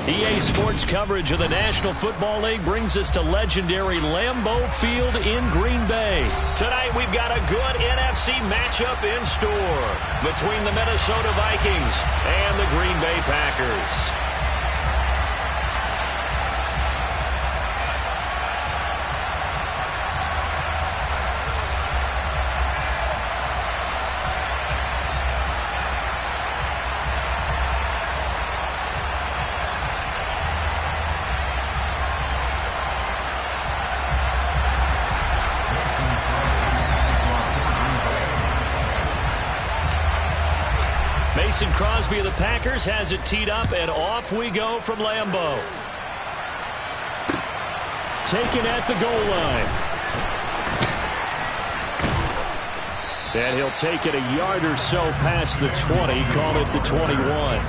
EA Sports coverage of the National Football League brings us to legendary Lambeau Field in Green Bay. Tonight we've got a good NFC matchup in store between the Minnesota Vikings and the Green Bay Packers. Mason Crosby of the Packers has it teed up, and off we go from Lambeau. Taken at the goal line. And he'll take it a yard or so past the 20, call it the 21.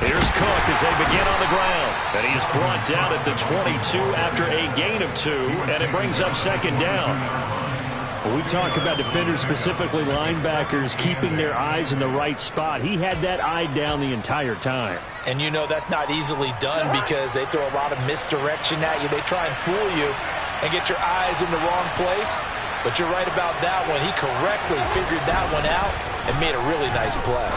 Here's Cook as they begin on the ground. And he is brought down at the 22 after a gain of 2, and it brings up second down. When we talk about defenders, specifically linebackers, keeping their eyes in the right spot, he had that eye down the entire time. And you know that's not easily done because they throw a lot of misdirection at you. They try and fool you and get your eyes in the wrong place. But you're right about that one. He correctly figured that one out and made a really nice play.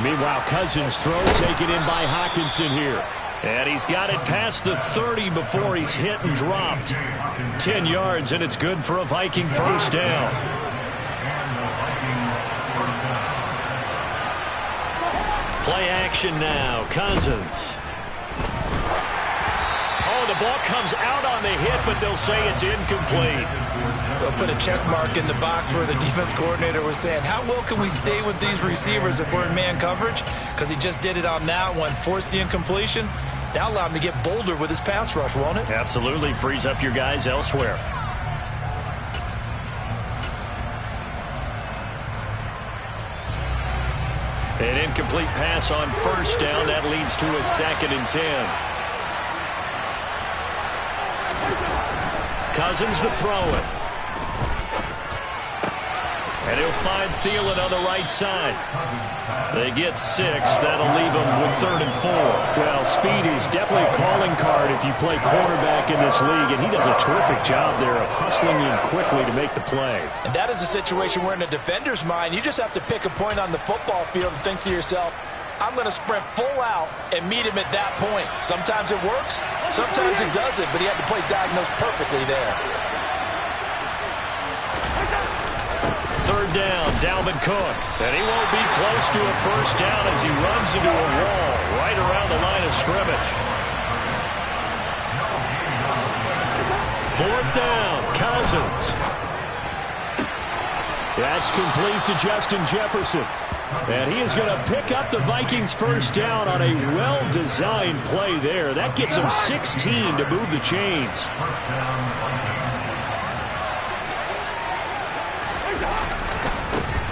Meanwhile, Cousins' throw taken in by Hockenson here. And he's got it past the 30 before he's hit and dropped. 10 yards, and it's good for a Viking first down. Play action now. Cousins. Oh, the ball comes out on the hit, but they'll say it's incomplete. They'll put a check mark in the box where the defense coordinator was saying, how well can we stay with these receivers if we're in man coverage? Because he just did it on that one, forced the incompletion. That'll allow him to get bolder with his pass rush, won't it? Absolutely. Frees up your guys elsewhere. An incomplete pass on first down. That leads to a 2nd and 10. Cousins to throw it. And he'll find Thielen on the right side. They get 6. That'll leave them with 3rd and 4. Well, speed is definitely a calling card if you play quarterback in this league, and he does a terrific job there of hustling in quickly to make the play. And that is a situation where in a defender's mind, you just have to pick a point on the football field and think to yourself, I'm going to sprint full out and meet him at that point. Sometimes it works, sometimes it doesn't, but he had to play diagnosed perfectly there. 3rd down, Dalvin Cook. And he won't be close to a first down as he runs into a wall right around the line of scrimmage. 4th down, Cousins. That's complete to Justin Jefferson. And he is going to pick up the Vikings first down on a well-designed play there. That gets them 16 to move the chains.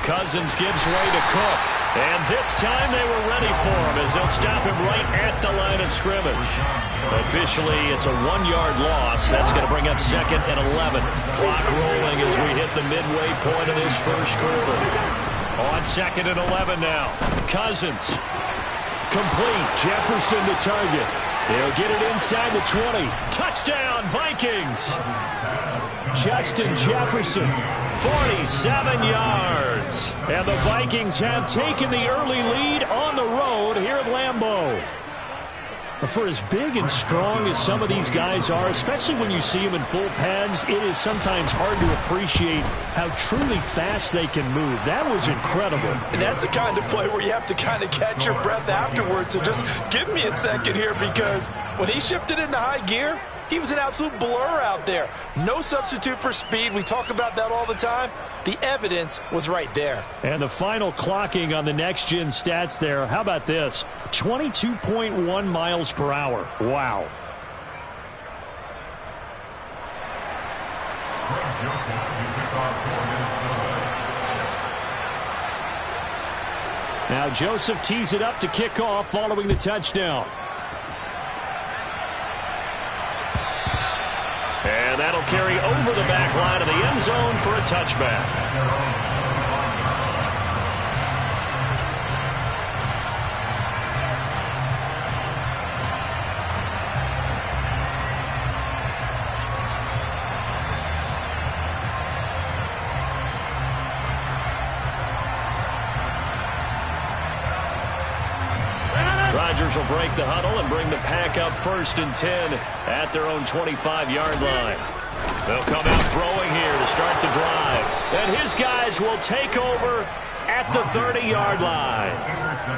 Cousins gives way to Cook. And this time they were ready for him as they'll stop him right at the line of scrimmage. Officially, it's a 1-yard loss. That's going to bring up 2nd and 11. Clock rolling as we hit the midway point of this first quarter. On 2nd and 11 now. Cousins. Complete. Jefferson to target. They'll get it inside the 20. Touchdown, Vikings. Justin Jefferson, 47 yards. And the Vikings have taken the early lead on the road here at Lambeau. For as big and strong as some of these guys are, especially when you see them in full pads, it is sometimes hard to appreciate how truly fast they can move. That was incredible. And that's the kind of play where you have to kind of catch your breath afterwards. So just give me a second here, because when he shifted into high gear, He was an absolute blur out there. No substitute for speed. We talk about that all the time. The evidence was right there. And the final clocking on the next-gen stats there, how about this? 22.1 miles per hour. Wow. Now Joseph tees it up to kick off following the touchdown. And that'll carry over the back line of the end zone for a touchback. Rodgers will break the huddle and bring the pack up 1st and 10 at their own 25-yard line. They'll come out throwing here to start the drive. And his guys will take over at the 30-yard line.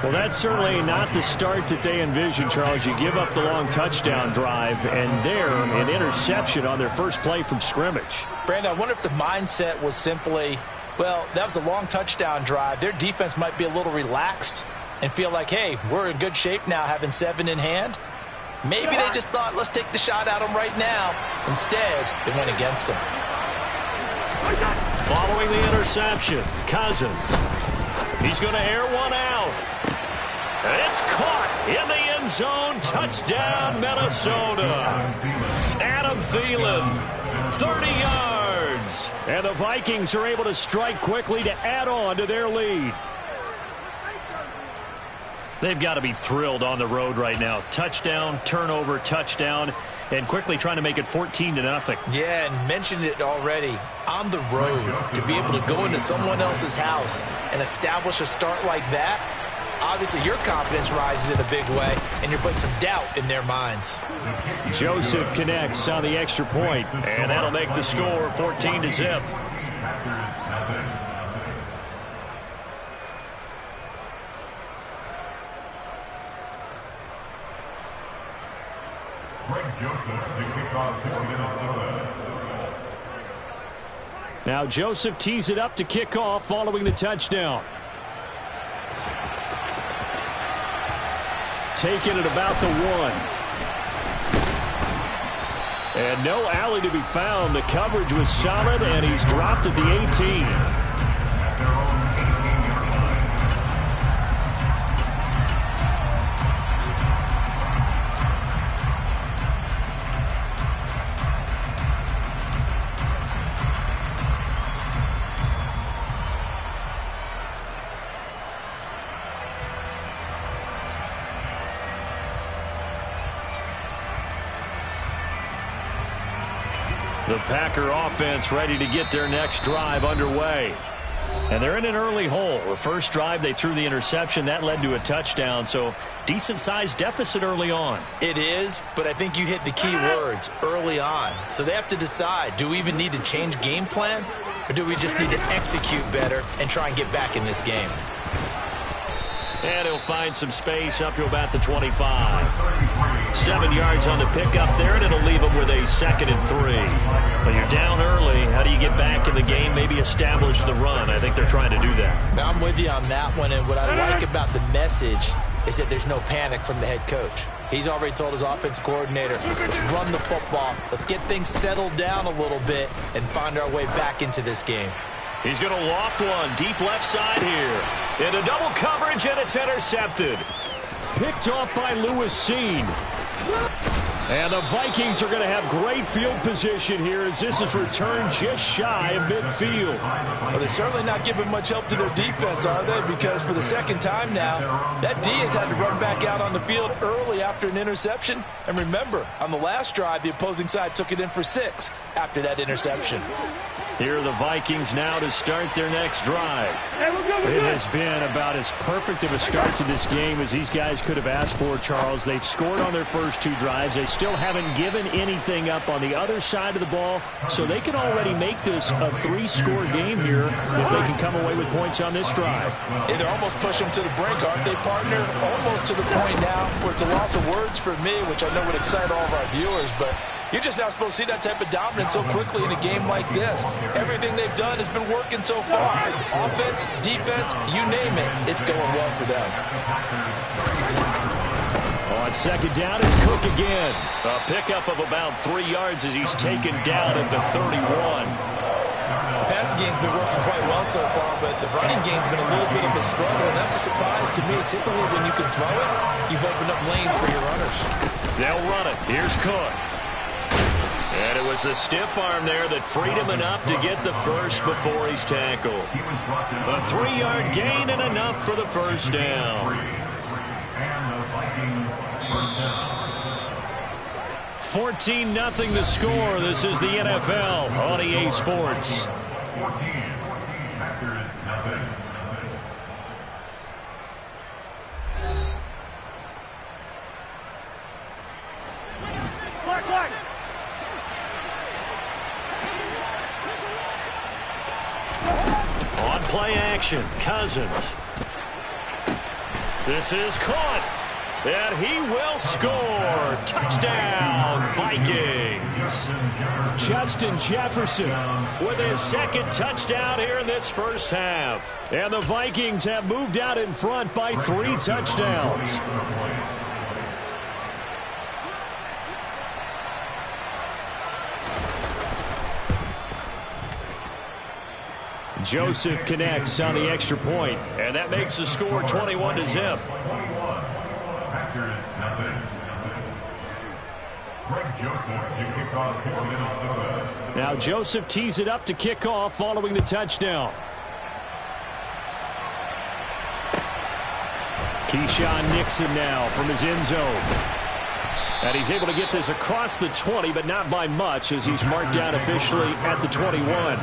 Well, that's certainly not the start that they envisioned, Charles. You give up the long touchdown drive, and there, an interception on their first play from scrimmage. Brandon, I wonder if the mindset was simply, well, that was a long touchdown drive. Their defense might be a little relaxed and feel like, hey, we're in good shape now having 7 in hand. Maybe they just thought, let's take the shot at them right now. Instead, it went against them. Following the interception, Cousins. He's going to air one out. And it's caught in the end zone. Touchdown, Minnesota. Adam Thielen, 30 yards. And the Vikings are able to strike quickly to add on to their lead. They've got to be thrilled on the road right now. Touchdown, turnover, touchdown, and quickly trying to make it 14-0. Yeah, and mentioned it already. On the road, to be able to go into someone else's house and establish a start like that, obviously your confidence rises in a big way, and you're putting some doubt in their minds. Joseph connects on the extra point, and that'll make the score 14-0. Now Joseph tees it up to kick off following the touchdown. Taken at about the 1. And no alley to be found. The coverage was solid, and he's dropped at the 18. The Packer offense ready to get their next drive underway. And they're in an early hole. The first drive, they threw the interception. That led to a touchdown, so decent-sized deficit early on. It is, but I think you hit the key words, early on. So they have to decide, do we even need to change game plan, or do we just need to execute better and try and get back in this game? And he'll find some space up to about the 25. 7 yards on the pickup there, and it'll leave him with a 2nd and 3. But you're down early. How do you get back in the game, maybe establish the run? I think they're trying to do that. Now, I'm with you on that one, and what I like about the message is that there's no panic from the head coach. He's already told his offensive coordinator, let's run the football, let's get things settled down a little bit and find our way back into this game. He's going to loft one deep left side here. Into double coverage, and it's intercepted. Picked off by Lewis Cine. And the Vikings are going to have great field position here as this is returned just shy of midfield. Well, they're certainly not giving much help to their defense, are they? Because for the second time now, that D has had to run back out on the field early after an interception. And remember, on the last drive, the opposing side took it in for 6 after that interception. Here are the Vikings now to start their next drive. It has been about as perfect of a start to this game as these guys could have asked for, Charles. They've scored on their first 2 drives. They still haven't given anything up on the other side of the ball, so they can already make this a 3-score game here if they can come away with points on this drive. Yeah, they're almost pushing them to the brink, aren't they, partner? Almost to the point now where it's a loss of words for me, which I know would excite all of our viewers, but You're just not supposed to see that type of dominance so quickly in a game like this. Everything they've done has been working so far. Offense, defense, you name it, it's going well for them. On second down, it's Cook again. A pickup of about 3 yards as he's taken down at the 31. The passing game's been working quite well so far, but the running game's been a little bit of a struggle, and that's a surprise to me. Typically, when you can throw it, you've opened up lanes for your runners. They'll run it. Here's Cook. And it was a stiff arm there that freed him enough to get the first before he's tackled. A 3-yard gain and enough for the first down. 14-0 the score. This is the NFL on EA Sports. On play action, Cousins. This is caught. And he will score. Touchdown, Vikings. Justin Jefferson with his second touchdown here in this first half. And the Vikings have moved out in front by 3 touchdowns. Joseph connects on the extra point, and that makes the score 21-0. Now Joseph tees it up to kick off following the touchdown. Keyshawn Nixon now from his end zone. And he's able to get this across the 20, but not by much as he's marked down officially at the 21.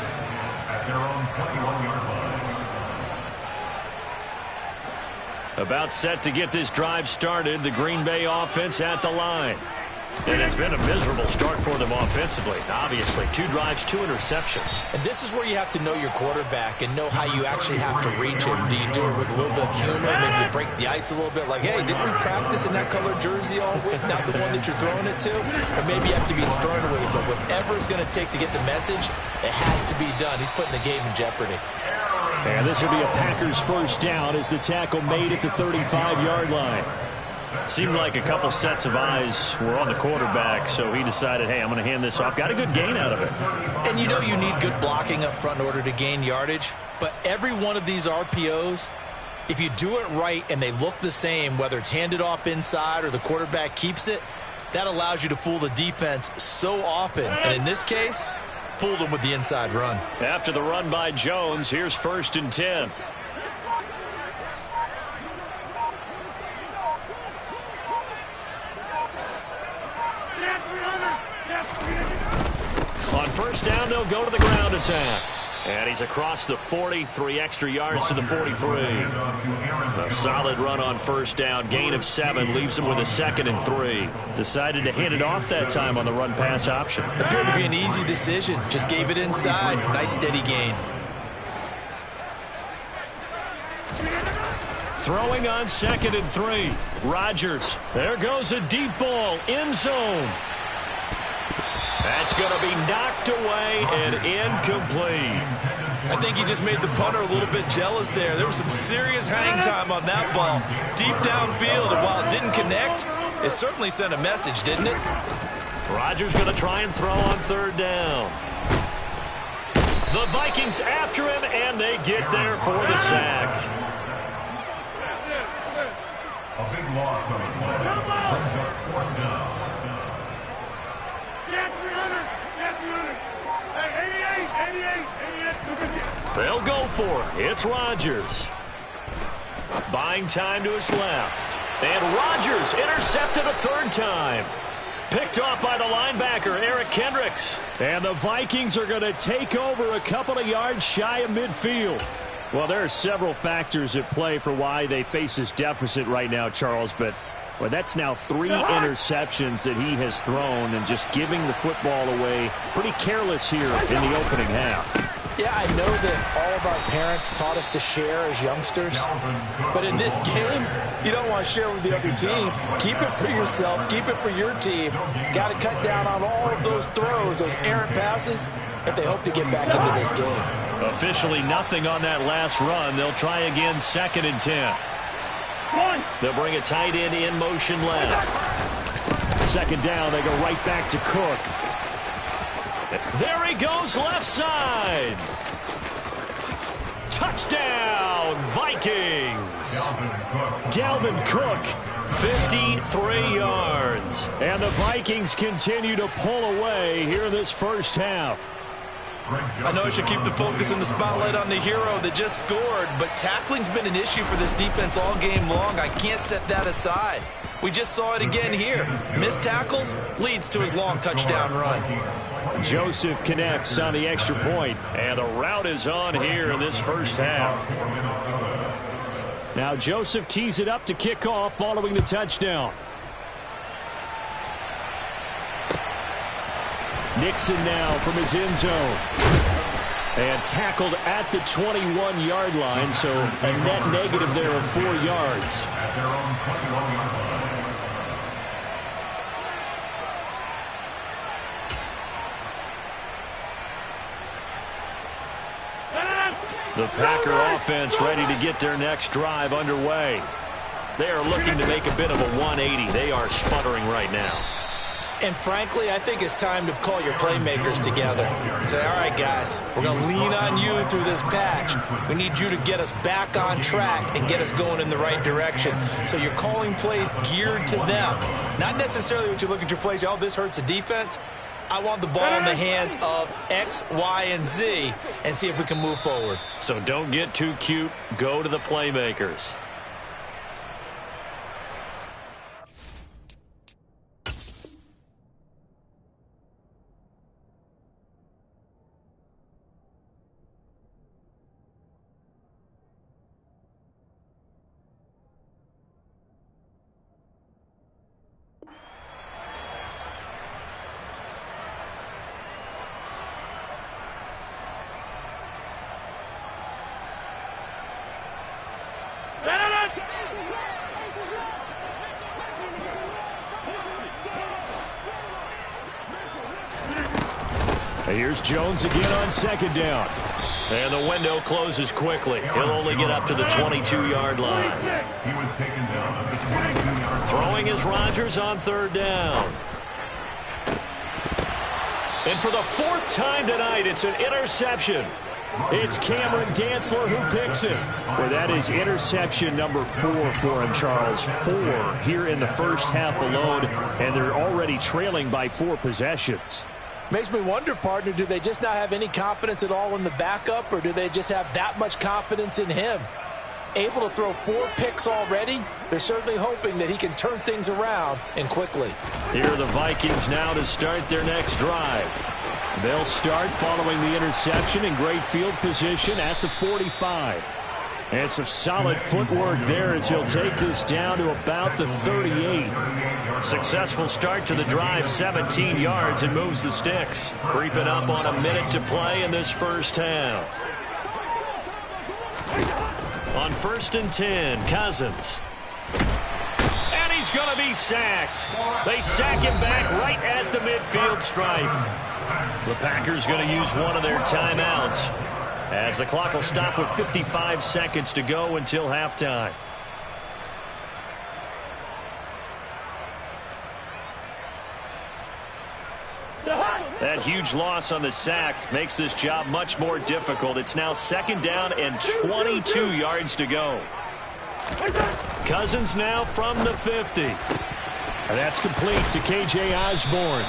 About set to get this drive started, the Green Bay offense at the line. And it's been a miserable start for them offensively. Obviously, 2 drives, 2 interceptions. And this is where you have to know your quarterback and know how you actually have to reach him. Do you do it with a little bit of humor? Maybe you break the ice a little bit like, hey, didn't we practice in that color jersey all week, not the one that you're throwing it to? Or maybe you have to be stern with it, but whatever it's going to take to get the message, it has to be done. He's putting the game in jeopardy. And this will be a Packers first down as the tackle made at the 35-yard line. Seemed like a couple sets of eyes were on the quarterback, so he decided, hey, I'm going to hand this off. Got a good gain out of it. And you know you need good blocking up front in order to gain yardage, but every one of these RPOs, if you do it right and they look the same, whether it's handed off inside or the quarterback keeps it, that allows you to fool the defense so often. And in this case, fooled them with the inside run. After the run by Jones, here's 1st and 10. On first down, they'll go to the ground attack. And he's across the 40, 3 extra yards to the 43. A solid run on first down, gain of 7, leaves him with a 2nd and 3. Decided to hand it off that time on the run-pass option. Appeared to be an easy decision. Just gave it inside. Nice steady gain. Throwing on 2nd and 3. Rodgers. There goes a deep ball. End zone. That's going to be knocked away and incomplete. I think he just made the punter a little bit jealous there. There was some serious hang time on that ball. Deep downfield, and while it didn't connect, it certainly sent a message, didn't it? Rodgers going to try and throw on 3rd down. The Vikings after him, and they get there for the sack. A big loss on the play. Brings up 4th down. They'll go for it. It's Rodgers. Buying time to his left. And Rodgers intercepted a 3rd time. Picked off by the linebacker, Eric Kendricks. And the Vikings are going to take over a couple of yards shy of midfield. Well, there are several factors at play for why they face this deficit right now, Charles, but well, that's now 3 interceptions that he has thrown and just giving the football away pretty careless here in the opening half. Yeah, I know that all of our parents taught us to share as youngsters. But in this game, you don't want to share with the other team. Keep it for yourself. Keep it for your team. Got to cut down on all of those throws, those errant passes, if they hope to get back into this game. Officially nothing on that last run. They'll try again, 2nd and 10. They'll bring a tight end in motion left. 2nd down, they go right back to Cook. There he goes, left side. Touchdown, Vikings. Dalvin Cook. 53 yards. And the Vikings continue to pull away here in this first half. I know I should keep the focus and the spotlight on the hero that just scored, but tackling's been an issue for this defense all game long. I can't set that aside. We just saw it again here. Missed tackles leads to his long touchdown run. Joseph connects on the extra point. And the route is on here in this first half. Now Joseph tees it up to kick off following the touchdown. Nixon now from his end zone. And tackled at the 21-yard line, so a net negative there of 4 yards. At their own 21-yard line. The Packer offense ready to get their next drive underway. They are looking to make a bit of a 180. They are sputtering right now. And frankly, I think it's time to call your playmakers together and say, all right, guys, we're going to lean on you through this patch. We need you to get us back on track and get us going in the right direction. So you're calling plays geared to them. Not necessarily what you look at your plays, oh, this hurts the defense. I want the ball in the hands of X, Y, and Z and see if we can move forward. So don't get too cute. Go to the playmakers. Here's Jones again on 2nd down. And the window closes quickly. He'll only get up to the 22-yard line. He was taken down at the 22-yard line. Throwing is Rodgers on 3rd down. And for the 4th time tonight, it's an interception. It's Cameron Dantzler who picks it. Well, that is interception number 4 for him, Charles. 4 here in the first half alone, and they're already trailing by 4 possessions. Makes me wonder, partner, do they just not have any confidence at all in the backup, or do they just have that much confidence in him? Able to throw 4 picks already, they're certainly hoping that he can turn things around and quickly. Here are the Vikings now to start their next drive. They'll start following the interception in great field position at the 45. And some solid footwork there as he'll take this down to about the 38. Successful start to the drive, 17 yards, and moves the sticks. Creeping up on a minute to play in this first half. On 1st and 10, Cousins. And he's going to be sacked. They sack him back right at the midfield stripe. The Packers going to use one of their timeouts, as the clock will stop with 55 seconds to go until halftime. That huge loss on the sack makes this job much more difficult. It's now 2nd down and 22 yards to go. Cousins now from the 50. And that's complete to K.J. Osborne.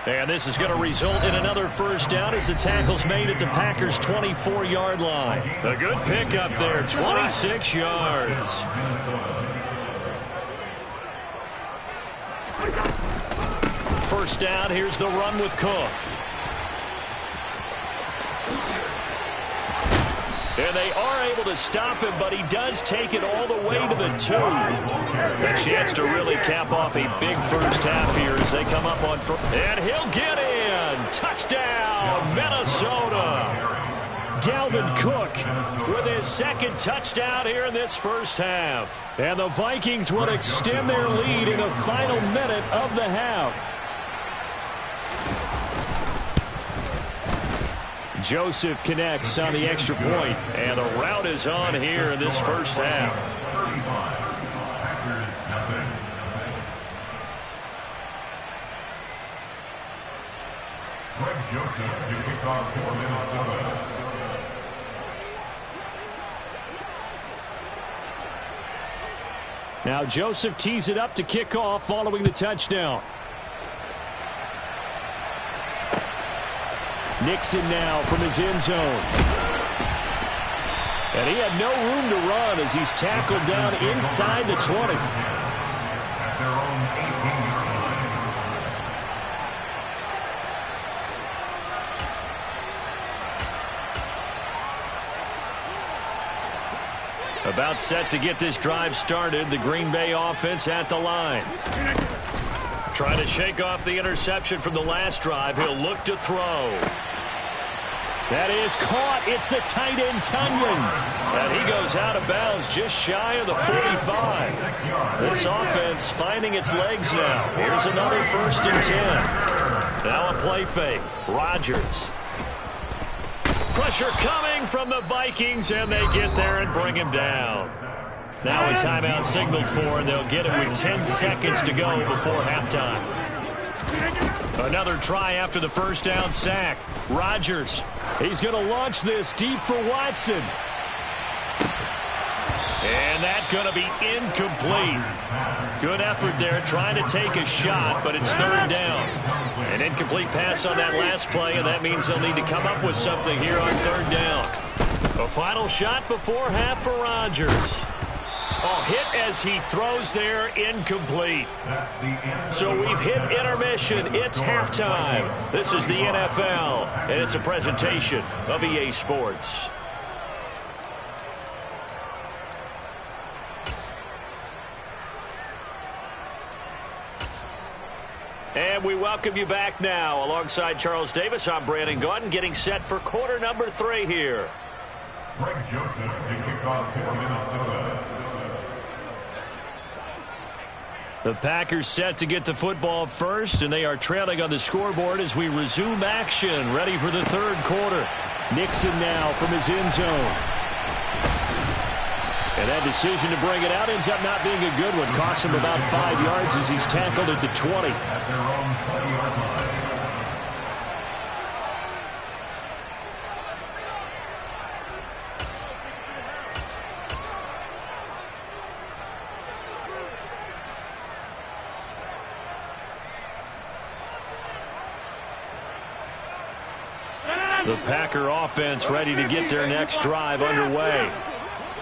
And this is going to result in another first down as the tackle's made at the Packers' 24-yard line. A good pickup there, 26 yards. First down, here's the run with Cook. And they are able to stop him, but he does take it all the way to the 2. A chance to really cap off a big first half here as they come up on first. And he'll get in. Touchdown, Minnesota. Dalvin Cook with his second touchdown here in this first half. And the Vikings will extend their lead in the final minute of the half. Joseph connects on the extra point, and the route is on here in this first half. Greg Joseph to kick off for Minnesota. Now Joseph tees it up to kick off following the touchdown. Nixon now from his end zone. And he had no room to run as he's tackled down inside the 20. At their own 18-yard line. About set to get this drive started. The Green Bay offense at the line. Trying to shake off the interception from the last drive. He'll look to throw. That is caught. It's the tight end, Tunyon. And he goes out of bounds just shy of the 45. This offense finding its legs now. Here's another 1st and 10. Now a play fake. Rodgers. Pressure coming from the Vikings, and they get there and bring him down. Now a timeout signaled for, and they'll get it with 10 seconds to go before halftime. Another try after the first down sack. Rodgers. He's going to launch this deep for Watson. And that's going to be incomplete. Good effort there trying to take a shot, but it's 3rd down. An incomplete pass on that last play, and that means they'll need to come up with something here on 3rd down. A final shot before half for Rodgers. Oh, hit as he throws there, incomplete. So we've hit intermission. It's halftime. This is the NFL, and it's a presentation of EA Sports. And we welcome you back now. Alongside Charles Davis, I'm Brandon Gaudin, getting set for quarter number 3 here. Greg Joseph to kick off for Minnesota. The Packers set to get the football first, and they are trailing on the scoreboard as we resume action, ready for the 3rd quarter. Nixon now from his end zone. And that decision to bring it out ends up not being a good one. Costs him about 5 yards as he's tackled at the 20. At their own 20-yard line. The Packer offense ready to get their next drive underway.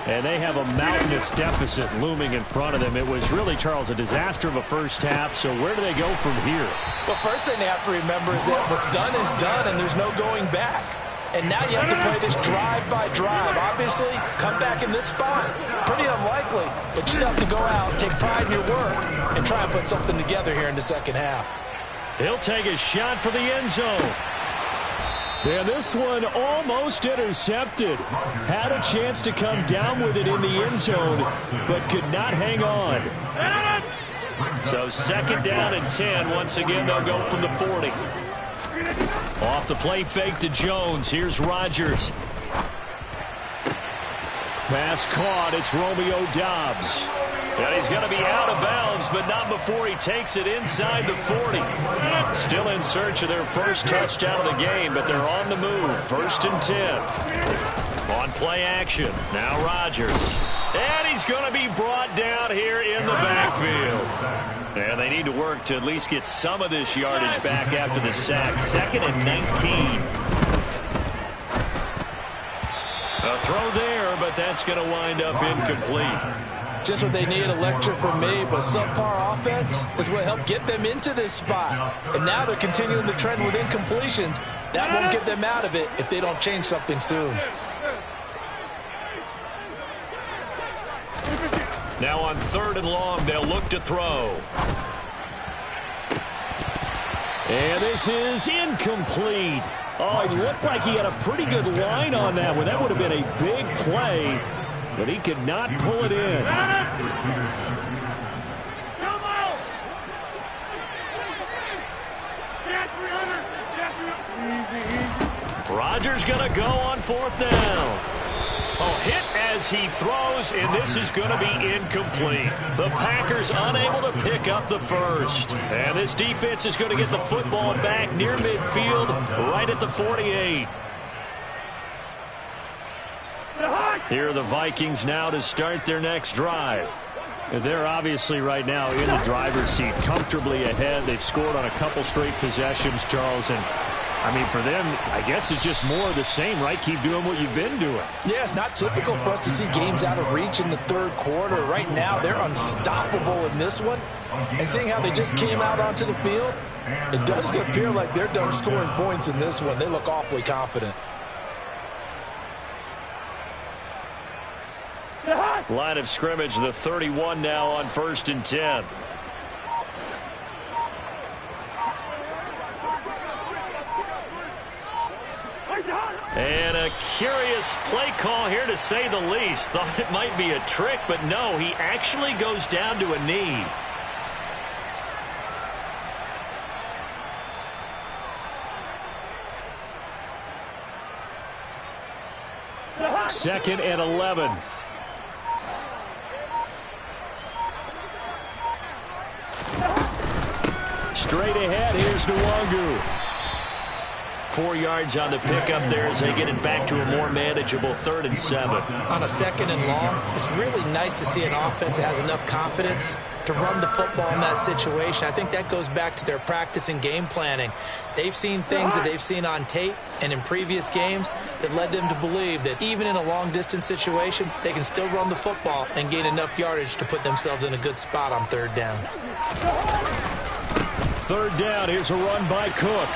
And they have a mountainous deficit looming in front of them. It was really, Charles, a disaster of a first half. So where do they go from here? Well, first thing they have to remember is that what's done is done, and there's no going back. And now you have to play this drive by drive. Obviously, come back in this spot, pretty unlikely. But you just have to go out, take pride in your work, and try and put something together here in the second half. He'll take a shot for the end zone. And this one almost intercepted. Had a chance to come down with it in the end zone, but could not hang on. So 2nd down and 10. Once again, they'll go from the 40. Off the play fake to Jones. Here's Rodgers. Pass caught. It's Romeo Doubs. And he's going to be out of bounds, but not before he takes it inside the 40. Still in search of their first touchdown of the game, but they're on the move. 1st and 10. On play action. Now Rodgers. And he's going to be brought down here in the backfield. And they need to work to at least get some of this yardage back after the sack. 2nd and 19. A throw there, but that's going to wind up incomplete. Just what they need, a lecture from me, but subpar offense is what helped get them into this spot. And now they're continuing the trend with incompletions. That won't get them out of it if they don't change something soon. Now on 3rd and long, they'll look to throw. And this is incomplete. Oh, it looked like he had a pretty good line on that one. That would have been a big play, but he could not pull it in. Rodgers going to go on 4th down. Oh, hit as he throws, and this is going to be incomplete. The Packers unable to pick up the first. And this defense is going to get the football back near midfield, right at the 48. Here are the Vikings now to start their next drive. They're obviously right now in the driver's seat, comfortably ahead. They've scored on a couple straight possessions, Charles, and I mean, for them, I guess it's just more of the same, right? Keep doing what you've been doing. Yeah, it's not typical for us to see games out of reach in the third quarter. Right now, they're unstoppable in this one. And seeing how they just came out onto the field, it does appear like they're done scoring points in this one. They look awfully confident. Line of scrimmage, the 31 now on 1st and 10. And a curious play call here, to say the least. Thought it might be a trick, but no, he actually goes down to a knee. Second and 11. Straight ahead, here's Nwangu. 4 yards on the pickup there as they get it back to a more manageable 3rd and 7. On a 2nd and long, it's really nice to see an offense that has enough confidence to run the football in that situation. I think that goes back to their practice and game planning. They've seen things that they've seen on tape and in previous games that led them to believe that even in a long-distance situation, they can still run the football and gain enough yardage to put themselves in a good spot on 3rd down. 3rd down, here's a run by Cook.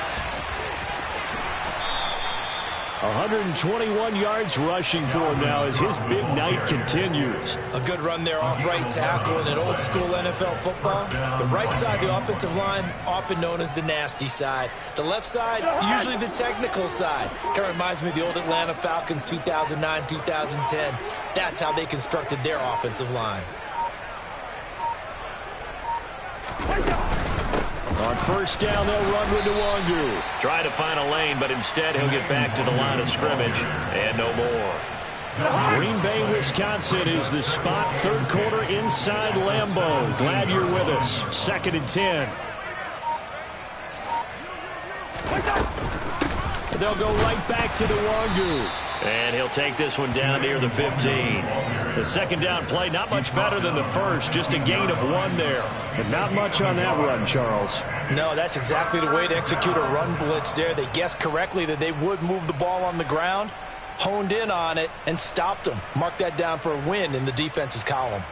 121 yards rushing for him now as his big night continues. A good run there off right tackle in an old-school NFL football. The right side of the offensive line, often known as the nasty side. The left side, usually the technical side. Kind of reminds me of the old Atlanta Falcons 2009, 2010. That's how they constructed their offensive line. On 1st down, they'll run with Nwangu. Try to find a lane, but instead he'll get back to the line of scrimmage and no more. Green Bay, Wisconsin is the spot. 3rd quarter inside Lambeau. Glad you're with us. 2nd and 10. They'll go right back to Nwangu. And he'll take this one down near the 15. The 2nd down play, not much better than the first. Just a gain of 1 there. But not much on that run, Charles. No, that's exactly the way to execute a run blitz there. They guessed correctly that they would move the ball on the ground, honed in on it, and stopped them. Mark that down for a win in the defense's column.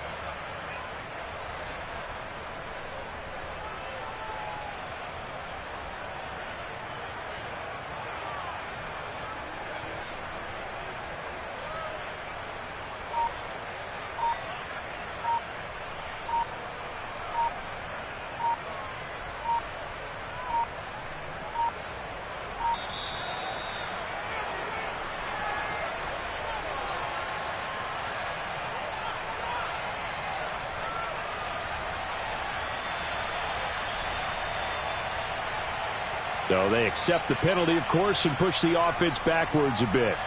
So they accept the penalty, of course, and push the offense backwards a bit.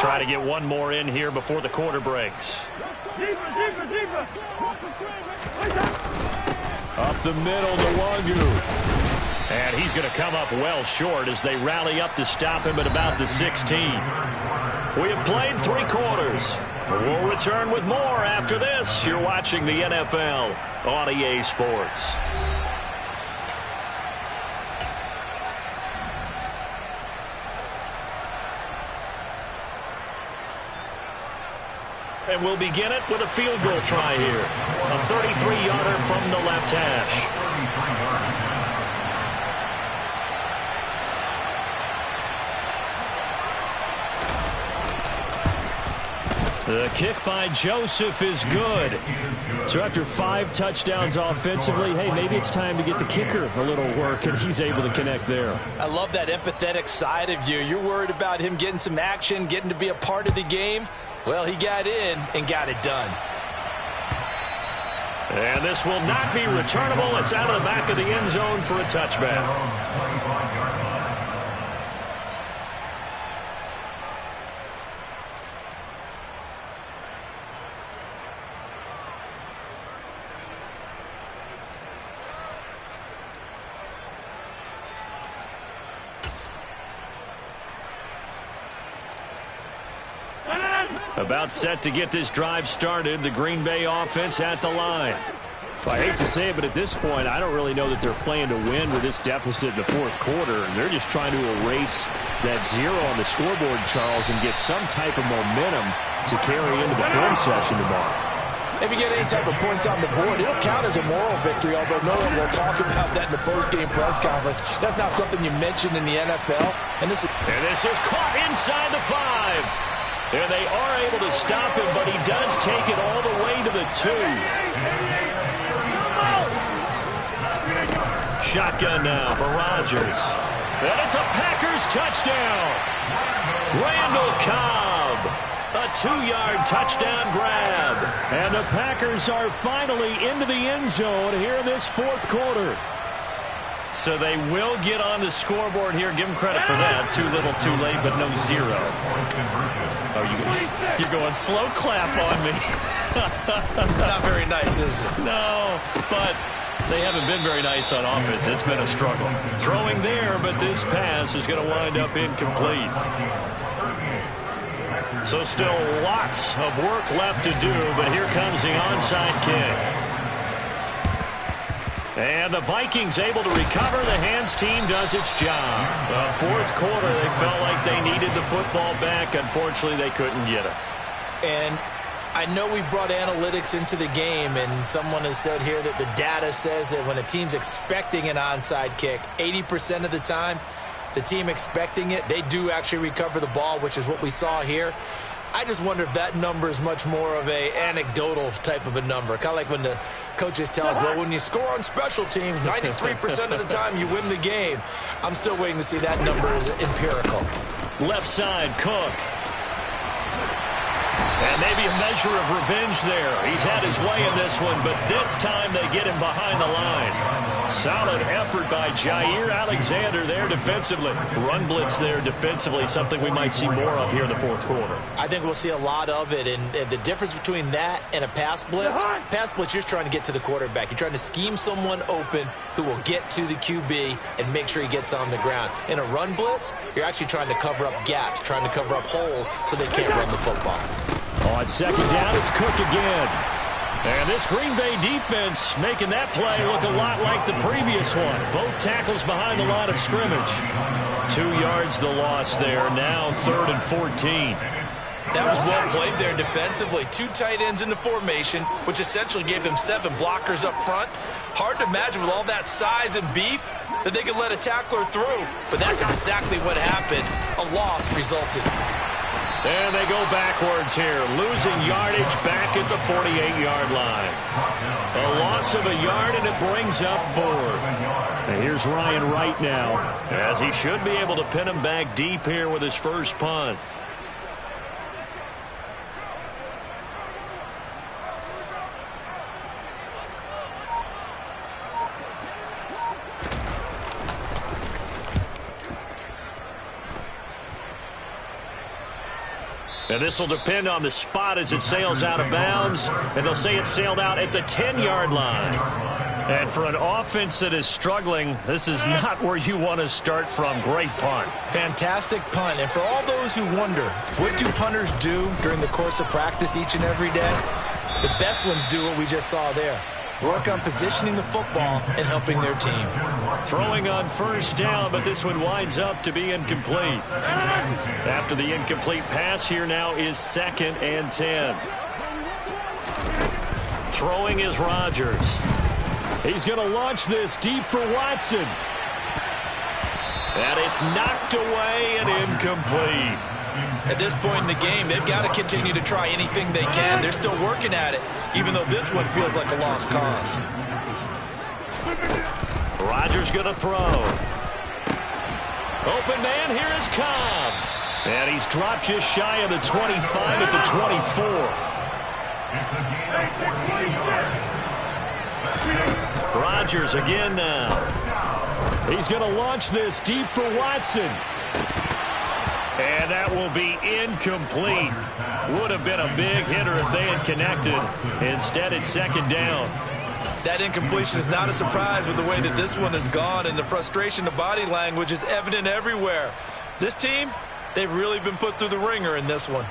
Try to get one more in here before the quarter breaks. Up the middle, Nwangu. And he's going to come up well short as they rally up to stop him at about the 16. We have played 3 quarters. We'll return with more after this. You're watching the NFL on EA Sports. And we'll begin it with a field goal try here. A 33-yarder from the left hash. The kick by Joseph is good. So after 5 touchdowns offensively, hey, maybe it's time to get the kicker a little work, and he's able to connect there. I love that empathetic side of you. You're worried about him getting some action, getting to be a part of the game. Well, he got in and got it done. And this will not be returnable. It's out of the back of the end zone for a touchback. About set to get this drive started. The Green Bay offense at the line. I hate to say it, but at this point, I don't really know that they're playing to win with this deficit in the fourth quarter. They're just trying to erase that 0 on the scoreboard, Charles, and get some type of momentum to carry into the film session tomorrow. If you get any type of points on the board, it'll count as a moral victory, although no one will talk about that in the post-game press conference. That's not something you mentioned in the NFL. And this is caught inside the 5. And they are able to stop him, but he does take it all the way to the 2. Shotgun now for Rodgers. And it's a Packers touchdown. Randall Cobb. A 2-yard touchdown grab. And the Packers are finally into the end zone here in this fourth quarter. So they will get on the scoreboard here. Give them credit for that. Too little, too late, but no 0. Oh, you're going slow clap on me. not very nice, is it? No, but they haven't been very nice on offense. It's been a struggle. Throwing there, but this pass is going to wind up incomplete. So still lots of work left to do, but here comes the onside kick. And the Vikings able to recover. The hands team does its job. The fourth quarter, they felt like they needed the football back. Unfortunately, they couldn't get it. And I know we brought analytics into the game, and someone has said here that the data says that when a team's expecting an onside kick, 80% of the time, the team expecting it, they do actually recover the ball, which is what we saw here. I just wonder if that number is much more of a anecdotal type of a number. Kind of like when the coaches tell us, well, when you score on special teams, 93% of the time you win the game. I'm still waiting to see that number is empirical. Left side, Cook. And maybe a measure of revenge there. He's had his way in this one, but this time they get him behind the line. Solid effort by Jair Alexander there defensively. Run blitz there defensively, something we might see more of here in the fourth quarter. I think we'll see a lot of it, and the difference between that and a pass blitz, you're just trying to get to the quarterback. You're trying to scheme someone open who will get to the QB and make sure he gets on the ground. In a run blitz, you're actually trying to cover up gaps, trying to cover up holes so they can't run the football. On second down, it's Cook again. And this Green Bay defense making that play look a lot like the previous one. Both tackles behind the line of scrimmage. 2 yards the loss there. Now 3rd and 14. That was well played there defensively. 2 tight ends in the formation, which essentially gave them 7 blockers up front. Hard to imagine with all that size and beef that they could let a tackler through. But that's exactly what happened. A loss resulted. And they go backwards here, losing yardage back at the 48-yard line. A loss of a yard, and it brings up 4th. And here's Ryan Wright now, as he should be able to pin him back deep here with his first punt. And this will depend on the spot as it sails out of bounds. And they'll say it sailed out at the 10-yard line. And for an offense that is struggling, this is not where you want to start from. Great punt. Fantastic punt. And for all those who wonder, what do punters do during the course of practice each and every day? The best ones do what we just saw there. Work on positioning the football and helping their team. Throwing on first down, but this one winds up to be incomplete. After the incomplete pass, here now is 2nd and 10. Throwing is Rodgers. He's going to launch this deep for Watson. And it's knocked away and incomplete. At this point in the game, they've got to continue to try anything they can. They're still working at it, even though this one feels like a lost cause. Rodgers going to throw. Open man, here is Cobb. And he's dropped just shy of the 25 at the 24. Rodgers again now. He's going to launch this deep for Watson. And that will be incomplete. Would have been a big hitter if they had connected. Instead, it's second down. That incompletion is not a surprise with the way that this one has gone, and the frustration of body language is evident everywhere. This team, they've really been put through the ringer in this one.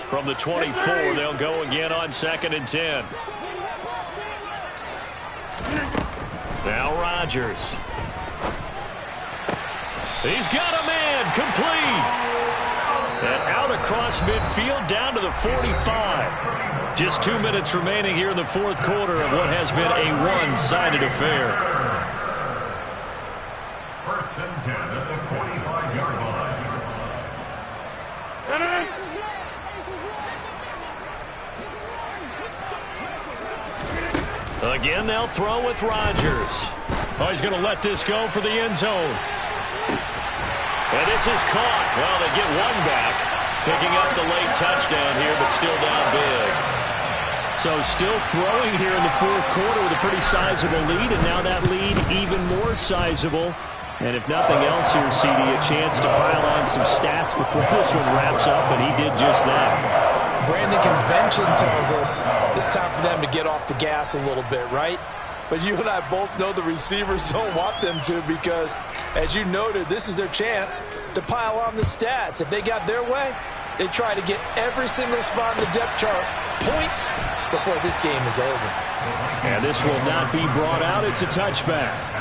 From the 24, they'll go again on 2nd and 10. Now Rodgers. He's got a man, complete. And out across midfield down to the 45. Just 2 minutes remaining here in the fourth quarter of what has been a one-sided affair. 1st and 10 at the 45-yard line. Again, they'll throw with Rodgers. Oh, he's going to let this go for the end zone. And this is caught. Well, they get one back. Picking up the late touchdown here, but still down big. So still throwing here in the fourth quarter with a pretty sizable lead, and now that lead even more sizable. And if nothing else here, CD, a chance to pile on some stats before this one wraps up, and he did just that. Brandon, convention tells us it's time for them to get off the gas a little bit, right? But you and I both know the receivers don't want them to, because, as you noted, this is their chance to pile on the stats. If they got their way, they try to get every single spot in the depth chart points before this game is over. And this will not be brought out. It's a touchback.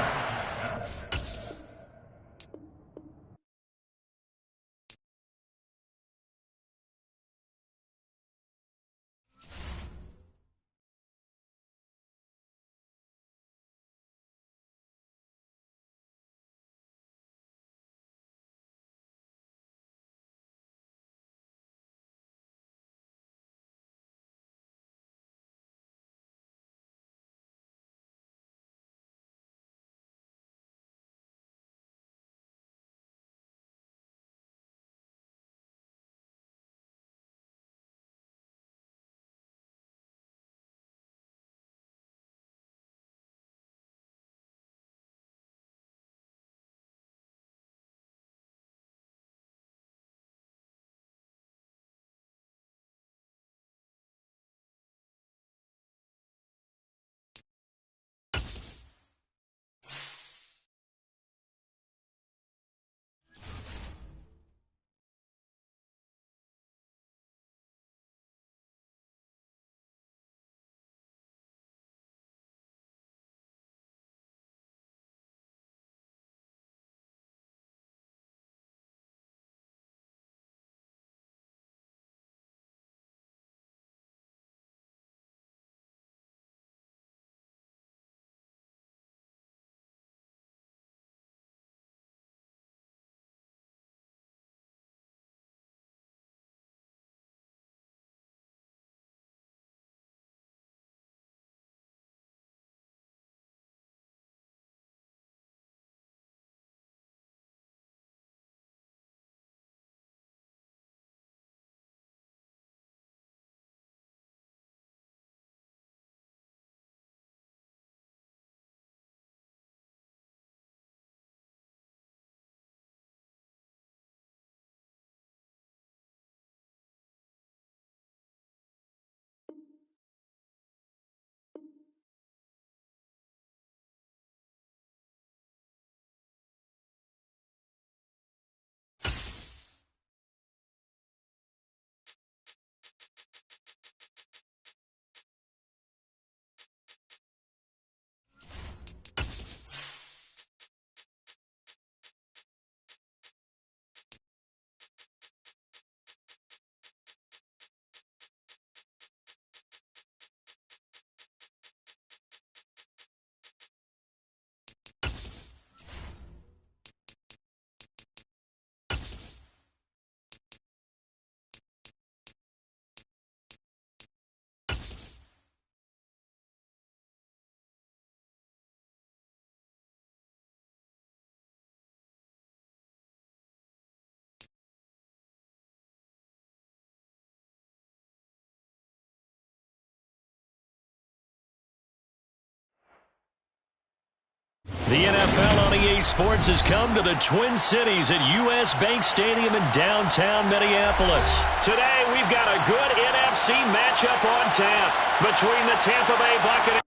The NFL on EA Sports has come to the Twin Cities at U.S. Bank Stadium in downtown Minneapolis. Today, we've got a good NFC matchup on tap between the Tampa Bay Buccaneers.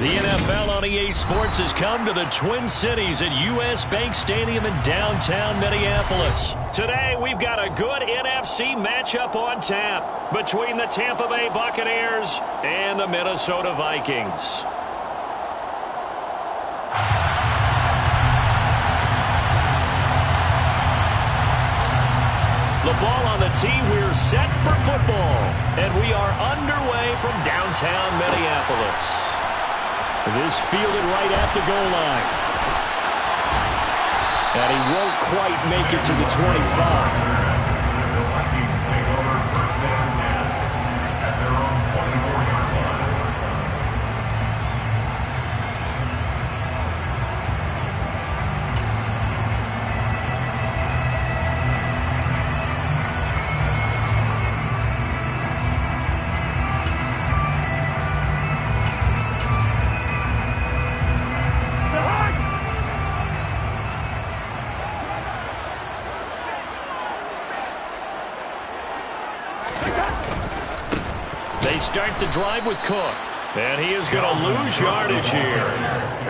The NFL on EA Sports has come to the Twin Cities at U.S. Bank Stadium in downtown Minneapolis. Today, we've got a good NFC matchup on tap between the Tampa Bay Buccaneers and the Minnesota Vikings. The ball on the tee, we're set for football, and we are underway from downtown Minneapolis. This fielded right at the goal line. And he won't quite make it to the 25. The Vikings take over first and 10 at their own 24-yard line. They start the drive with Cook. And he is going to lose yardage here.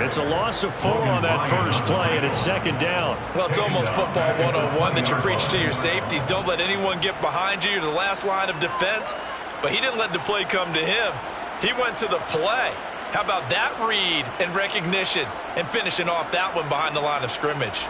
It's a loss of 4 on that first play, and it's second down. Well, it's almost football 101 that you preach to your safeties. Don't let anyone get behind you, the last line of defense. But he didn't let the play come to him. He went to the play. How about that read and recognition and finishing off that one behind the line of scrimmage?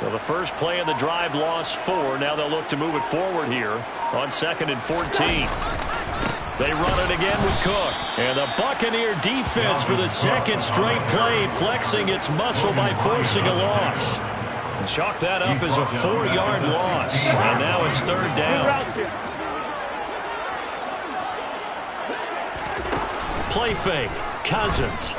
So the first play of the drive lost 4. Now they'll look to move it forward here on 2nd and 14. They run it again with Cook. And the Buccaneer defense for the second straight play flexing its muscle by forcing a loss. Chalk that up as a 4-yard loss. And now it's 3rd down. Play fake. Cousins.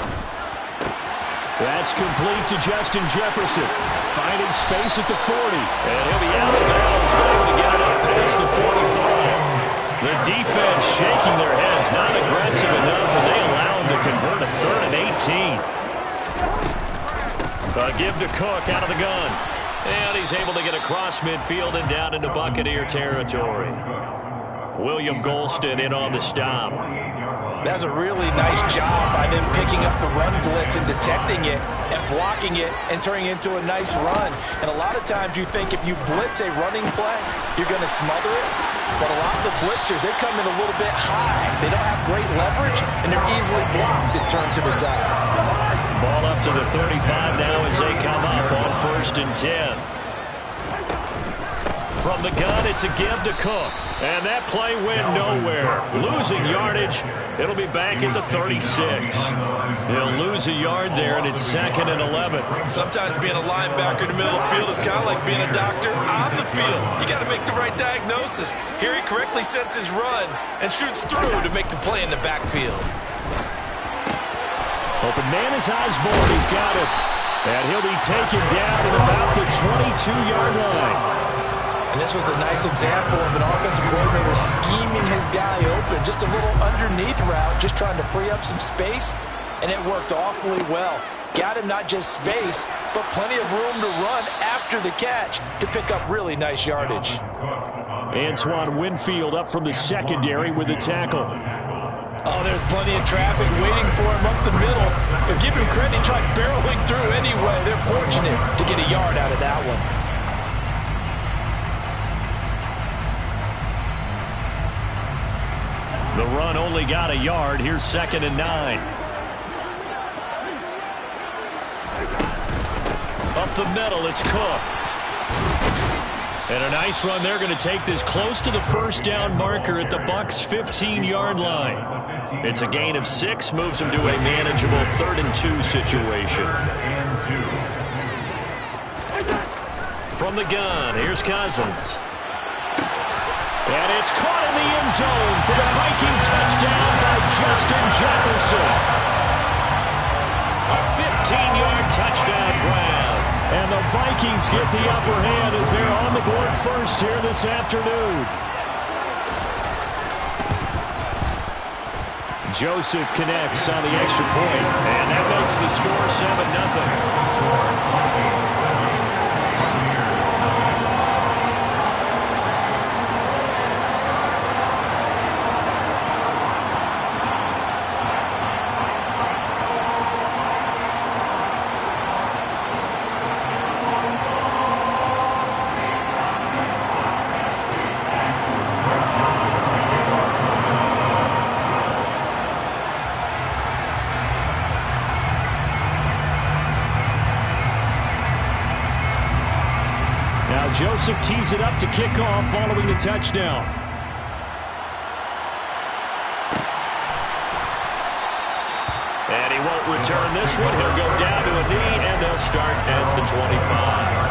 That's complete to Justin Jefferson. Finding space at the 40. And he'll be out of bounds, but able to get it up past the 45. The defense shaking their heads, not aggressive enough, and they allow him to convert a 3rd and 18. A give to Cook out of the gun. And he's able to get across midfield and down into Buccaneer territory. William Golston in on the stop. That's a really nice job by them picking up the run blitz and detecting it and blocking it and turning it into a nice run. And a lot of times you think if you blitz a running play, you're going to smother it. But a lot of the blitzers, they come in a little bit high. They don't have great leverage, and they're easily blocked and turned to the side. Ball up to the 35 now as they come up on 1st and 10. From the gun, it's a give to Cook. And that play went nowhere. Losing yardage. It'll be back at the 36. He'll lose a yard there, and it's 2nd and 11. Sometimes being a linebacker in the middle of the field is kind of like being a doctor on the field. You got to make the right diagnosis. Here he correctly sets his run and shoots through to make the play in the backfield. Open man is Osborne. He's got it. And he'll be taken down at about the 22-yard line. And this was a nice example of an offensive coordinator scheming his guy open. Just a little underneath route, just trying to free up some space. And it worked awfully well. Got him not just space, but plenty of room to run after the catch to pick up really nice yardage. Antoine Winfield up from the secondary with the tackle. Oh, there's plenty of traffic waiting for him up the middle. But give him credit, he tried barreling through anyway. They're fortunate to get a yard out of that one. The run only got a yard. Here's 2nd and 9. Up the middle, it's Cook. And a nice run. They're going to take this close to the 1st down marker at the Bucs' 15-yard line. It's a gain of 6, moves them to a manageable 3rd and 2 situation. From the gun, here's Cousins. And it's caught in the end zone for the Viking touchdown by Justin Jefferson. A 15-yard touchdown grab. And the Vikings get the upper hand as they're on the board first here this afternoon. Joseph connects on the extra point, and that makes the score 7-0. Joseph tees it up to kick off following the touchdown. And he won't return this one. He'll go down to a knee, and they'll start at the 25.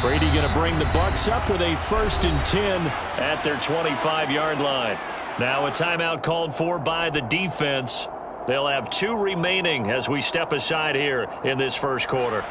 Brady going to bring the Bucs up with a 1st and 10 at their 25-yard line. Now a timeout called for by the defense. They'll have 2 remaining as we step aside here in this first quarter.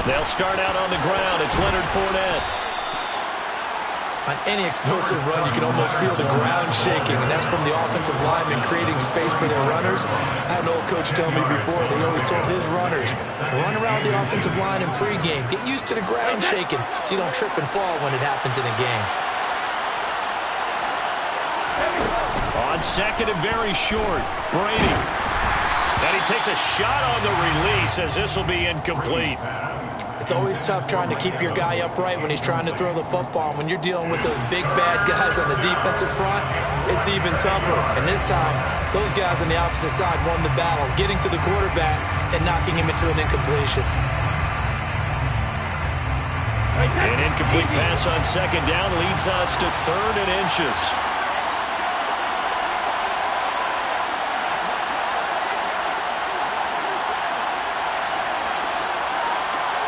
They'll start out on the ground. It's Leonard Fournette. On any explosive run, you can almost feel the ground shaking, and that's from the offensive linemen creating space for their runners. I had an old coach tell me before, they always told his runners, run around the offensive line in pregame. Get used to the ground shaking so you don't trip and fall when it happens in a game. On 2nd and very short, Brady. And he takes a shot on the release as this will be incomplete. It's always tough trying to keep your guy upright when he's trying to throw the football. When you're dealing with those big, bad guys on the defensive front, it's even tougher. And this time, those guys on the opposite side won the battle, getting to the quarterback and knocking him into an incompletion. An incomplete pass on 2nd down leads us to 3rd and inches.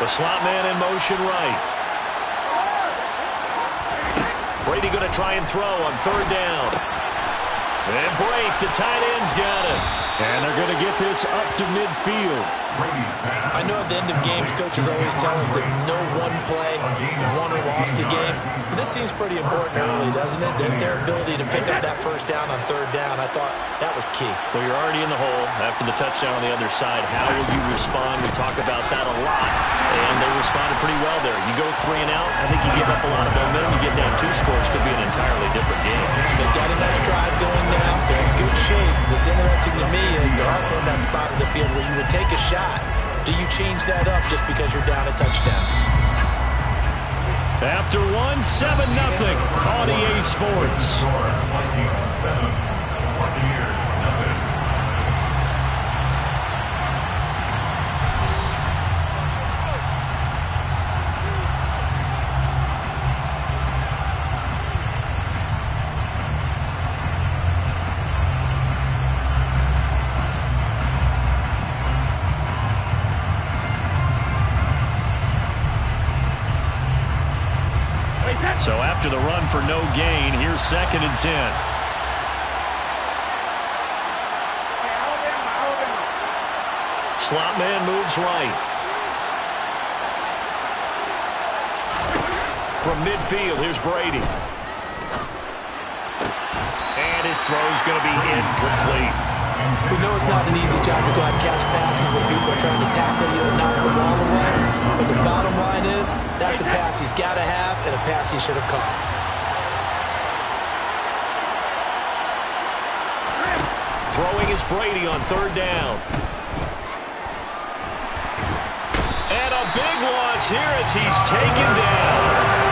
The slot man in motion right. Brady going to try and throw on third down. And break, the tight end's got it. And they're going to get this up to midfield. I know at the end of games, coaches always tell us that no one play won or lost a game. But this seems pretty important early, doesn't it? Their ability to pick up that first down on third down, I thought that was key. Well, you're already in the hole after the touchdown on the other side. How will you respond? We talk about that a lot, and they responded pretty well there. You go 3 and out, I think you give up a lot of momentum. You get down 2 scores, could be an entirely different game. So they've got a nice drive going now. They're in good shape. What's interesting to me is they're also in that spot of the field where you would take a shot. Do you change that up just because you're down a touchdown? After 1, 7-0 on EA Sports. So after the run for no gain, here's 2nd and 10. Slot man moves right. From midfield, here's Brady. And his throw's going to be incomplete. We know it's not an easy job to go out and catch passes when people are trying to tackle you and knock the ball away. But the bottom line is, that's a pass he's got to have and a pass he should have caught. Throwing is Brady on third down. And a big loss here as he's taken down.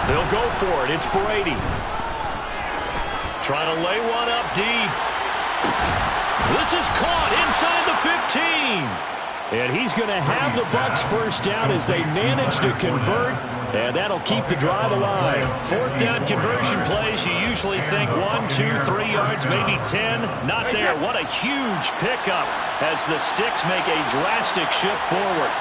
They'll go for it. It's Brady. Trying to lay one up deep. This is caught inside the 15. And he's going to have the Bucs first down as they manage to convert. And that'll keep the drive alive. 4th down conversion plays. You usually think 1, 2, 3 yards, maybe 10. Not there. What a huge pickup as the Sticks make a drastic shift forward.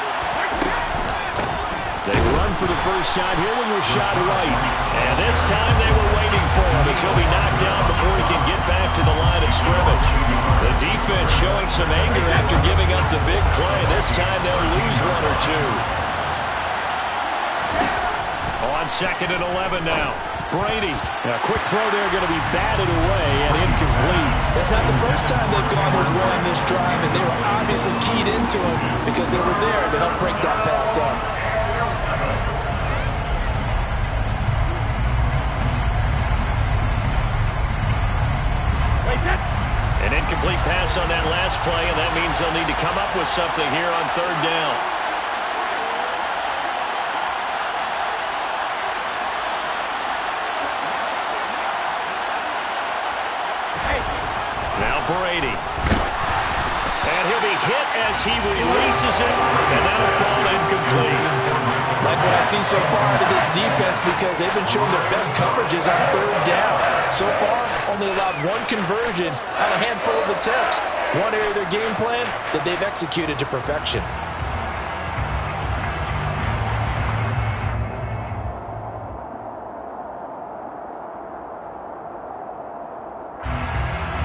They run for the first shot here with Rashad White. And this time they were waiting for him as he'll be knocked down before he can get back to the line of scrimmage. The defense showing some anger after giving up the big play. This time they'll lose 1 or 2. On 2nd and 11 now. Brady. A quick throw there going to be batted away and incomplete. That's not the first time they've gone his way in this drive, and they were obviously keyed into him because they were there to help break that pass up. An incomplete pass on that last play, and that means they'll need to come up with something here on third down. Now Brady. And he'll be hit as he releases it, and that'll fall incomplete. Like what I've seen so far out of this defense, because they've been showing their best coverages on third down. So far, only allowed 1 conversion on a handful of attempts. One area of their game plan that they've executed to perfection.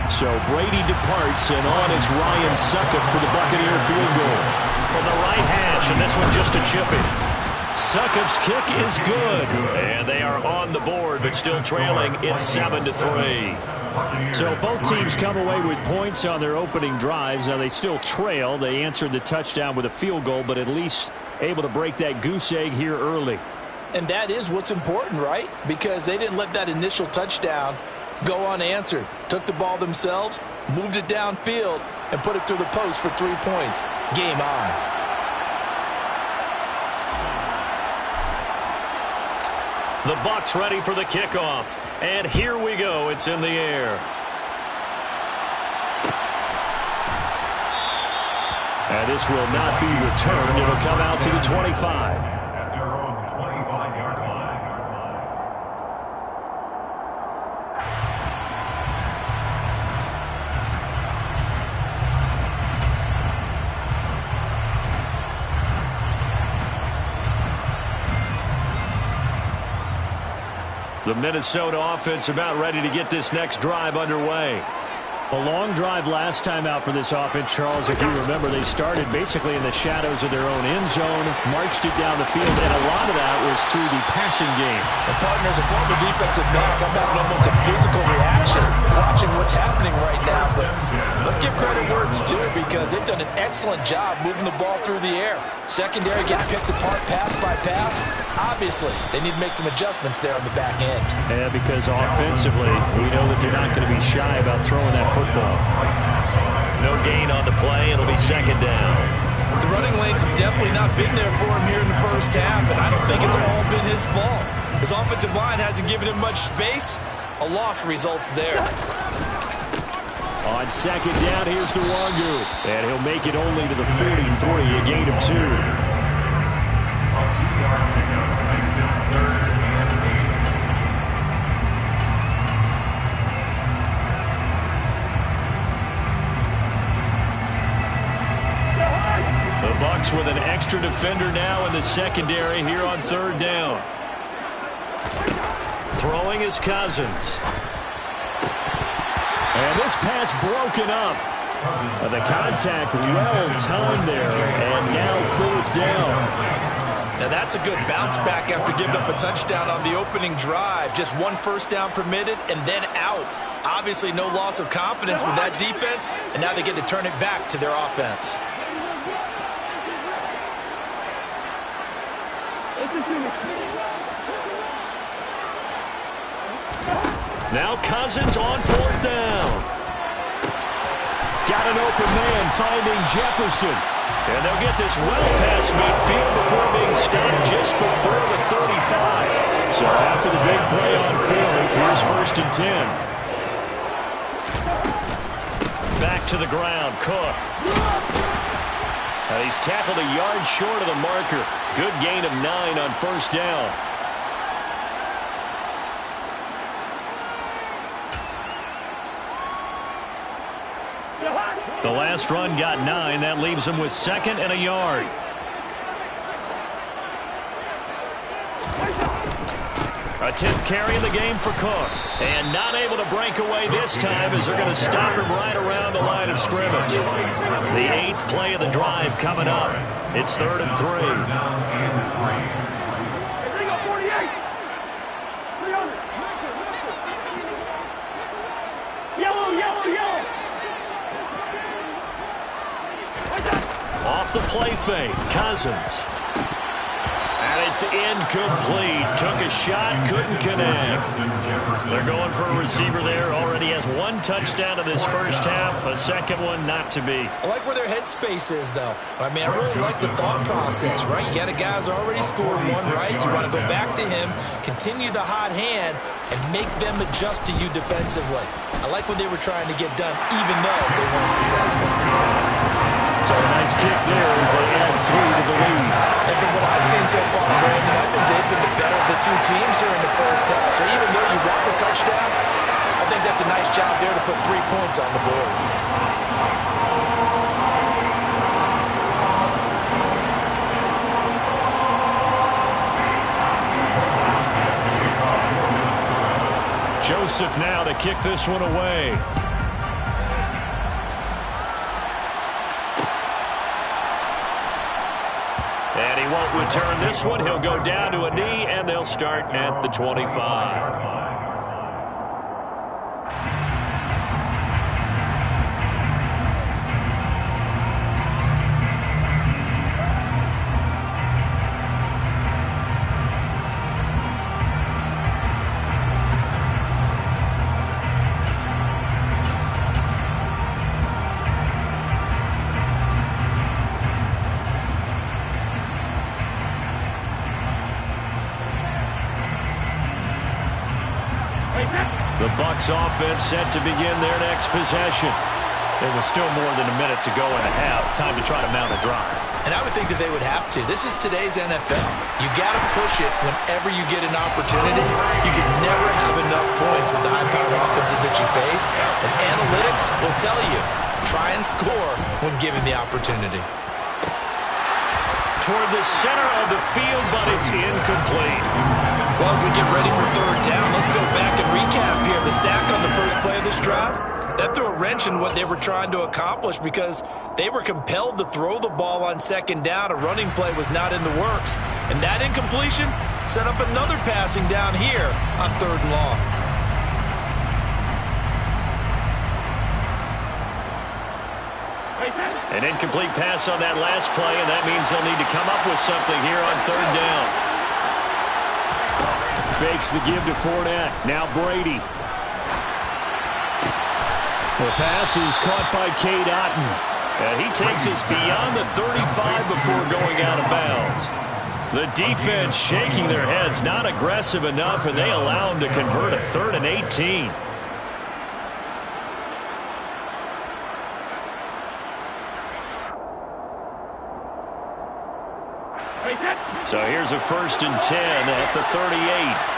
So Brady departs, and on it's Ryan Succop for the Buccaneer field goal. From the right hash, and this one just a chipping. Succop's kick is good. And they are on the board, but still trailing. It's 7-3. So both teams come away with points on their opening drives. Now they still trail. They answered the touchdown with a field goal, but at least able to break that goose egg here early. And that is what's important, right? Because they didn't let that initial touchdown go unanswered. Took the ball themselves, moved it downfield, and put it through the post for 3 points. Game on. The Bucs ready for the kickoff. And here we go. It's in the air. And this will not be returned. It'll come out to the 25. At their own 25-yard line. The Minnesota offense about ready to get this next drive underway. A long drive last time out for this offense, Charles. If you remember, they started basically in the shadows of their own end zone, marched it down the field, and a lot of that was through the passing game. The partner, as a former defensive back, I'm having almost a physical reaction watching what's happening right now. But let's give credit where it's due, because they've done an excellent job moving the ball through the air. Secondary getting picked apart pass by pass. Obviously, they need to make some adjustments there on the back end. Yeah, because offensively, we know that they're not going to be shy about throwing that football. No gain on the play. It'll be second down. The running lanes have definitely not been there for him here in the first half, and I don't think it's all been his fault. His offensive line hasn't given him much space. A loss results there. On second down, here's Nwangu. And he'll make it only to the 43, a gain of 2. A 2-yard pickup makes it 3rd and 8. The Bucs with an extra defender now in the secondary here on 3rd down. Throwing is Cousins. And this pass broken up. The contact well timed there, and now 4th down. Now that's a good bounce back after giving up a touchdown on the opening drive. Just 1 first down permitted and then out. Obviously no loss of confidence with that defense, and now they get to turn it back to their offense. Now Cousins on 4th down. Got an open man finding Jefferson. And they'll get this well past midfield before being stopped just before the 35. So after the big play on 4th, here's 1st and 10. Back to the ground, Cook. He's tackled a yard short of the marker. Good gain of 9 on 1st down. The last run got 9. That leaves him with 2nd and a yard. A 10th carry in the game for Cook. And not able to break away this time as they're going to stop him right around the line of scrimmage. The 8th play of the drive coming up. It's 3rd and 3. Off the play fake, Cousins. And it's incomplete. Took a shot, couldn't connect. They're going for a receiver there. Already has 1 touchdown in this first half. A 2nd one not to be. I like where their headspace is, though. I mean, I really like the thought process, right? You got a guy who's already scored 1, right? You want to go back to him, continue the hot hand, and make them adjust to you defensively. I like what they were trying to get done, even though they weren't successful. So a nice kick there as they add 3 to the lead. And from what I've seen so far, Brandon, I think they've been the better of the 2 teams here in the first half. So even though you want the touchdown, I think that's a nice job there to put 3 points on the board. Joseph now to kick this one away. And he won't return this one. He'll go down to a knee, and they'll start at the 25. The Bucs offense set to begin their next possession. There was still more than a minute to go in the half. Time to try to mount a drive. And I would think that they would have to. This is today's NFL. You got to push it whenever you get an opportunity. You can never have enough points with the high-powered offenses that you face. And analytics will tell you, try and score when given the opportunity. Toward the center of the field, but it's incomplete. Well, as we get ready for third down, let's go back and recap here. The sack on the first play of this drive, that threw a wrench in what they were trying to accomplish because they were compelled to throw the ball on second down. A running play was not in the works. And that incompletion set up another passing down here on third and long. An incomplete pass on that last play, and that means they'll need to come up with something here on third down. Fakes the give to Fournette. Now Brady. The pass is caught by Cade Otton. And he takes us beyond the 35 before going out of bounds. The defense shaking their heads, not aggressive enough, and they allow him to convert a 3rd and 18. So here's a 1st and 10 at the 38.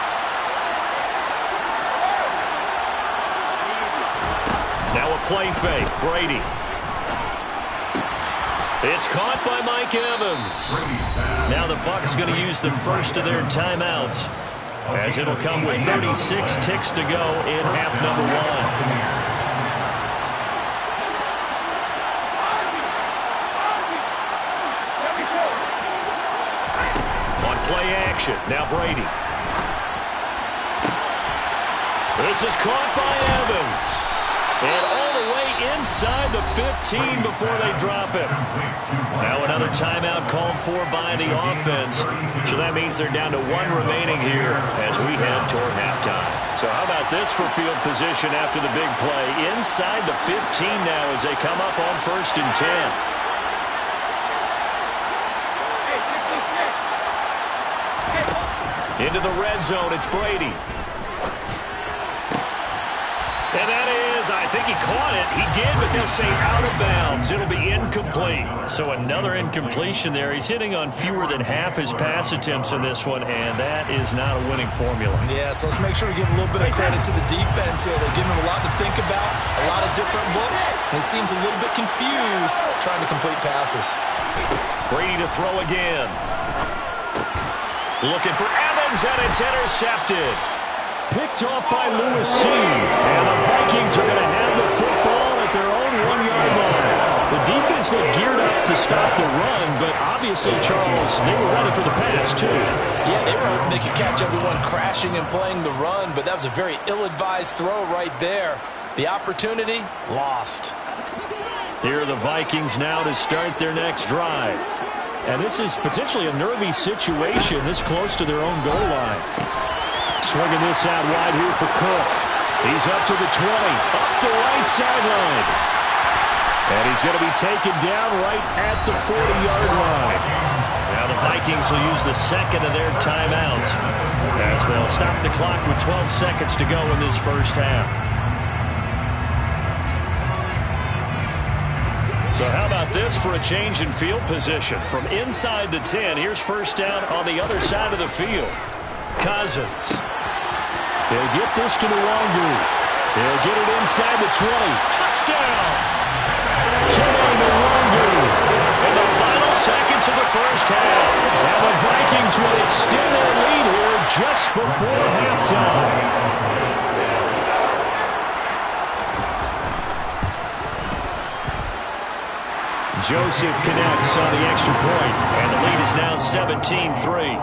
Now a play fake. Brady. It's caught by Mike Evans. Now the Bucs going to use the first of their timeouts, as it'll come with 36 ticks to go in half number 1. Play action. Now Brady. This is caught by Evans. And all the way inside the 15 before they drop it. Now another timeout called for by the offense. So that means they're down to 1 remaining here as we head toward halftime. So how about this for field position after the big play? Inside the 15 now as they come up on 1st and 10. Into the red zone, it's Brady. And that is, I think he caught it. He did, but they'll say out of bounds. It'll be incomplete. So another incompletion there. He's hitting on fewer than half his pass attempts in this one, and that is not a winning formula. Yeah, so let's make sure we give a little bit of credit to the defense here. They're giving him a lot to think about, a lot of different looks, and he seems a little bit confused trying to complete passes. Brady to throw again. Looking for Evans, and it's intercepted. Picked off by Lewis C. And the Vikings are going to have the football at their own 1-yard line. The defense looked geared up to stop the run, but obviously, Charles, they were ready for the pass, too. Yeah, they were hoping they could catch everyone crashing and playing the run, but that was a very ill-advised throw right there. The opportunity, lost. Here are the Vikings now to start their next drive. And this is potentially a nervy situation this close to their own goal line. Swinging this out wide here for Cook. He's up to the 20, up the right sideline. And he's going to be taken down right at the 40-yard line. Now the Vikings will use the second of their timeouts as they'll stop the clock with 12 seconds to go in this first half. So how about this for a change in field position? From inside the 10, here's first down on the other side of the field. Cousins. They'll get this to Nwangu. They'll get it inside the 20. Touchdown! Kenny Nwangu. In the final seconds of the first half. And the Vikings will extend their lead here just before halftime. Joseph connects on the extra point, and the lead is now 17-3.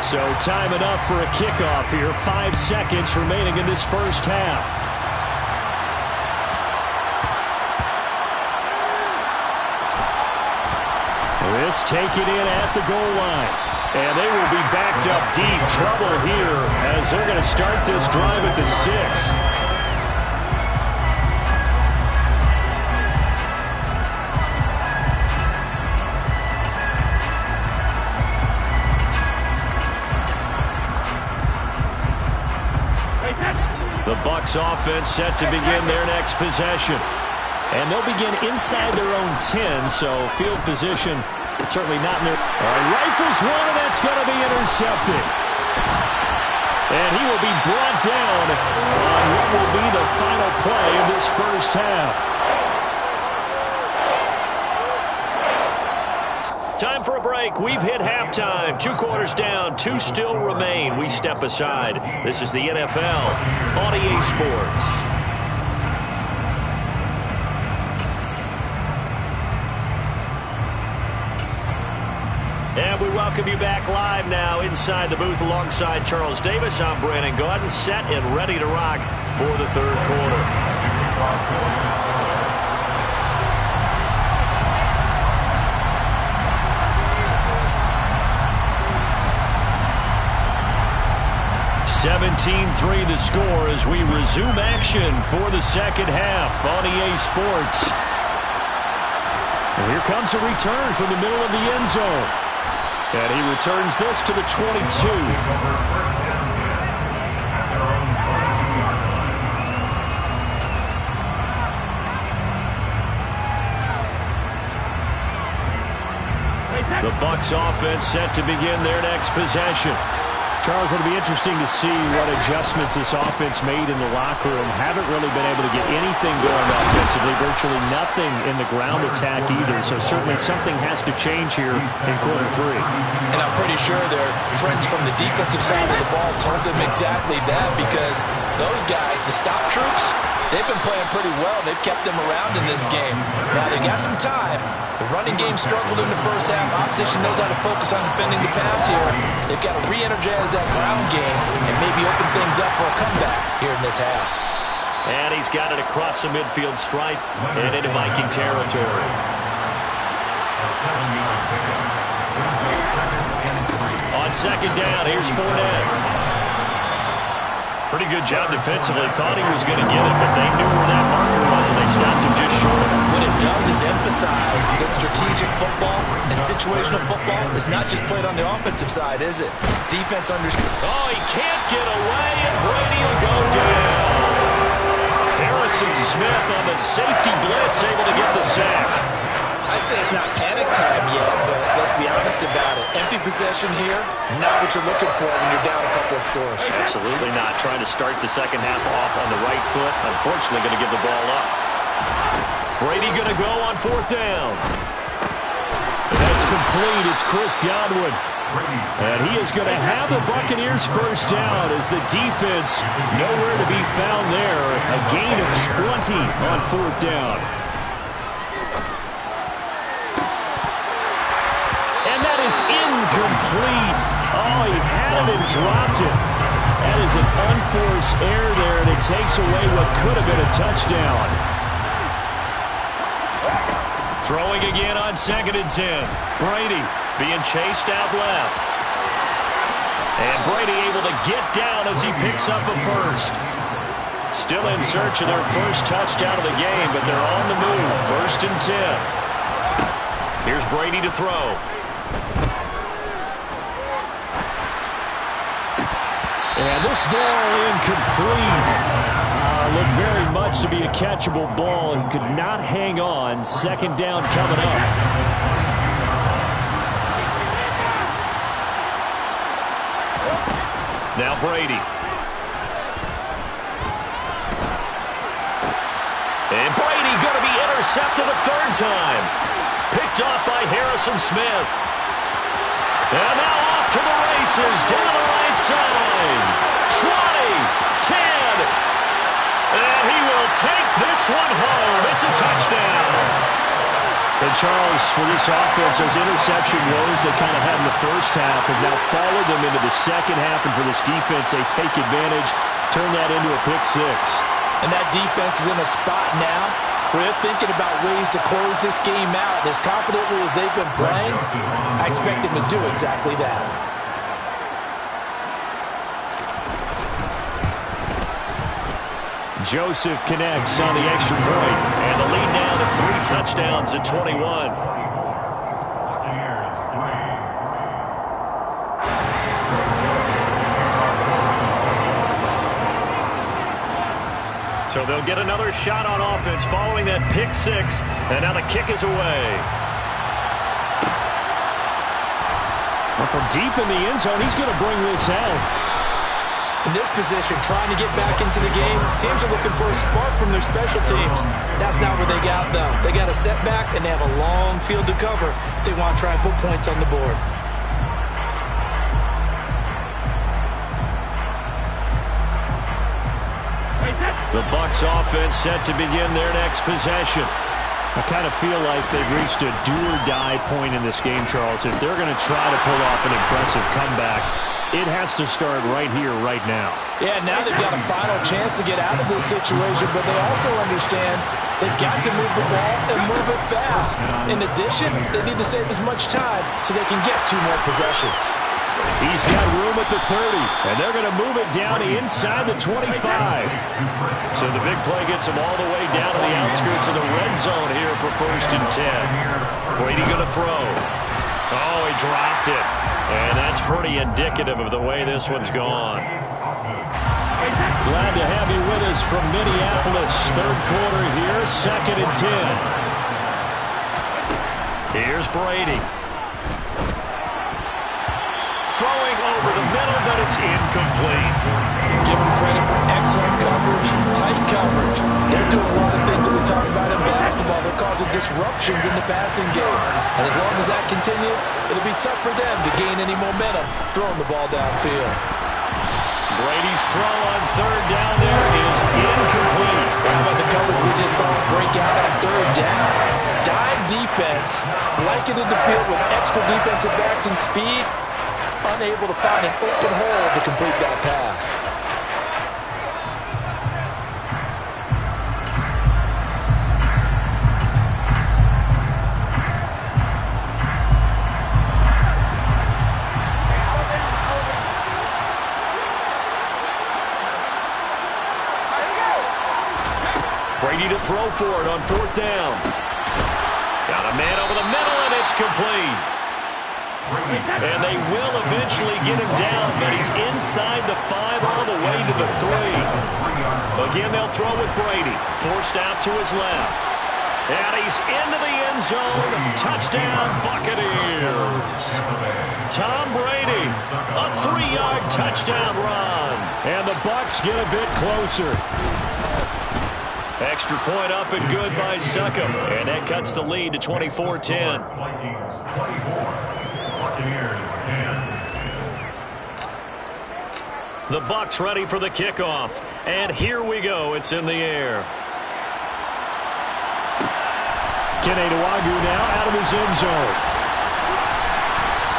So time enough for a kickoff here. 5 seconds remaining in this first half. This taken in at the goal line. And they will be backed up deep. Trouble here as they're going to start this drive at the 6. The Bucs offense set to begin their next possession. And they'll begin inside their own 10, so field position certainly not in their... Rifles one, and that's going to be intercepted. And he will be brought down on what will be the final play of this first half. Time for a break. We've hit halftime. 2 quarters down. 2 still remain. We step aside. This is the NFL on EA Sports. And we welcome you back live now inside the booth alongside Charles Davis. I'm Brandon Gaudin, set and ready to rock for the third quarter. (17-3) the score as we resume action for the second half on EA Sports. And here comes a return from the middle of the end zone. And he returns this to the 22. The Bucs offense set to begin their next possession. Charles, it'll be interesting to see what adjustments this offense made in the locker room. Haven't really been able to get anything going offensively, virtually nothing in the ground attack either. So certainly something has to change here in quarter 3. And I'm pretty sure their friends from the defensive side of the ball told them exactly that, because those guys, the stop troops, they've been playing pretty well. They've kept them around in this game. Now they got some time. The running game struggled in the first half. Opposition knows how to focus on defending the pass here. They've got to re-energize that ground game and maybe open things up for a comeback here in this half. And he's got it across the midfield stripe and into Viking territory. On second down, here's Fournette. Pretty good job defensively. Thought he was going to get it, but they knew where that marker was, and they stopped him just short of it. What it does is emphasize that strategic football and situational football is not just played on the offensive side, is it? Defense understands. Oh, he can't get away, and Brady will go down. Harrison Smith on the safety blitz, able to get the sack. I'd say it's not panic time yet, but let's be honest about it. Empty possession here, not what you're looking for when you're down a couple of scores. Absolutely not. Trying to start the second half off on the right foot. Unfortunately, going to give the ball up. Brady going to go on 4th down. That's complete. It's Chris Godwin. And he is going to have the Buccaneers first down as the defense nowhere to be found there. A gain of 20 on 4th down. Is incomplete. Oh, he had it and dropped it. That is an unforced error there, and it takes away what could have been a touchdown. Throwing again on 2nd and 10. Brady being chased out left. And Brady able to get down as he picks up a first. Still in search of their first touchdown of the game, but they're on the move. 1st and 10. Here's Brady to throw. And this ball incomplete. Looked very much to be a catchable ball. He could not hang on. 2nd down coming up. Now Brady. And Brady going to be intercepted a 3rd time. Picked off by Harrison Smith. And now off to the races down the right side. 20, 10. And he will take this one home. It's a touchdown. And Charles, for this offense, those interception woes they kind of had in the first half have now followed them into the second half. And for this defense, they take advantage, turn that into a pick 6. And that defense is in a spot now where they're thinking about ways to close this game out. As confidently as they've been playing, I expect them to do exactly that. Joseph connects on the extra point. And the lead now to 3 touchdowns at 21. So they'll get another shot on offense following that pick six. And now the kick is away. Well, from deep in the end zone, he's going to bring this out. In this position, trying to get back into the game, teams are looking for a spark from their special teams. That's not what they got, though. They got a setback, and they have a long field to cover if they want to try and put points on the board. The Bucs offense set to begin their next possession. I kind of feel like they've reached a do-or-die point in this game, Charles. If they're going to try to pull off an impressive comeback, it has to start right here, right now. Yeah, now they've got a final chance to get out of this situation, but they also understand they've got to move the ball and move it fast. In addition, they need to save as much time so they can get 2 more possessions. He's got room at the 30, and they're going to move it down inside the 25. So the big play gets them all the way down to the outskirts of the red zone here for 1st and 10. Brady going to throw. Oh, he dropped it. And that's pretty indicative of the way this one's gone. Glad to have you with us from Minneapolis. 3rd quarter here, 2nd and 10. Here's Brady. Throwing over the middle, but it's incomplete. Give them credit for excellent coverage, tight coverage. They're doing a lot of things that we talk about in basketball. They're causing disruptions in the passing game. And as long as that continues, it'll be tough for them to gain any momentum throwing the ball downfield. Brady's throw on 3rd down there is incomplete. How about the coverage we just saw break out on 3rd down? Dime defense, blanketed the field with extra defensive backs and speed, unable to find an open hole to complete that pass. Brady to throw for it on 4th down. Got a man over the middle, and it's complete. And they will eventually get him down, but he's inside the 5 all the way to the 3. Again, they'll throw with Brady. Forced out to his left. And he's into the end zone. Touchdown, Buccaneers. Tom Brady, a 3-yard touchdown run. And the Bucs get a bit closer. Extra point up and good by Succop. And that cuts the lead to 24-10. Vikings 24, Buccaneers 10. The Bucs ready for the kickoff. And here we go. It's in the air. Kene Nwangwu now out of his end zone.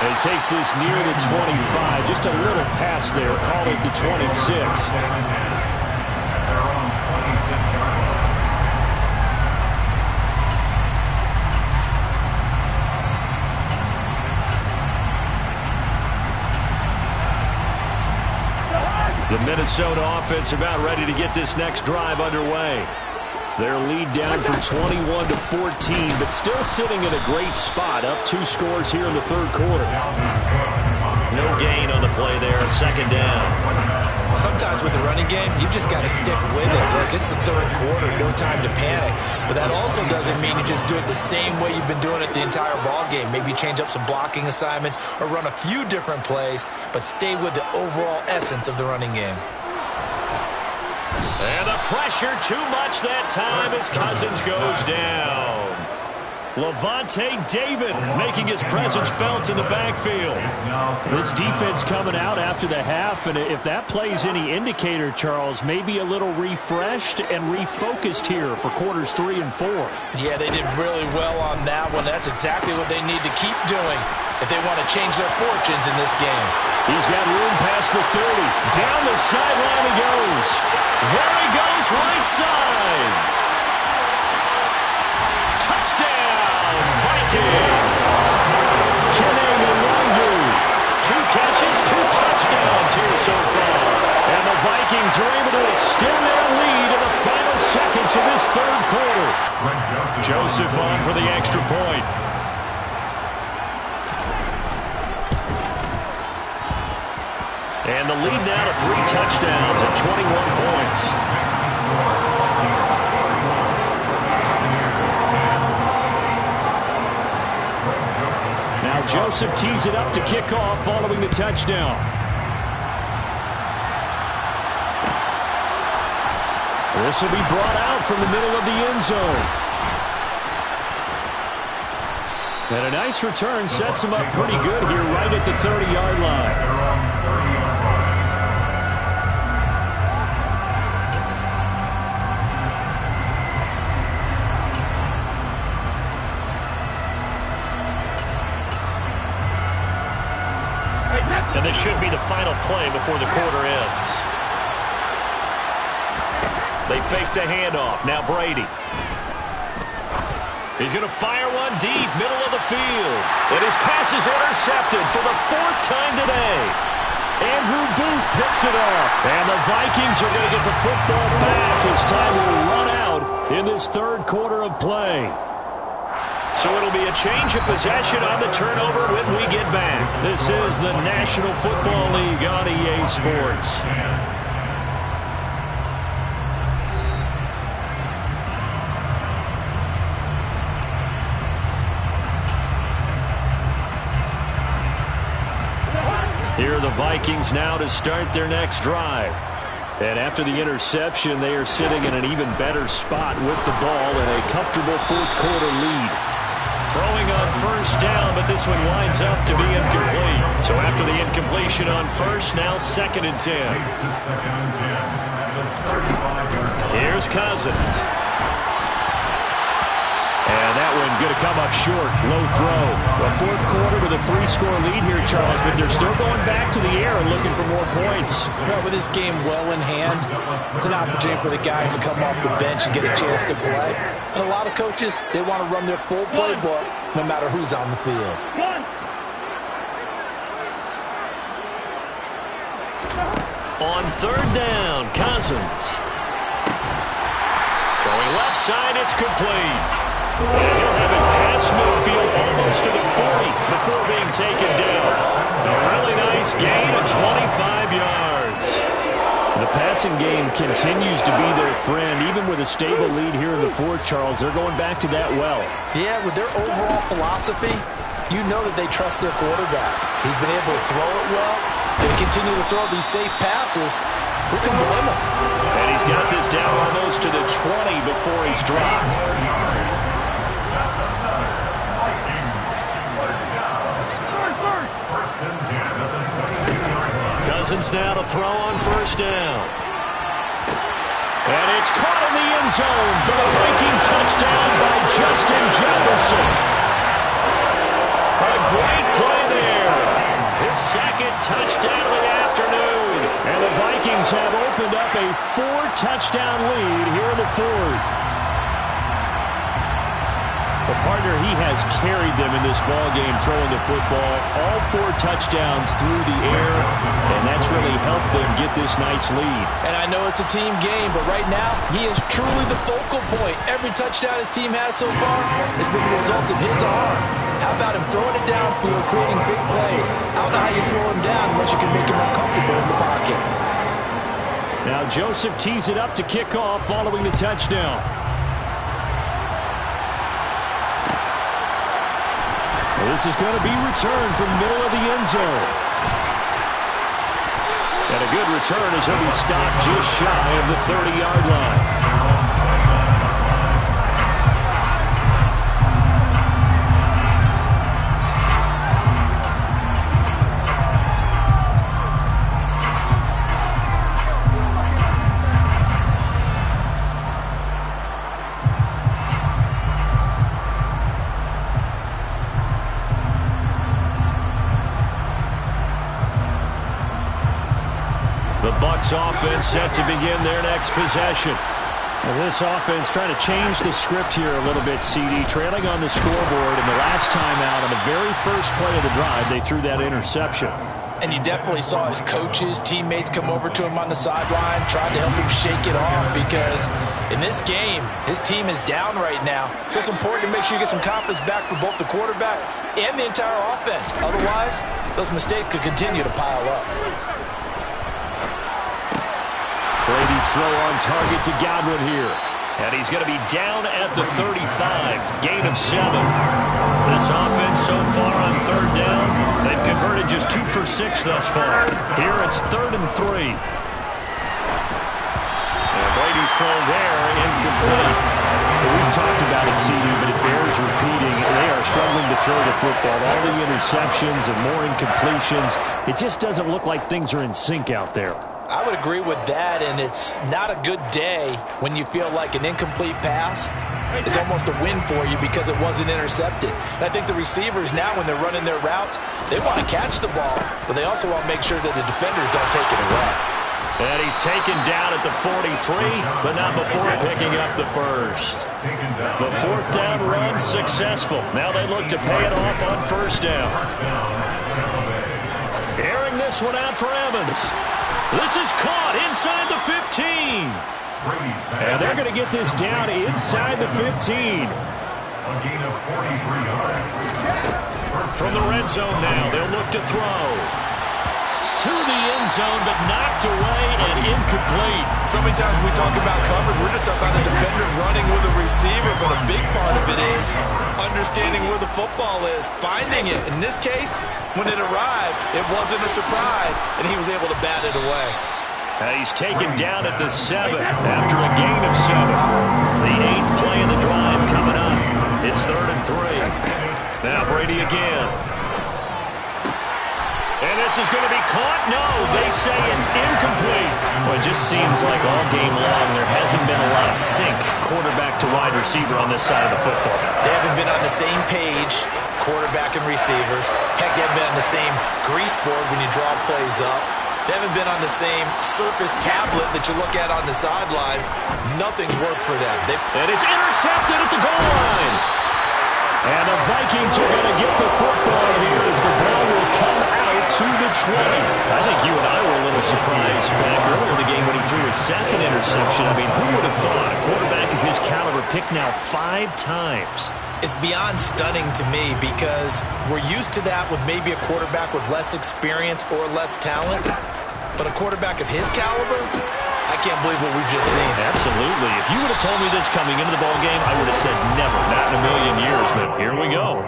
And he takes this near the 25. Just a little pass there. Call it the 26. The Minnesota offense about ready to get this next drive underway. Their lead down from 21-14, but still sitting in a great spot, up 2 scores here in the 3rd quarter. No gain on the play there, 2nd down. Sometimes with the running game, you've just got to stick with it. Look, it's the 3rd quarter, no time to panic. But that also doesn't mean you just do it the same way you've been doing it the entire ball game. Maybe change up some blocking assignments or run a few different plays, but stay with the overall essence of the running game. And the pressure too much that time as Cousins goes down. Lavonte David making his presence felt in the backfield. This defense coming out after the half, and if that plays any indicator, Charles, maybe a little refreshed and refocused here for quarters 3 and 4. Yeah, they did really well on that one. That's exactly what they need to keep doing if they want to change their fortunes in this game. He's got room past the 30. Down the sideline he goes. There he goes, right side. Touchdown, Vikings. Kene Nwangwu. 2 catches, 2 touchdowns here so far. And the Vikings are able to extend their lead in the final seconds of this 3rd quarter. Joseph on for the extra point. And the lead now to 3 touchdowns and 21 points. Joseph tees it up to kick off following the touchdown. This will be brought out from the middle of the end zone. And a nice return sets him up pretty good here right at the 30-yard line. And this should be the final play before the quarter ends. They fake the handoff. Now Brady. He's going to fire one deep, middle of the field. And his pass is intercepted for the 4th time today. Andrew Booth picks it off. And the Vikings are going to get the football back as time will run out in this 3rd quarter of play. So it'll be a change of possession on the turnover when we get back. This is the National Football League on EA Sports. Here are the Vikings now to start their next drive. And after the interception, they are sitting in an even better spot with the ball in a comfortable 4th quarter lead. Throwing on 1st down, but this one winds up to be incomplete. So after the incompletion on 1st, now 2nd and 10. Here's Cousins. And that one going to come up short. Low throw. A 4th quarter with a 3-score lead here, Charles, but they're still going back to the air and looking for more points. Well, with this game well in hand, it's an opportunity for the guys to come off the bench and get a chance to play. And a lot of coaches, they want to run their full playbook no matter who's on the field. On 3rd down, Cousins. Throwing left side, it's complete. And he'll have it past midfield almost to the 40 before being taken down. A really nice gain of 25 yards. The passing game continues to be their friend. Even with a stable lead here in the 4th, Charles, they're going back to that well. Yeah, with their overall philosophy, you know that they trust their quarterback. He's been able to throw it well. They continue to throw these safe passes. Who can blame him? And he's got this down almost to the 20 before he's dropped. Cousins now to throw on 1st down. And it's caught in the end zone for the Viking touchdown by Justin Jefferson. A great play there. His 2nd touchdown of the afternoon. And the Vikings have opened up a 4-touchdown lead here in the 4th. The partner, he has carried them in this ballgame throwing the football. All 4 touchdowns through the air, and that's really helped them get this nice lead. And I know it's a team game, but right now, he is truly the focal point. Every touchdown his team has so far has been the result of his arm. How about him throwing it downfield, creating big plays? I don't know how you slow him down unless you can make him uncomfortable in the pocket. Now Joseph tees it up to kick off following the touchdown. This is going to be returned from the middle of the end zone. And a good return as he'll be stopped just shy of the 30-yard line. Offense set to begin their next possession. Well, this offense trying to change the script here a little bit, CD. Trailing on the scoreboard, and the last time out on the very first play of the drive, they threw that interception. And you definitely saw his coaches, teammates come over to him on the sideline, tried to help him shake it off because in this game, his team is down right now. So it's important to make sure you get some confidence back for both the quarterback and the entire offense. Otherwise, those mistakes could continue to pile up. Brady's throw on target to Godwin here. And he's going to be down at the 35. Gain of 7. This offense so far on third down, they've converted just 2 for 6 thus far. Here it's 3rd and 3. And Brady's throw there, incomplete. We've talked about it, CD, but it bears repeating. They are struggling to throw the football. All the interceptions and more incompletions. It just doesn't look like things are in sync out there. I would agree with that, and it's not a good day when you feel like an incomplete pass is almost a win for you because it wasn't intercepted. And I think the receivers now, when they're running their routes, they want to catch the ball, but they also want to make sure that the defenders don't take it away. And he's taken down at the 43, but not before picking up the first. The 4th down run successful. Now they look to pay it off on 1st down. Airing this one out for Evans. This is caught inside the 15. And they're going to get this down inside the 15. From the red zone now, they'll look to throw. To the end zone, but knocked away and incomplete. So many times we talk about coverage, we're just about a defender running with a receiver, but a big part of it is understanding where the football is, finding it. In this case, when it arrived, it wasn't a surprise, and he was able to bat it away. He's taken down at the 7 after a gain of 7. The 8th play of the drive coming up. It's 3rd and 3. Now Brady again. And this is going to be caught. No, they say it's incomplete. Well, it just seems like all game long there hasn't been a lot of sync quarterback to wide receiver on this side of the football. They haven't been on the same page, quarterback and receivers. Heck, they haven't been on the same grease board when you draw plays up. They haven't been on the same surface tablet that you look at on the sidelines. Nothing's worked for them. And it's intercepted at the goal line. And the Vikings are going to get the football here as the ball will come out to the 20. I think you and I were a little surprised back earlier in the game when he threw his 2nd interception. I mean, who would have thought a quarterback of his caliber picked now 5 times? It's beyond stunning to me because we're used to that with maybe a quarterback with less experience or less talent. But a quarterback of his caliber, I can't believe what we've just seen. Absolutely. If you would have told me this coming into the ball game, I would have said never, not in a million years. But here we go.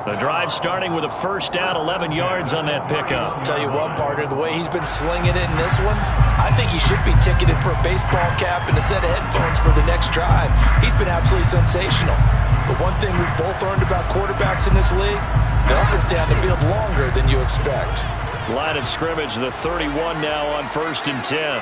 The drive starting with a 1st down, 11 yards on that pickup. Tell you what, partner, the way he's been slinging it in this one, I think he should be ticketed for a baseball cap and a set of headphones for the next drive. He's been absolutely sensational. But one thing we've both learned about quarterbacks in this league, they'll often stay on the field longer than you expect. Line of scrimmage, the 31 now on 1st and 10.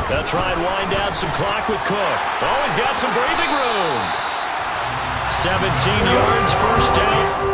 They'll try and wind down some clock with Cook. Oh, he's got some breathing room. 17 yards, 1st down.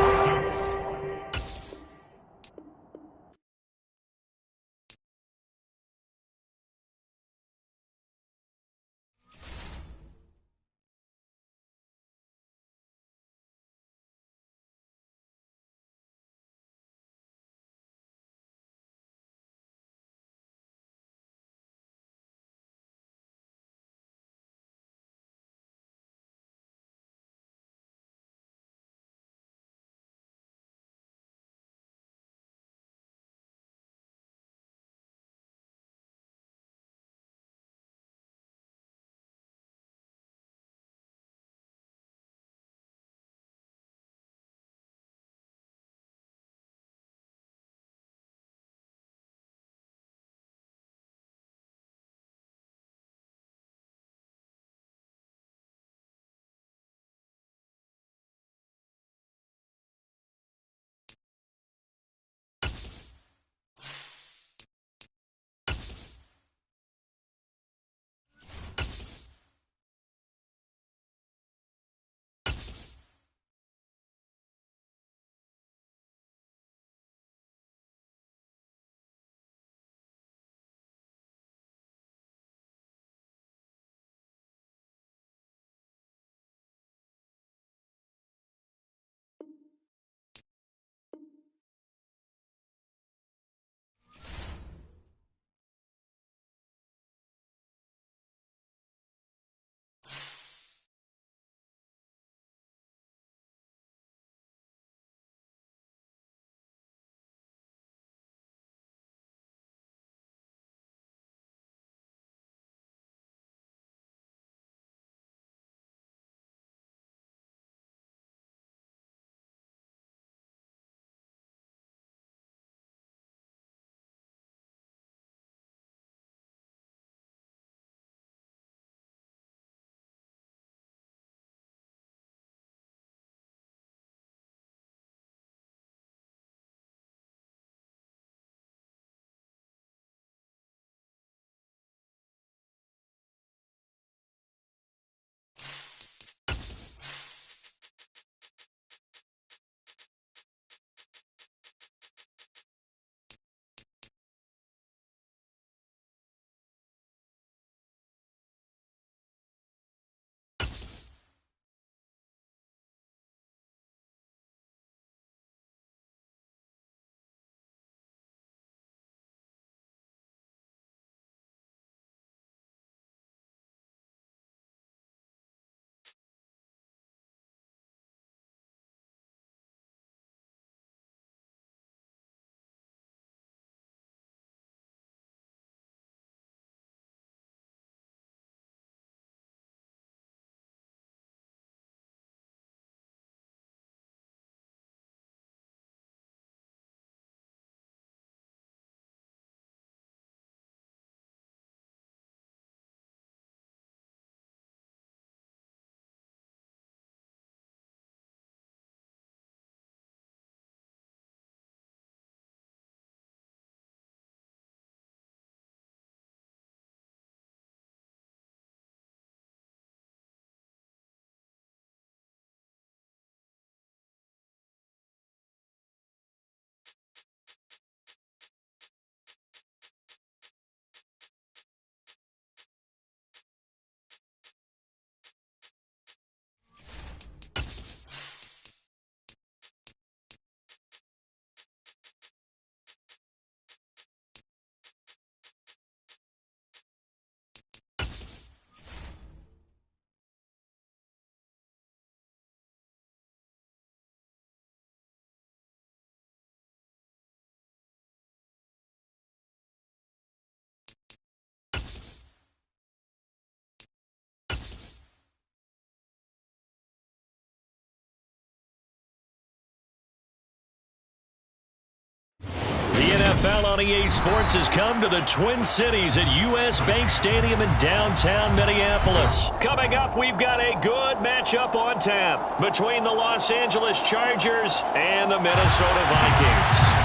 NFL on EA Sports has come to the Twin Cities at U.S. Bank Stadium in downtown Minneapolis. Coming up, we've got a good matchup on tap between the Los Angeles Chargers and the Minnesota Vikings.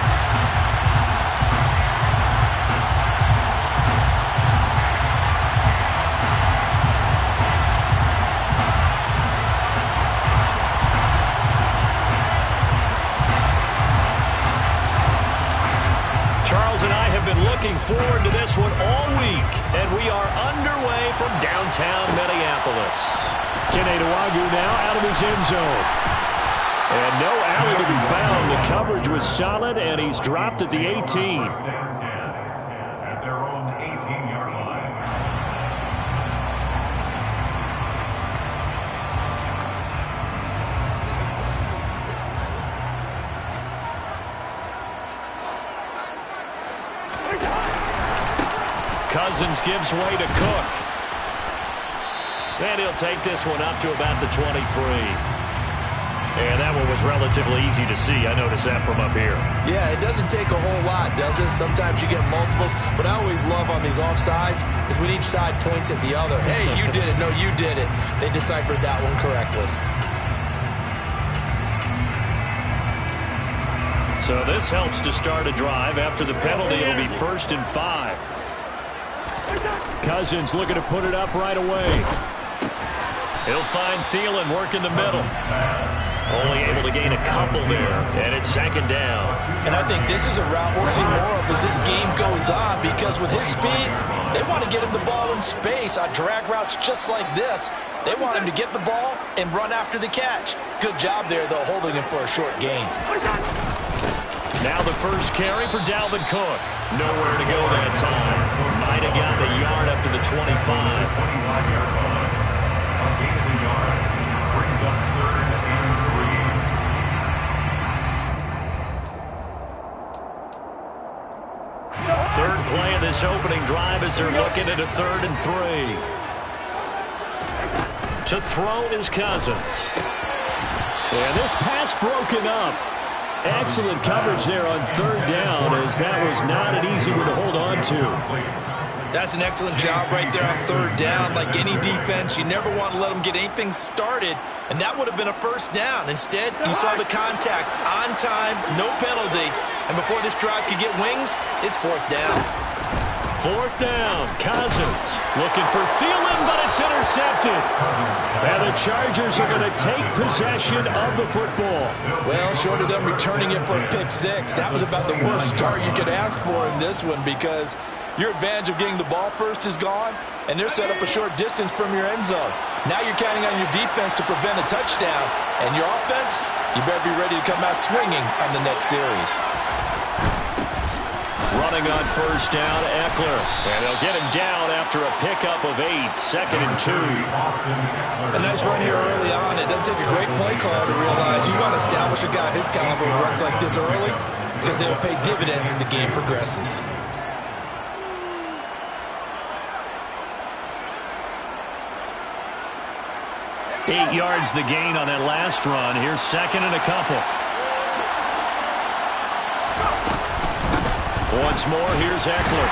Looking forward to this one all week, and we are underway from downtown Minneapolis. Kene Nwangwu now out of his end zone. And no alley to be found. The coverage was solid, and he's dropped at the 18. At their own 18-yard line. Cousins gives way to Cook. And he'll take this one up to about the 23. And that one was relatively easy to see. I noticed that from up here. Yeah, it doesn't take a whole lot, does it? Sometimes you get multiples. What I always love on these offsides is when each side points at the other. Hey, you did it. No, you did it. They deciphered that one correctly. So this helps to start a drive. After the penalty, it'll be 1st and 5. Cousins looking to put it up right away. He'll find Thielen working the middle. Only able to gain a couple there, and it's 2nd down. And I think this is a route we'll see more of as this game goes on, because with his speed, they want to get him the ball in space on drag routes just like this. They want him to get the ball and run after the catch. Good job there, though, holding him for a short gain. Now the first carry for Dalvin Cook. Nowhere to go that time. Might have gotten a yard up to the 25. 25-yard line. A gain of a yard. Brings up 3rd and 3. Third play of this opening drive as they're looking at a 3rd and 3. To throw is Cousins. And this pass broken up. Excellent coverage there on 3rd down, as that was not an easy one to hold on to. That's an excellent job right there on 3rd down. Like any defense, you never want to let them get anything started, and that would have been a 1st down. Instead, you saw the contact on time, no penalty, and before this drive could get wings, it's 4th down. 4th down, Cousins looking for Thielen, but it's intercepted. And the Chargers are going to take possession of the football. Well, short of them returning it for a pick 6, that was about the worst start you could ask for in this one, because your advantage of getting the ball first is gone, and they're set up a short distance from your end zone. Now you're counting on your defense to prevent a touchdown, and your offense, you better be ready to come out swinging on the next series. Running on 1st down, Eckler. And they'll get him down after a pickup of 8, 2nd and 2. A nice run here early on. It doesn't take a great play call to realize you want to establish a guy of his caliber who runs like this early, because they'll pay dividends as the game progresses. Eight yards the gain on that last run. Here's 2nd and a couple. Once more, here's Eckler.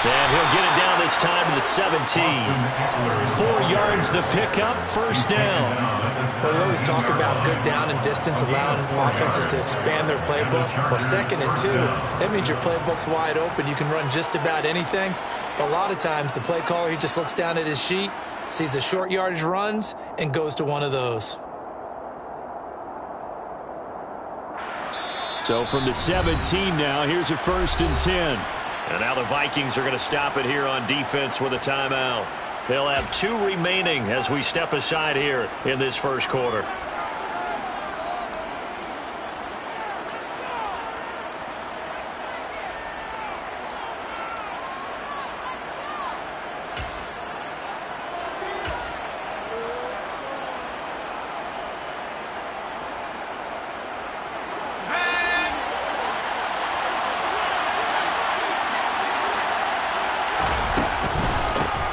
And he'll get it down this time to the 17. 4 yards the pickup, 1st down. Well, we always talk about good down and distance, allowing offenses to expand their playbook. Well, 2nd and 2, that means your playbook's wide open. You can run just about anything. But a lot of times, the play caller, he just looks down at his sheet, sees the short yardage runs, and goes to one of those. So from the 17 now, here's a 1st and 10. And now the Vikings are going to stop it here on defense with a timeout. They'll have 2 remaining as we step aside here in this 1st quarter.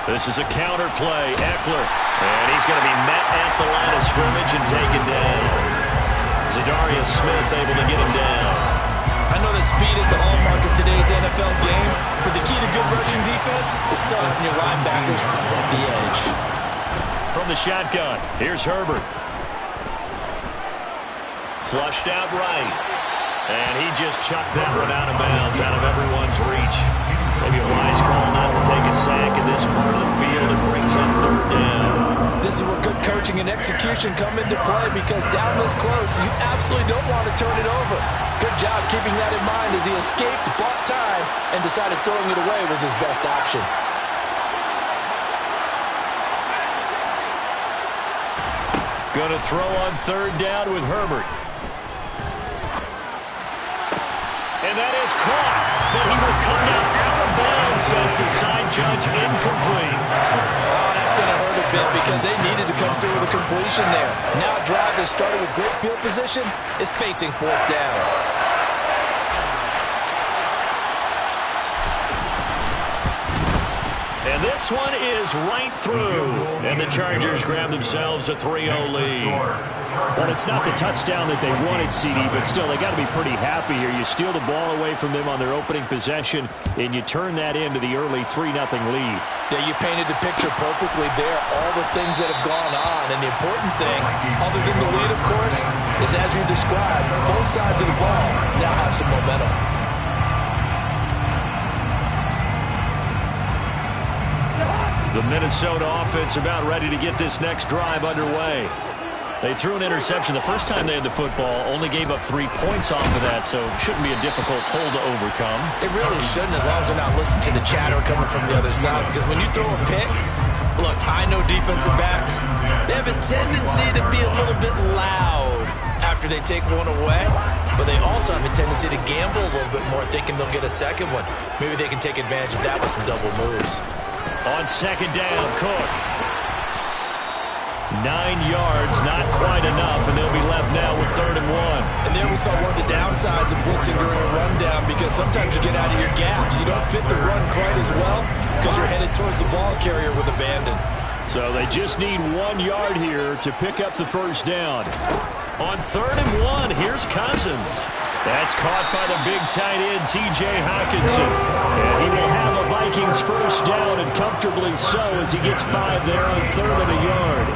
This is a counter play. Eckler. And he's going to be met at the line of scrimmage and taken down. Zadarius Smith able to get him down. I know that speed is the hallmark of today's defense is still having your linebackers set the edge. From the shotgun, here's Herbert. Flushed out right. And he just chucked that one out of bounds, out of everyone's reach. Maybe a wise call not to take a sack in this part of the field. It brings up third down. This is where good coaching and execution come into play, because down this close, you absolutely don't want to turn it over. Good job keeping that in mind as he escaped, bought time, and decided throwing it away was his best option. Going to throw on third down with Herbert. And that is caught, but he will come down out of bounds, says the side judge, incomplete. Oh, that's going to hurt a bit because they needed to come through with a completion there. Now a drive that started with great field position is facing fourth down. And this one is right through. And the Chargers grab themselves a 3-0 lead. Well, it's not the touchdown that they wanted, CD, but still, they got to be pretty happy here. You steal the ball away from them on their opening possession, and you turn that into the early 3-0 lead. Yeah, you painted the picture perfectly there, all the things that have gone on. And the important thing, other than the lead, of course, is as you described, both sides of the ball now have some momentum. The Minnesota offense about ready to get this next drive underway. They threw an interception the first time they had the football, only gave up 3 points off of that, so it shouldn't be a difficult hole to overcome. It really shouldn't, as long as they're not listening to the chatter coming from the other side, because when you throw a pick, look, I know defensive backs, they have a tendency to be a little bit loud after they take one away, but they also have a tendency to gamble a little bit more, thinking they'll get a second one. Maybe they can take advantage of that with some double moves. On second down, Cook. 9 yards, not quite enough, and they'll be left now with 3rd and 1. And there we saw one of the downsides of blitzing during a rundown, because sometimes you get out of your gaps. You don't fit the run quite as well because you're headed towards the ball carrier with abandon. So they just need 1 yard here to pick up the first down. On 3rd and 1, here's Cousins. That's caught by the big tight end, T.J. Hockenson. And he will have a Vikings first down, and comfortably so, as he gets 5 there on 3rd and a yard.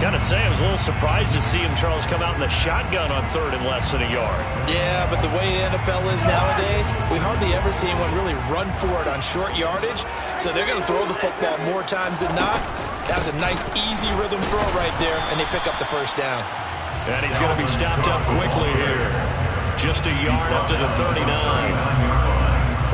Gotta say, I was a little surprised to see him, Charles, come out in the shotgun on 3rd and less than a yard. Yeah, but the way the NFL is nowadays, we hardly ever see anyone really run for it on short yardage. So they're going to throw the football more times than not. That was a nice, easy rhythm throw right there, and they pick up the first down. And he's going to be stopped up quickly here. Just a yard up to the 39.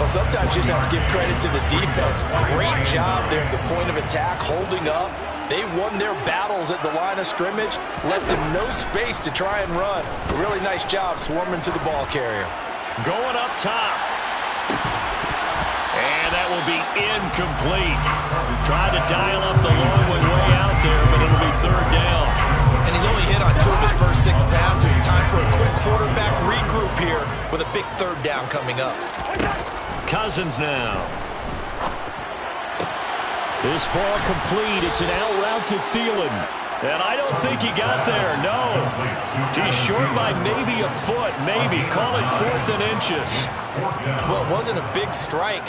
Well, sometimes you just have to give credit to the defense. Great job there at the point of attack, holding up. They won their battles at the line of scrimmage, left them no space to try and run. A really nice job swarming to the ball carrier. Going up top. And that will be incomplete. Tried to dial up the long one way out there, but it'll be 3rd down. And he's only hit on 2 of his first 6 passes. Time for a quick quarterback regroup here with a big 3rd down coming up. Cousins now. This ball complete. It's an out route to Thielen. And I don't think he got there, no. He's short by maybe a foot, maybe. Call it 4th and inches. Well, it wasn't a big strike,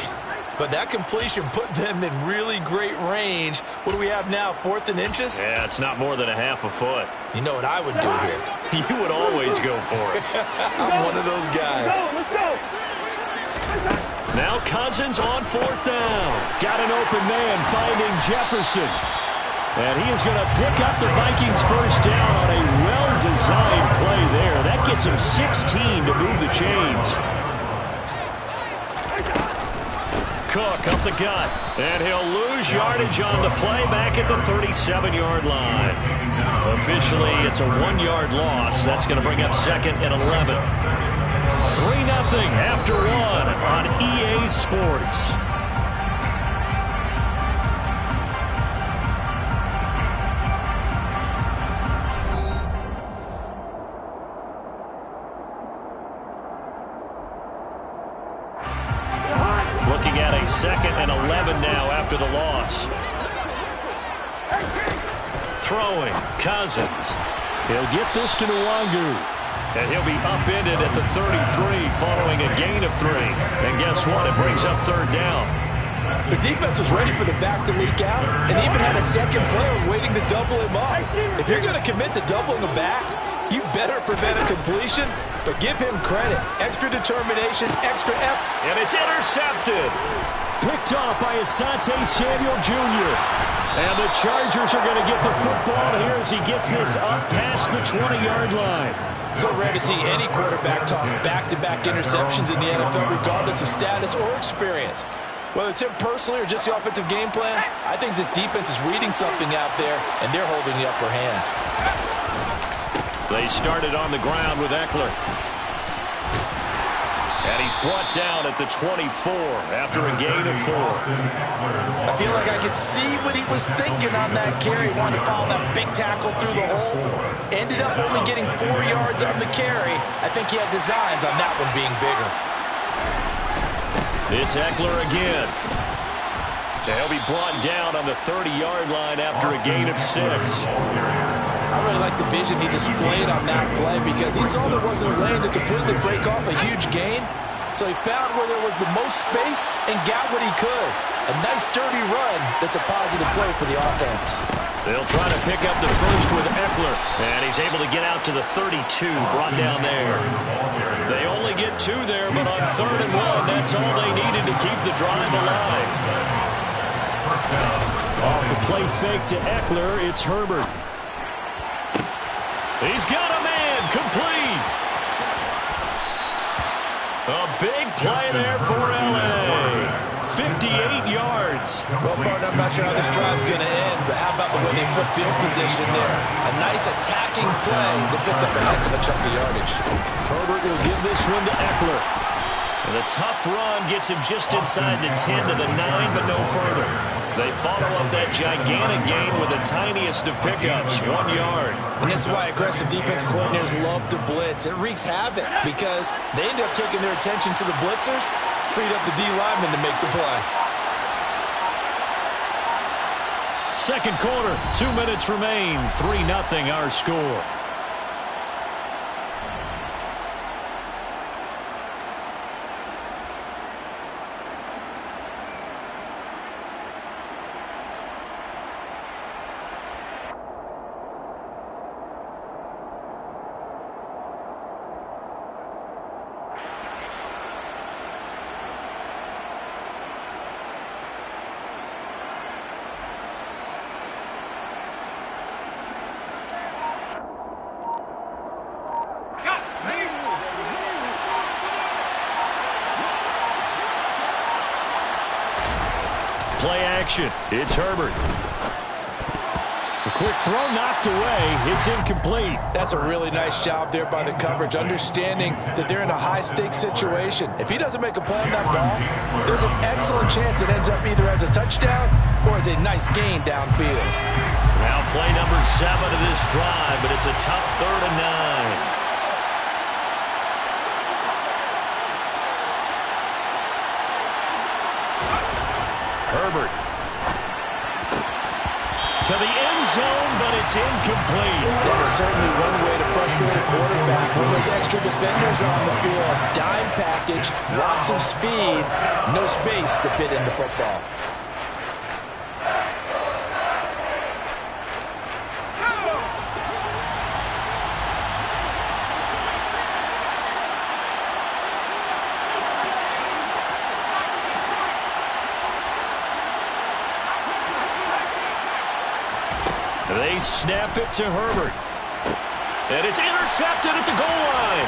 but that completion put them in really great range. What do we have now, 4th and inches? Yeah, it's not more than a half a foot. You know what I would do here? You would always go for it. I'm one of those guys. Now Cousins on 4th down. Got an open man finding Jefferson. And he is going to pick up the Vikings first down on a well-designed play there. That gets him 16 to move the chains. Cook up the gut. And he'll lose yardage on the play back at the 37-yard line. Officially, it's a 1-yard loss. That's going to bring up 2nd and 11. 3-0 after 1 on EA Sports. Looking at a 2nd and 11 now after the loss. Throwing, Cousins. He'll get this to Nwangu. And he'll be upended at the 33 following a gain of 3. And guess what? It brings up 3rd down. The defense was ready for the back to leak out and even had a second player waiting to double him up. If you're going to commit to doubling a back, you better prevent a completion, but give him credit. Extra determination, extra effort. And it's intercepted. Picked off by Asante Samuel Jr. And the Chargers are going to get the football here as he gets this up past the 20-yard line. So rare to see any quarterback toss back-to-back interceptions in the NFL, regardless of status or experience. Whether it's him personally or just the offensive game plan, I think this defense is reading something out there, and they're holding the upper hand. They started on the ground with Eckler. And he's brought down at the 24 after a gain of 4. I feel like I could see what he was thinking on that carry. Wanted to follow that big tackle through the hole. Ended up only getting 4 yards on the carry. I think he had designs on that one being bigger. It's Eckler again. And he'll be brought down on the 30-yard line after a gain of 6. I really like the vision he displayed on that play because he saw there wasn't a lane to completely break off a huge gain. So he found where there was the most space and got what he could. A nice, dirty run that's a positive play for the offense. They'll try to pick up the first with Eckler. And he's able to get out to the 32, brought down there. They only get 2 there, but on 3rd and 1, that's all they needed to keep the drive alive. Off the play fake to Eckler, it's Herbert. He's got a man, complete. A big play there for L.A. 58 yards. Well, partner, I'm not sure how this drive's going to end, but how about the way they flip field position there? A nice attacking play that picked up a heck of a chunk of yardage. Herbert will give this one to Eckler. And the tough run gets him just inside the 10 to the 9, but no further. They follow up that gigantic gain with the tiniest of pickups, 1 yard. And this is why aggressive defense coordinators love to blitz. It wreaks havoc because they end up taking their attention to the blitzers, freed up the D lineman to make the play. Second quarter, 2 minutes remain, 3-0 our score. Play action. It's Herbert. A quick throw knocked away. It's incomplete. That's a really nice job there by the coverage, understanding that they're in a high-stakes situation. If he doesn't make a play on that ball, there's an excellent chance it ends up either as a touchdown or as a nice gain downfield. Now play number 7 of this drive, but it's a tough 3rd and 9. Herbert to the end zone, but it's incomplete. That is certainly one way to frustrate a quarterback when there's extra defenders on the field. Dime package, lots of speed, no space to fit in the football. They snap it to Herbert. And it's intercepted at the goal line.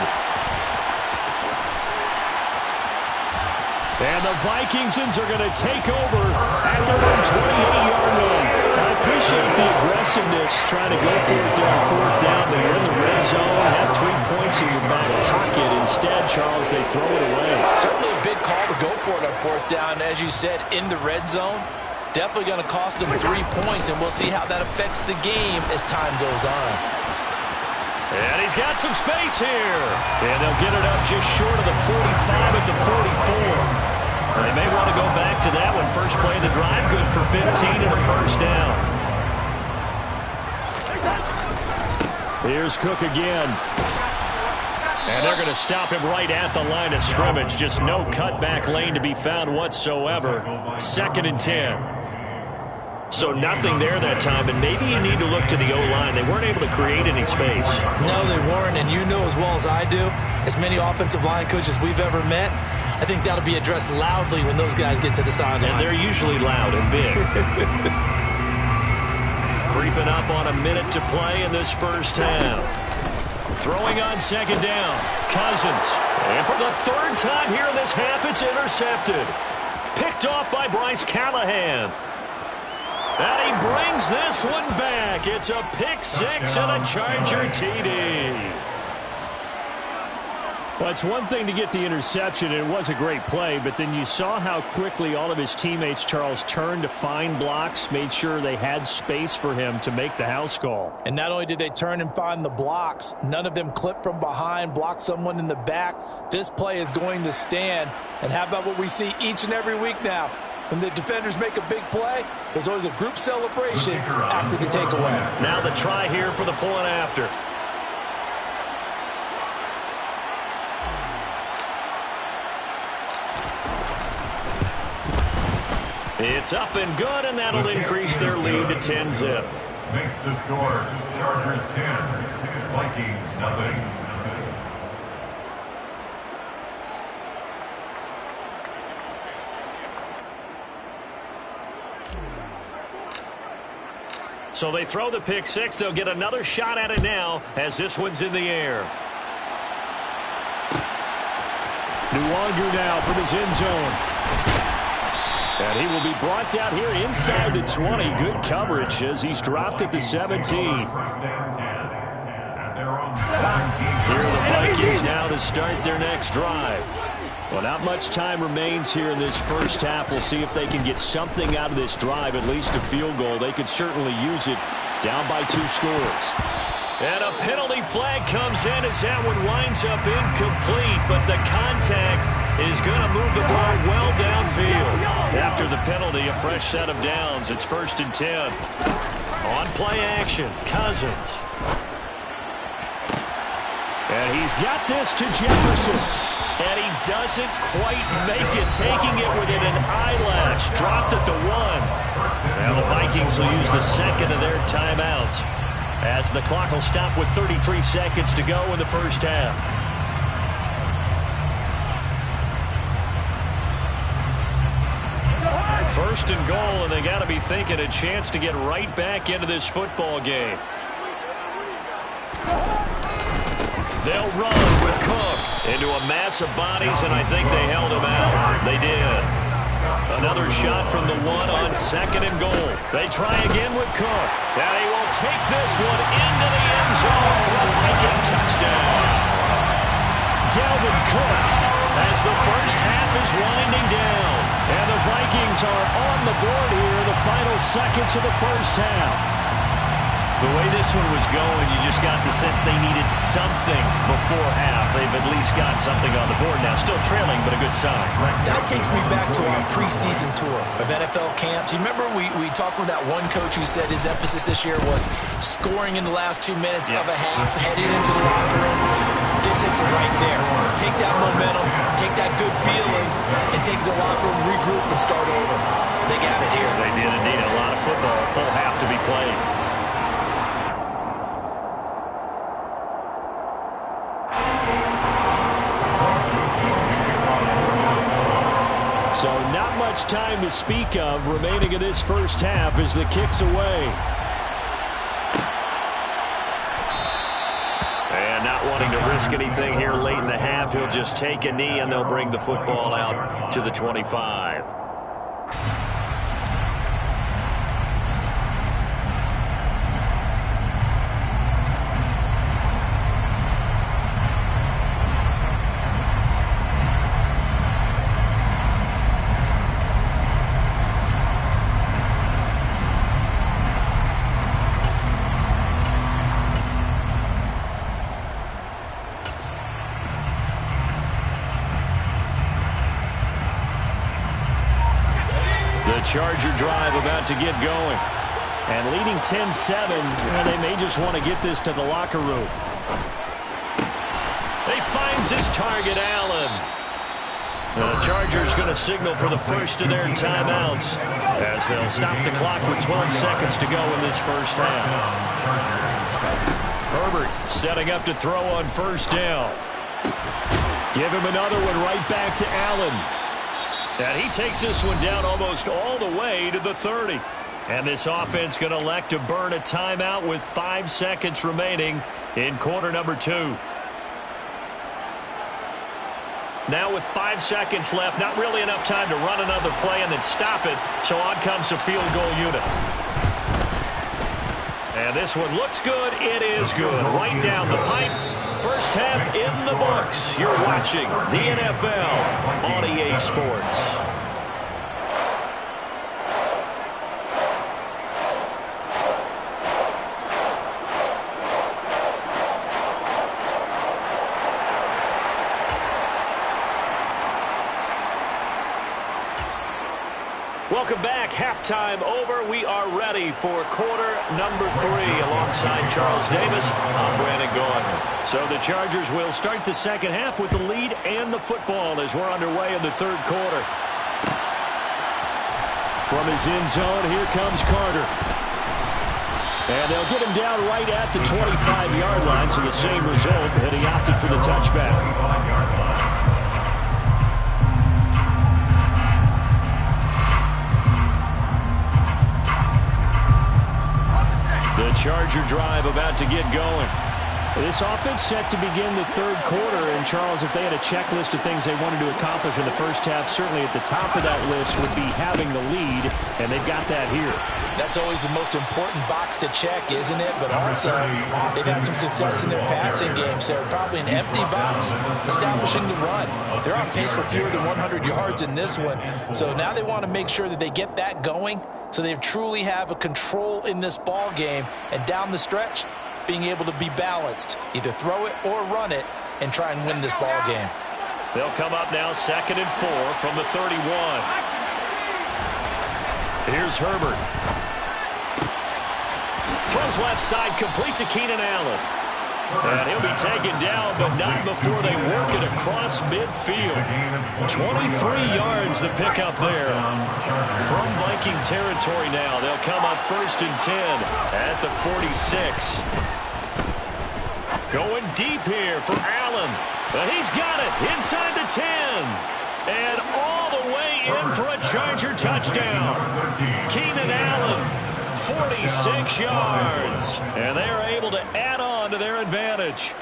And the Vikingsons are going to take over at their own 28-yard line. I appreciate the aggressiveness trying to go for it there on 4th down. But you're in the red zone, have 3 points in your back pocket. Instead, Charles, they throw it away. Certainly a big call to go for it on 4th down. As you said, in the red zone. Definitely going to cost them 3 points, and we'll see how that affects the game as time goes on. And he's got some space here. And they'll get it up just short of the 45 at the 44. They may want to go back to that one. First play of the drive, good for 15 and a first down. Here's Cook again. And they're going to stop him right at the line of scrimmage. Just no cutback lane to be found whatsoever. 2nd and 10. So nothing there that time, and maybe you need to look to the O-line. They weren't able to create any space. No, they weren't, and you know as well as I do, as many offensive line coaches we've ever met, I think that'll be addressed loudly when those guys get to the sideline. And they're usually loud and big. Creeping up on a minute to play in this first half. Throwing on 2nd down, Cousins. And for the 3rd time here in this half, it's intercepted. Picked off by Bryce Callahan. And he brings this one back. It's a pick 6 and a Charger TD. Well, it's one thing to get the interception, and it was a great play, but then you saw how quickly all of his teammates, Charles, turned to find blocks, made sure they had space for him to make the house call. And not only did they turn and find the blocks, none of them clipped from behind, blocked someone in the back. This play is going to stand. And how about what we see each and every week now? When the defenders make a big play, there's always a group celebration after the takeaway. Now the try here for the point after. It's up and good, and that'll increase their lead to 10-zip. Makes the score Chargers 10, Vikings nothing. So they throw the pick 6. They'll get another shot at it now as this one's in the air. Nwangu now from his end zone. And he will be brought down here inside the 20. Good coverage as he's dropped at the 17. First and 10 at their own 17. Here are the Vikings now to start their next drive. Well, not much time remains here in this first half. We'll see if they can get something out of this drive, at least a field goal. They could certainly use it down by 2 scores. And a penalty flag comes in as that one winds up incomplete, but the contact is going to move the ball well downfield. After the penalty, a fresh set of downs. It's 1st and 10. On play action, Cousins. And he's got this to Jefferson. And he doesn't quite make it, taking it within an eyelash. Dropped at the 1. Now the Vikings will use the 2nd of their timeouts, as the clock will stop with 33 seconds to go in the first half. First and goal, and they got to be thinking a chance to get right back into this football game. They'll run with Cook into a mass of bodies, and I think they held him out. They did. Another shot from the 1 on 2nd and goal. They try again with Cook. Now he will take this one into the end zone for a Viking touchdown. Dalvin Cook, as the first half is winding down. And the Vikings are on the board here in the final seconds of the first half. The way this one was going, you just got the sense they needed something before half. They've at least got something on the board now. Still trailing, but a good sign. That takes me back to our preseason tour of NFL camps. You remember we talked with that one coach who said his emphasis this year was scoring in the last 2 minutes of a half, heading into the locker room. This hits it right there. Take that momentum, take that good feeling, and take the locker room, regroup, and start over. They got it here. They did indeed. A lot of football, a full half to be played. So not much time to speak of remaining in this first half as the kick's away. And not wanting to risk anything here late in the half, he'll just take a knee and they'll bring the football out to the 25. Charger drive about to get going. And leading 10-7, they may just want to get this to the locker room. They finds his target, Allen. The Chargers going to signal for the first of their timeouts as they'll stop the clock with 12 seconds to go in this first half. Herbert setting up to throw on first down. Give him another one right back to Allen. And he takes this one down almost all the way to the 30. And this offense going to elect to burn a timeout with 5 seconds remaining in quarter number 2. Now with 5 seconds left, not really enough time to run another play and then stop it, so on comes the field goal unit. And this one looks good. It is good. Right down the pipe. First half in the books. You're watching the NFL on EA Sports. Welcome back. Halftime over. We are ready for quarter number 3 alongside Charles Davis. I'm Brandon Gaudin. So the Chargers will start the second half with the lead and the football as we're underway in the third quarter. From his end zone, here comes Carter. And they'll get him down right at the 25-yard line, so the same result, and he opted for the touchback. The Charger drive about to get going. This offense set to begin the third quarter, and Charles, if they had a checklist of things they wanted to accomplish in the first half, certainly at the top of that list would be having the lead, and they've got that here. That's always the most important box to check, isn't it? But also, they've had some success in their passing game, so probably an empty box establishing the run. They're on pace for fewer than 100 yards in this one, so now they want to make sure that they get that going so they truly have a control in this ball game, and down the stretch, being able to be balanced, either throw it or run it, and try and win this ball game. They'll come up now 2nd and 4 from the 31. Here's Herbert. Throws left side, complete to Keenan Allen. And he'll be taken down, but not before they work it across midfield. 23 yards the pickup there. From Viking territory now, they'll come up 1st and 10 at the 46. Going deep here for Allen. But he's got it inside the 10. And all the way in for a Charger touchdown. Keenan Allen, 46 yards. And they are able to add on to their advantage.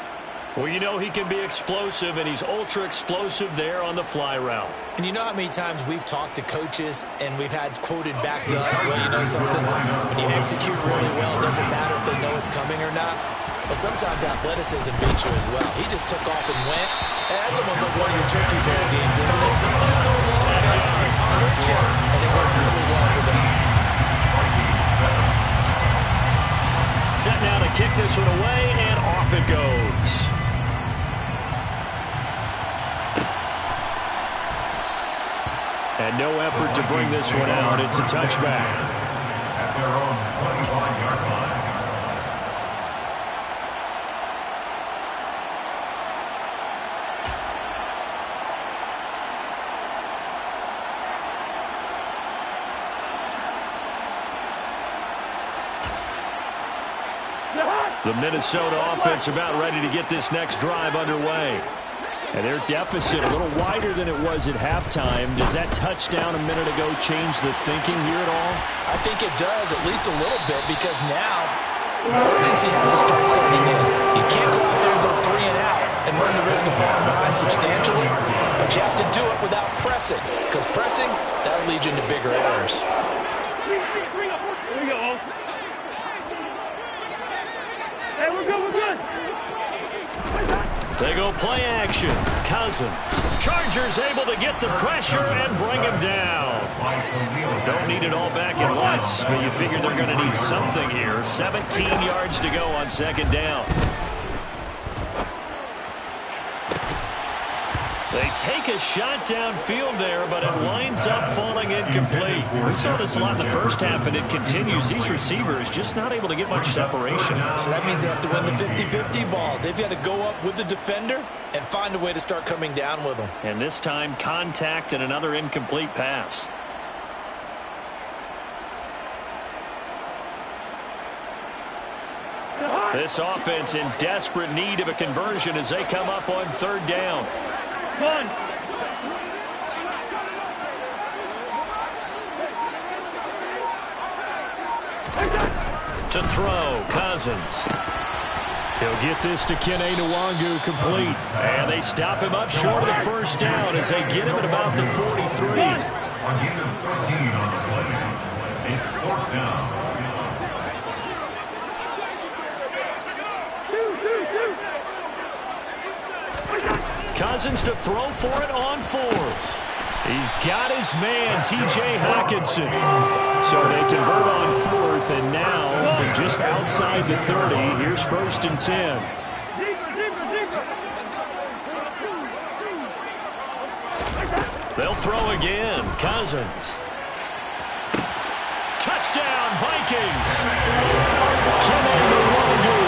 Well, you know he can be explosive, and he's ultra-explosive there on the fly route. And you know how many times we've talked to coaches, and we've had quoted back to us, well, you know something? When you execute really well, it doesn't matter if they know it's coming or not. But sometimes athleticism beats you as well. He just took off and went. And that's almost like one of your turkey bowl games, isn't it? Just go long, man. I'll hurt you. And it worked really well for them. Set now to kick this one away, and off it goes. And no effort to bring this one out. It's a touchback. At their own 25-yard line. The Minnesota offense about ready to get this next drive underway. And their deficit a little wider than it was at halftime. Does that touchdown a minute ago change the thinking here at all? I think it does, at least a little bit, because now urgency has to start setting in. You can't go out there and go 3 and out and run the risk of falling behind substantially, but you have to do it without pressing, because pressing, that'll lead you into bigger errors. Here we go. Hey, we're good, we're good. They go play action. Cousins. Chargers able to get the pressure and bring him down. Don't need it all back at once, but you figure they're going to need something here. 17 yards to go on 2nd down. They take a shot downfield there, but it winds up falling incomplete. We saw this a lot in the first half, and it continues. These receivers just not able to get much separation. So that means they have to win the 50-50 balls. They've got to go up with the defender and find a way to start coming down with them. And this time, contact and another incomplete pass. This offense in desperate need of a conversion as they come up on third down. One. To throw, Cousins. He'll get this to Kene Nwangu complete. And they stop him up short of the first down as they get him at about the 43. On gain of 13 on the play. It's fourth down. Cousins to throw for it on fourth. He's got his man, T.J. Hockenson. So they convert on fourth, and now from just outside the 30, here's 1st and 10. They'll throw again. Cousins. Touchdown, Vikings. Kene Nwangu.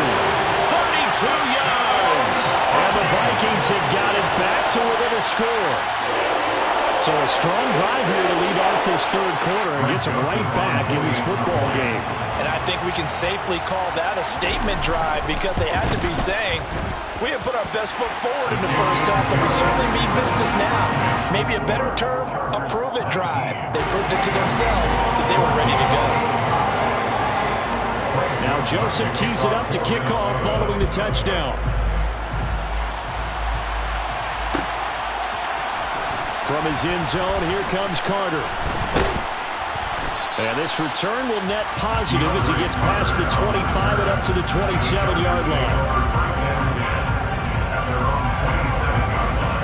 32 yards. And the Vikings have got it back to within a score. So a strong drive here to lead off this third quarter and gets them right back in this football game. And I think we can safely call that a statement drive because they had to be saying, we have put our best foot forward in the first half, but we certainly mean business now. Maybe a better term, a prove-it drive. They proved it to themselves that they were ready to go. Now Joseph tees it up to kick off following the touchdown. From his end zone, here comes Carter. And this return will net positive as he gets past the 25 and up to the 27-yard line. First and 10 at their own 27-yard line.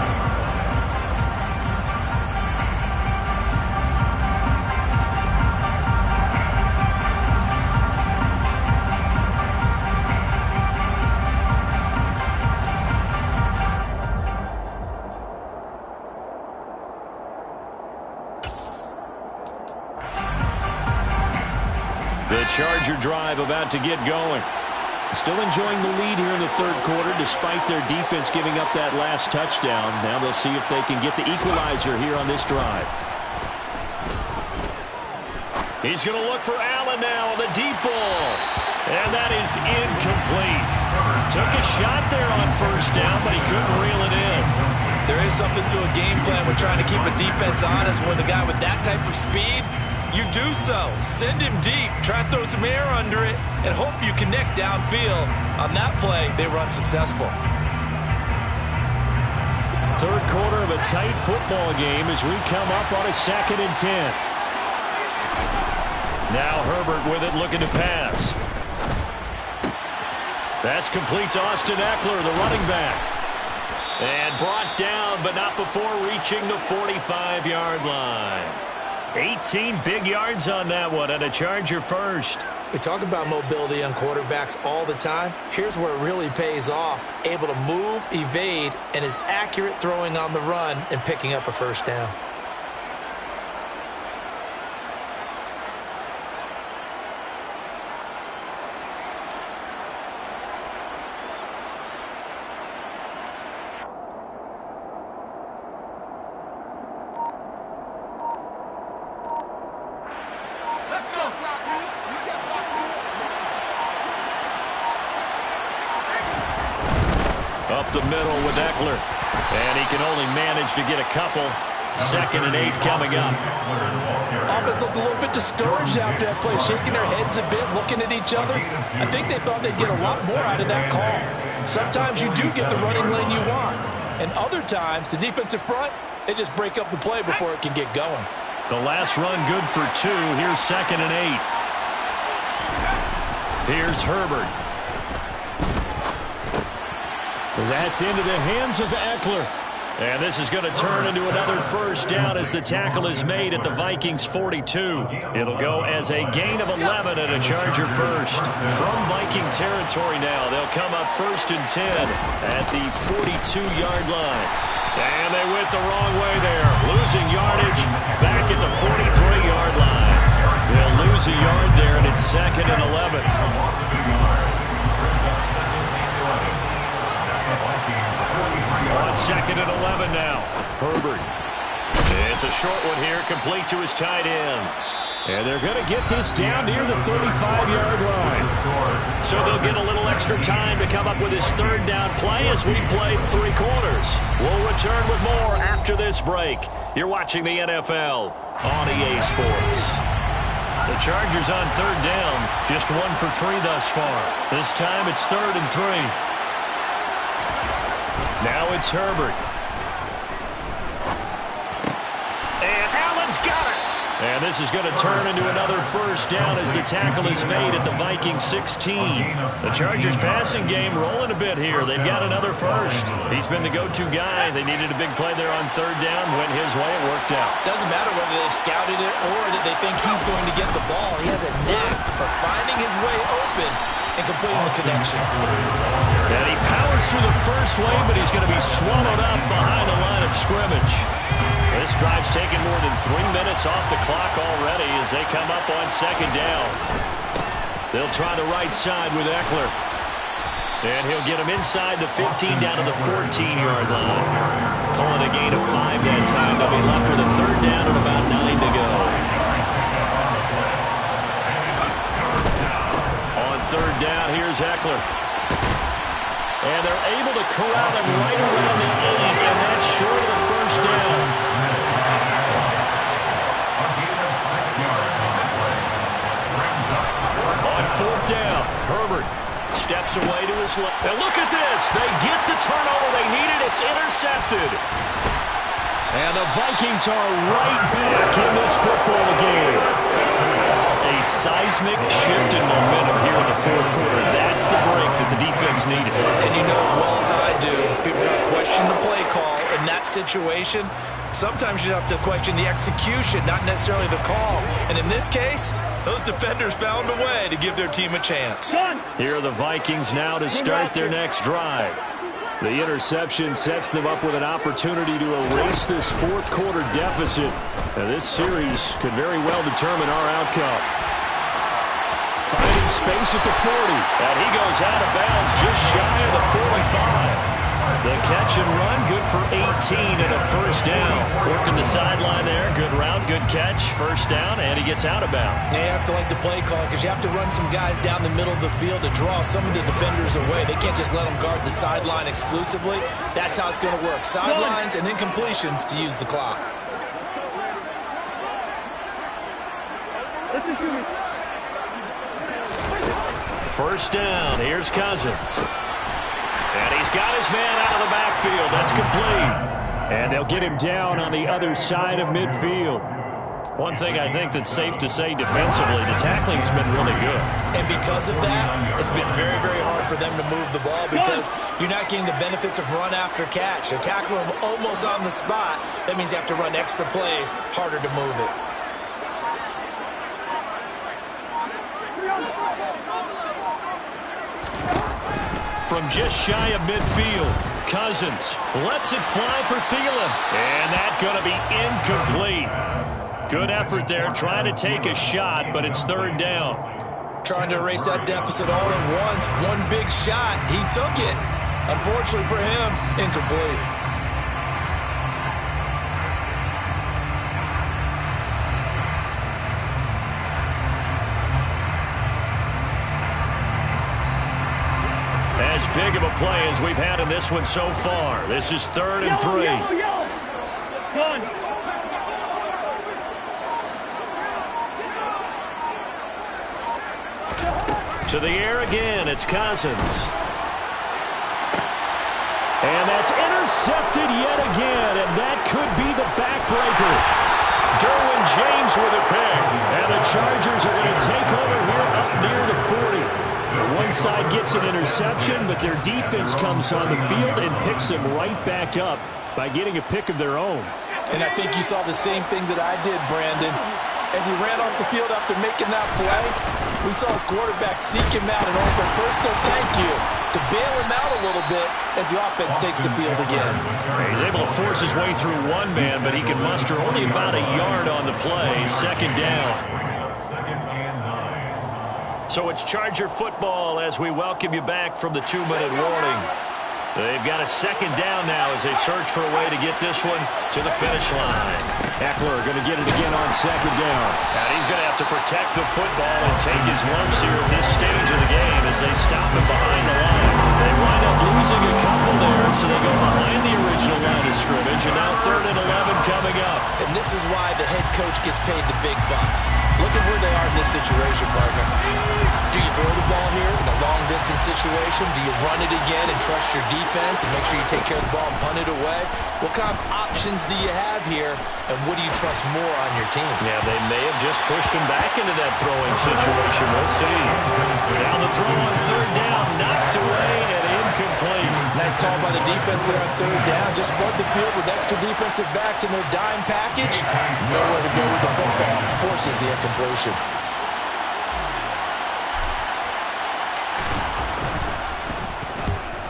The Charger drive about to get going. Still enjoying the lead here in the third quarter despite their defense giving up that last touchdown. Now they'll see if they can get the equalizer here on this drive. He's going to look for Allen now on the deep ball. And that is incomplete. Took a shot there on first down, but he couldn't reel it in. There is something to a game plan with trying to keep a defense honest. With a guy with that type of speed, you do so. Send him deep. Try and throw some air under it and hope you connect downfield. On that play, they were unsuccessful. Third quarter of a tight football game as we come up on a 2nd and 10. Now Herbert with it, looking to pass. That's complete to Austin Eckler, the running back. And brought down, but not before reaching the 45-yard line. 18 big yards on that one, and a Charger first. We talk about mobility on quarterbacks all the time. Here's where it really pays off. Able to move, evade, and is accurate throwing on the run and picking up a first down. Up the middle with Eckler. And he can only manage to get a couple. 2nd and 8 coming up. Offense looked a little bit discouraged after that play, shaking their heads a bit, looking at each other. I think they thought they'd get a lot more out of that call. Sometimes you do get the running lane you want. And other times, the defensive front, they just break up the play before it can get going. The last run good for 2. Here's 2nd and 8. Here's Herbert. That's into the hands of Eckler. And this is going to turn into another first down as the tackle is made at the Vikings 42. It'll go as a gain of 11 and a Charger first. From Viking territory now, they'll come up 1st and 10 at the 42-yard line. And they went the wrong way there. Losing yardage back at the 43-yard line. They'll lose a yard there, and it's 2nd and 11. On 2nd and 11 now. Herbert. It's a short one here, complete to his tight end. And they're going to get this down near the 35-yard line. So they'll get a little extra time to come up with his 3rd down play as we played 3 quarters. We'll return with more after this break. You're watching the NFL on EA Sports. The Chargers on 3rd down, just 1 for 3 thus far. This time it's 3rd and 3. Now it's Herbert. And Allen's got it. And this is going to turn into another 1st down as the tackle is made at the Vikings 16. The Chargers passing game rolling a bit here. They've got another 1st. He's been the go-to guy. They needed a big play there on 3rd down. Went his way. It worked out. Doesn't matter whether they've scouted it or that they think he's going to get the ball. He has a knack for finding his way open and completing the connection. And he powers through the 1st wave, but he's going to be swallowed up behind the line of scrimmage. This drive's taken more than 3 minutes off the clock already as they come up on 2nd down. They'll try the right side with Eckler. And he'll get him inside the 15 down to the 14-yard line. Call it a gain of 5 that time. They'll be left with a 3rd down and about 9 to go. On 3rd down, here's Eckler. And they're able to corral him right around the 8, and that's short of the 1st down. On 4th down, Herbert steps away to his left. And look at this. They get the turnover they needed. It's intercepted. And the Vikings are right back in this football game. A seismic shift in momentum here in the 4th quarter. That's the break that the defense needed. And you know as well as I do, people are going to question the play call in that situation. Sometimes you have to question the execution, not necessarily the call. And in this case, those defenders found a way to give their team a chance. Here are the Vikings now to start their next drive. The interception sets them up with an opportunity to erase this 4th quarter deficit. Now, this series could very well determine our outcome. Finding space at the 40. And he goes out of bounds just shy of the 45. The catch and run, good for 18 and a 1st down. Working the sideline there. Good route, good catch. 1st down, and he gets out of bounds. You have to like the play call because you have to run some guys down the middle of the field to draw some of the defenders away. They can't just let them guard the sideline exclusively. That's how it's going to work. Sidelines and incompletions to use the clock. Listen to me. 1st down. Here's Cousins. And he's got his man out of the backfield. That's complete. And they'll get him down on the other side of midfield. One thing I think that's safe to say defensively, the tackling's been really good. And because of that, it's been very, very hard for them to move the ball because you're not getting the benefits of run after catch. They tackle him almost on the spot. That means you have to run extra plays, harder to move it. From just shy of midfield, Cousins lets it fly for Thielen. And that's going to be incomplete. Good effort there, trying to take a shot, but it's 3rd down. Trying to erase that deficit all at once. One big shot. He took it. Unfortunately for him, incomplete. As big of a play as we've had in this one so far. This is 3rd and 3. Yellow. Gun. To the air again, it's Cousins. And that's intercepted yet again, and that could be the backbreaker. Derwin James with a pick, and the Chargers are going to take over here up near the 40. One side gets an interception, but their defense comes on the field and picks them right back up by getting a pick of their own. And I think you saw the same thing that I did, Brandon. as he ran off the field after making that play. We saw his quarterback seek him out and offer a personal thank you to bail him out a little bit as the offense takes the field again. He's able to force his way through one man, but he can muster only about a yard on the play. Second down. So it's Charger football as we welcome you back from the 2-minute warning. They've got a second down now as they search for a way to get this one to the finish line. Eckler going to get it again on second down. And he's going to have to protect the football and take his lumps here at this stage of the game as they stop him behind the line. They wind up losing a couple there, so they go behind the original line of scrimmage, and now 3rd and 11 coming up. And this is why the head coach gets paid the big bucks. Look at where they are in this situation, partner. Do you throw the ball here in a long-distance situation? Do you run it again and trust your defense and make sure you take care of the ball and punt it away? What kind of options do you have here, and what do you trust more on your team? Yeah, they may have just pushed him back into that throwing situation. We'll see. Down the throw on 3rd down, knocked away and incomplete. Nice call by the defense there on 3rd down. Just flood the field with extra defensive backs in their dime package. Nowhere to go with the football. Forces the incompletion.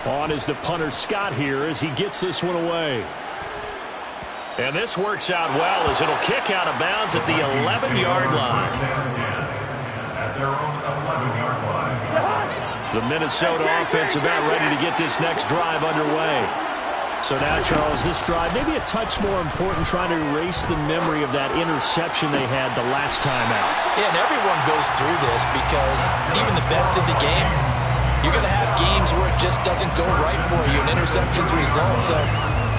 On is the punter Scott here as he gets this one away. And this works out well as it'll kick out of bounds at the 11-yard line. At their own 11-yard line. The Minnesota offense about ready to get this next drive underway. So now, Charles, this drive maybe a touch more important, trying to erase the memory of that interception they had the last time out. Yeah, and everyone goes through this because even the best in the game, you're going to have games where it just doesn't go right for you, and interceptions result. So,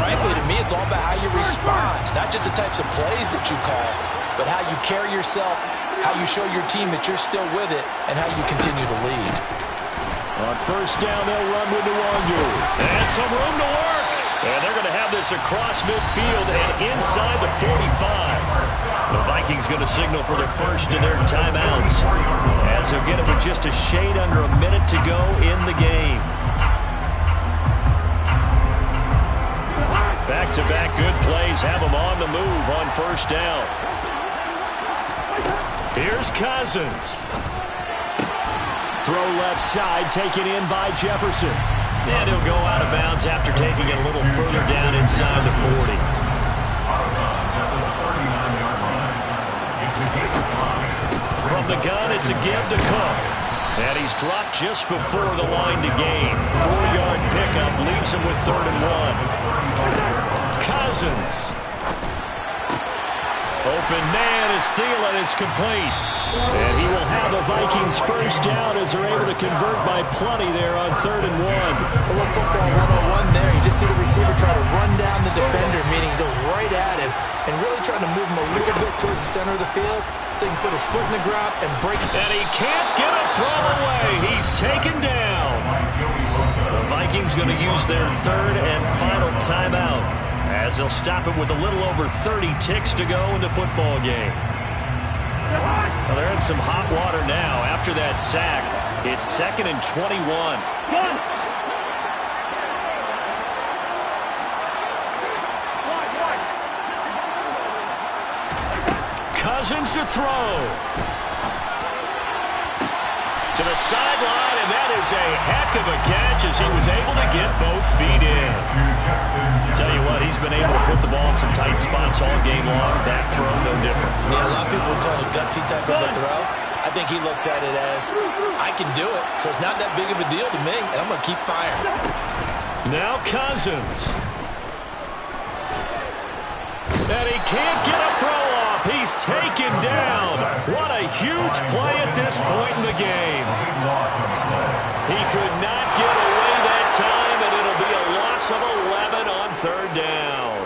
frankly, to me, it's all about how you respond, not just the types of plays that you call, but how you carry yourself, how you show your team that you're still with it, and how you continue to lead. On 1st down, they'll run with Nwangu. And some room to work. And they're going to have this across midfield and inside the 45. The Vikings going to signal for the first of their timeouts as they'll get it with just a shade under a minute to go in the game. Back-to-back good plays have them on the move on 1st down. Here's Cousins. Throw left side, taken in by Jefferson. And he'll go out of bounds after taking it a little further down inside the 40. From the gun, it's a give to Cook. And he's dropped just before the line to gain. 4-yard pickup leaves him with 3rd and 1. Cousins. Open man is Thielen. It's complete. And he will have the Vikings first down as they're able to convert by plenty there on 3rd and 1. A little football 101 there. You just see the receiver try to run down the defender, meaning he goes right at him and really trying to move him a little bit towards the center of the field so he can put his foot in the ground and break it. And he can't get a throw away. He's taken down. The Vikings going to use their 3rd and final timeout as they'll stop it with a little over 30 ticks to go in the football game. Well, they're in some hot water now. After that sack, it's 2nd and 21. Cousins to throw. To the sideline, and that is a heck of a catch as he was able to get both feet in. Tell you what, he's been able to put the ball in some tight spots all game long. That throw, no different. Yeah, a lot of people would call it a gutsy type of a throw. I think he looks at it as, I can do it, so it's not that big of a deal to me, and I'm going to keep firing. Now Cousins. And he can't get a throw off. He's taken down. What a huge play at this point in the game. He could not get away that time, and it'll be a loss of 11 on 3rd down.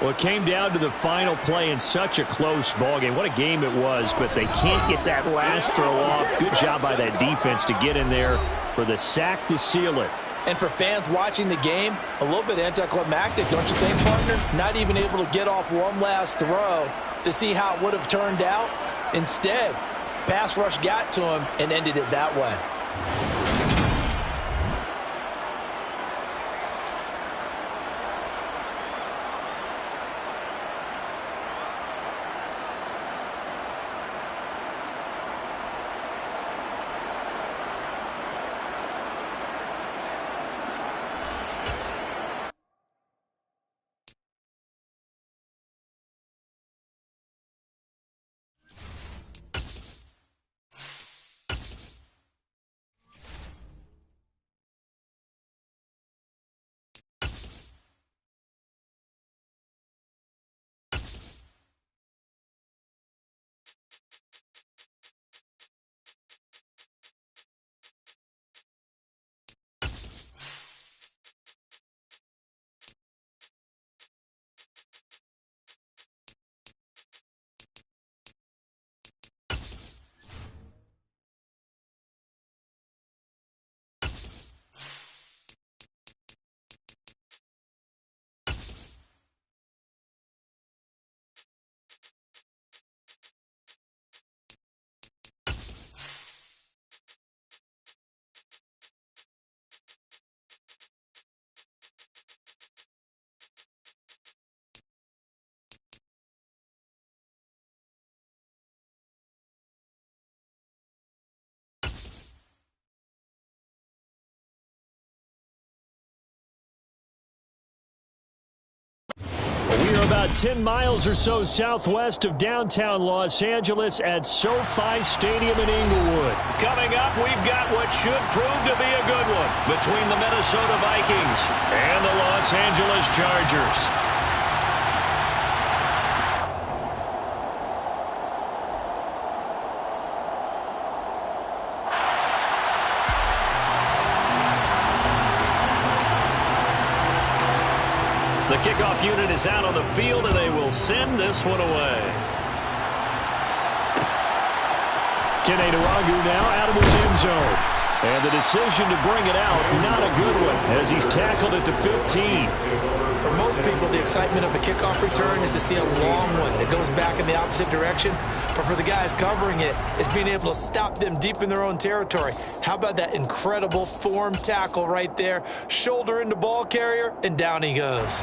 Well, it came down to the final play in such a close ballgame. What a game it was, but they can't get that last throw off. Good job by that defense to get in there for the sack to seal it. And for fans watching the game, a little bit anticlimactic, don't you think, partner? Not even able to get off one last throw to see how it would have turned out. Instead, pass rush got to him and ended it that way. We are about 10 miles or so southwest of downtown Los Angeles at SoFi Stadium in Inglewood. Coming up, we've got what should prove to be a good one between the Minnesota Vikings and the Los Angeles Chargers. The kickoff unit is out on the field, and they will send this one away. Kene Nwangwu now out of his end zone. And the decision to bring it out, not a good one, as he's tackled at the 15. For most people, the excitement of a kickoff return is to see a long one that goes back in the opposite direction. But for the guys covering it, it's being able to stop them deep in their own territory. How about that incredible form tackle right there? Shoulder into ball carrier, and down he goes.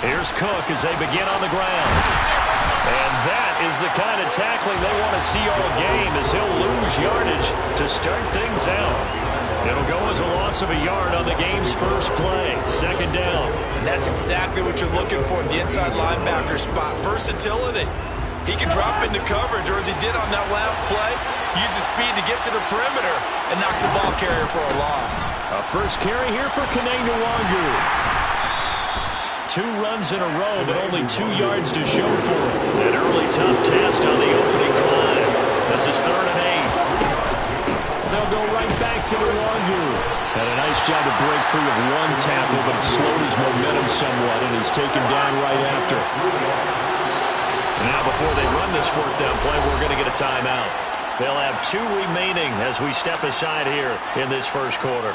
Here's Cook as they begin on the ground. And that is the kind of tackling they want to see all game, as he'll lose yardage to start things out. It'll go as a loss of a yard on the game's first play. Second down. And that's exactly what you're looking for at the inside linebacker spot. Versatility. He can drop into coverage, or as he did on that last play, use his speed to get to the perimeter and knock the ball carrier for a loss. A first carry here for Kene Nwangwu. 2 runs in a row, but only 2 yards to show for it. An early tough test on the opening drive. This is 3rd and 8. They'll go right back to Nwangwu. Had a nice job to break free of one tackle, but it slowed his momentum somewhat, and he's taken down right after. Now, before they run this 4th down play, we're going to get a timeout. They'll have 2 remaining as we step aside here in this first quarter.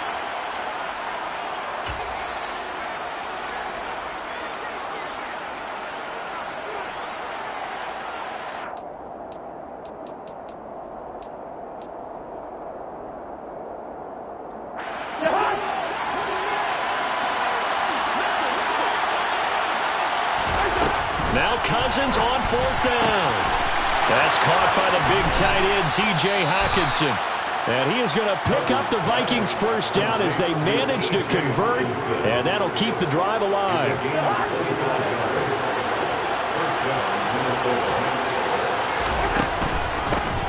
Now Cousins on 4th down. That's caught by the big tight end, T.J. Hockenson. And he is going to pick up the Vikings' first down as they manage to convert, and that'll keep the drive alive.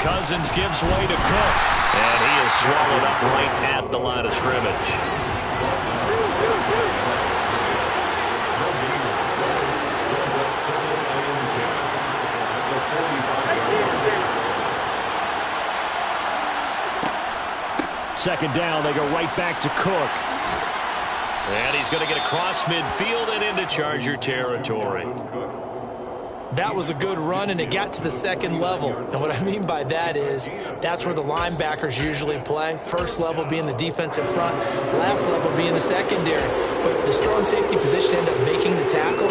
Cousins gives way to Cook, and he is swallowed up right at the line of scrimmage. Second down, they go right back to Cook. And he's going to get across midfield and into Charger territory. That was a good run, and it got to the second level. And what I mean by that is that's where the linebackers usually play. First level being the defensive front, last level being the secondary. But the strong safety position ended up making the tackle,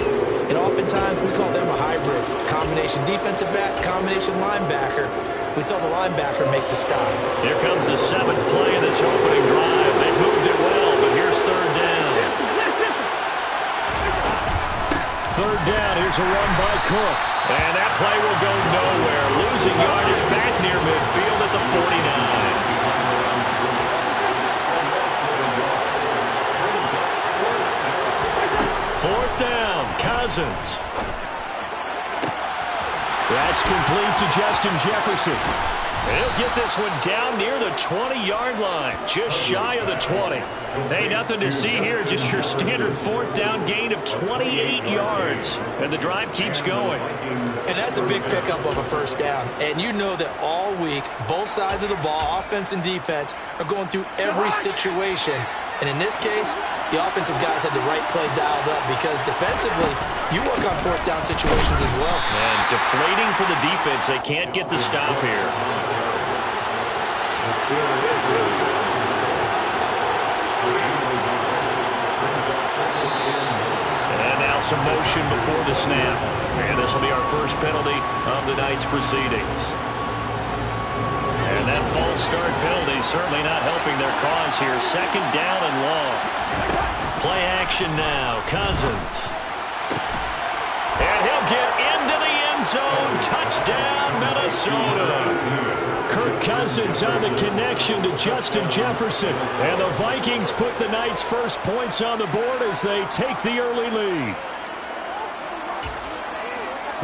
and oftentimes we call them a hybrid. Combination defensive back, combination linebacker. We saw the linebacker make the stop. Here comes the 7th play of this opening drive. They moved it well, but here's 3rd down. 3rd down, here's a run by Cook. And that play will go nowhere. Losing yardage back near midfield at the 49. 4th down, Cousins. That's complete to Justin Jefferson. He'll get this one down near the 20-yard line, just shy of the 20. Hey, nothing to see here, just your standard 4th down gain of 28 yards. And the drive keeps going. And that's a big pickup of a first down. And you know that all week, both sides of the ball, offense and defense, are going through every situation. And in this case, the offensive guys had the right play dialed up, because defensively, you work on 4th down situations as well. And deflating for the defense. They can't get the stop here. And now some motion before the snap. And this will be our first penalty of the night's proceedings. And that false start penalty certainly not helping their cause here. 2nd down and long. Play action now. Cousins. And he'll get into the end zone. Touchdown, Minnesota. Kirk Cousins on the connection to Justin Jefferson. And the Vikings put the Knights' first points on the board as they take the early lead.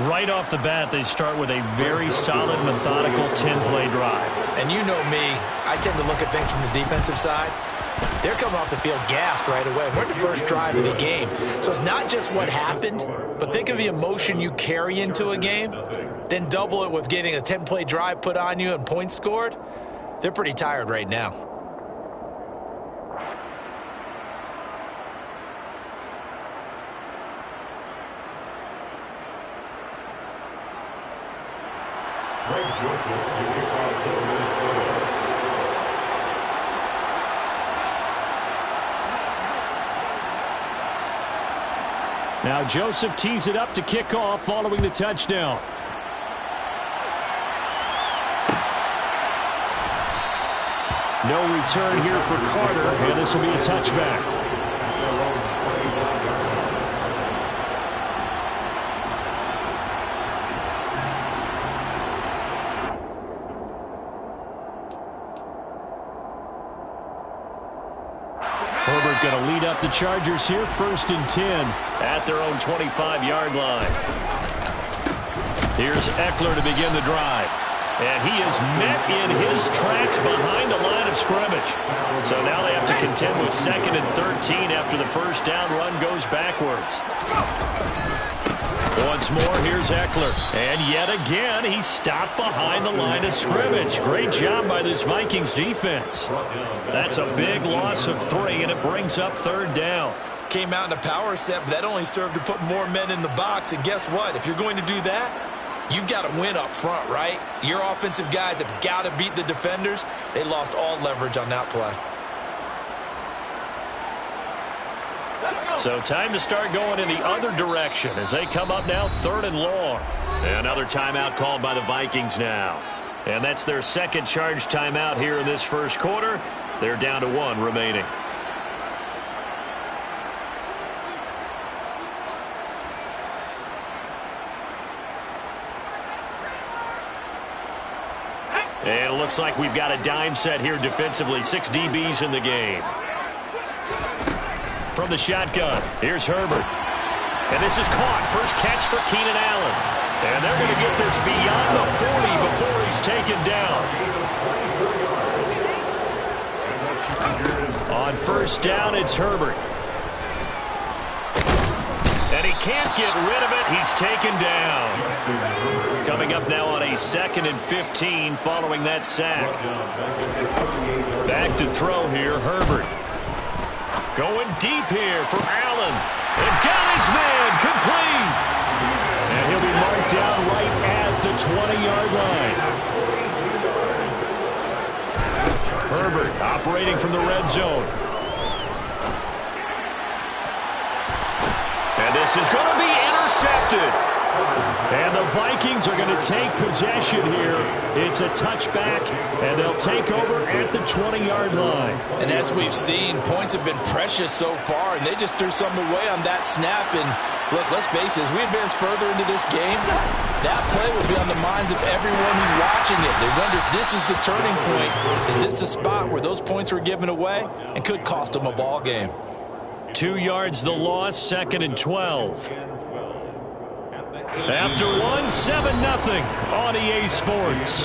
Right off the bat, they start with a very solid, methodical 10-play drive. And you know me, I tend to look at things from the defensive side. They're coming off the field gassed right away. We're in the first drive of the game. So it's not just what happened, but think of the emotion you carry into a game, then double it with getting a 10-play drive put on you and points scored. They're pretty tired right now. Greg Joseph, you kick off for Minnesota. Now Joseph tees it up to kick off following the touchdown. No return here for Carter, and this will be a touchback. Herbert going to lead up the Chargers here, 1st and 10. At their own 25-yard line. Here's Eckler to begin the drive. And he is met in his tracks behind the line of scrimmage. So now they have to contend with 2nd and 13 after the first down run goes backwards. Once more, here's Eckler. And yet again, he stopped behind the line of scrimmage. Great job by this Vikings defense. That's a big loss of 3, and it brings up 3rd down. Came out in a power set, but that only served to put more men in the box. And guess what? If you're going to do that, you've got to win up front, right? Your offensive guys have got to beat the defenders. They lost all leverage on that play. So time to start going in the other direction as they come up now 3rd and long. Another timeout called by the Vikings now. And that's their 2nd charge timeout here in this first quarter. They're down to 1 remaining. And it looks like we've got a dime set here defensively. 6 DBs in the game. From the shotgun, here's Herbert. And this is caught. First catch for Keenan Allen. And they're going to get this beyond the 40 before he's taken down. On 1st down, it's Herbert. And he can't get rid of it. He's taken down. Coming up now on a 2nd and 15 following that sack. Back to throw here, Herbert. Going deep here for Allen. And got his man complete. And he'll be marked down right at the 20-yard line. Herbert operating from the red zone. And this is going to be intercepted. And the Vikings are going to take possession here. It's a touchback, and they'll take over at the 20-yard line. And as we've seen, points have been precious so far, and they just threw something away on that snap. And look, let's face it, as we advance further into this game, that play will be on the minds of everyone who's watching it. They wonder if this is the turning point. Is this the spot where those points were given away and could cost them a ball game? 2 yards the loss, 2nd and 12. After 1, 7-0 on EA Sports.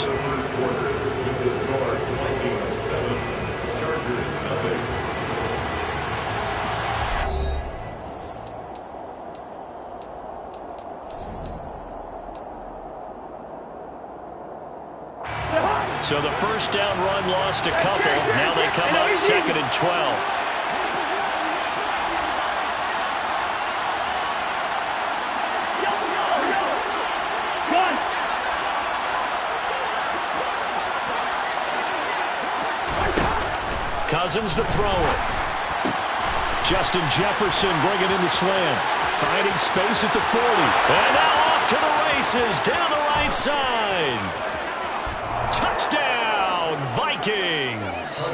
So the first down run lost a couple. Now they come up 2nd and 12. Cousins to throw it. Justin Jefferson bringing in the slant. Finding space at the 40. And now off to the races down the right side. Touchdown, Vikings.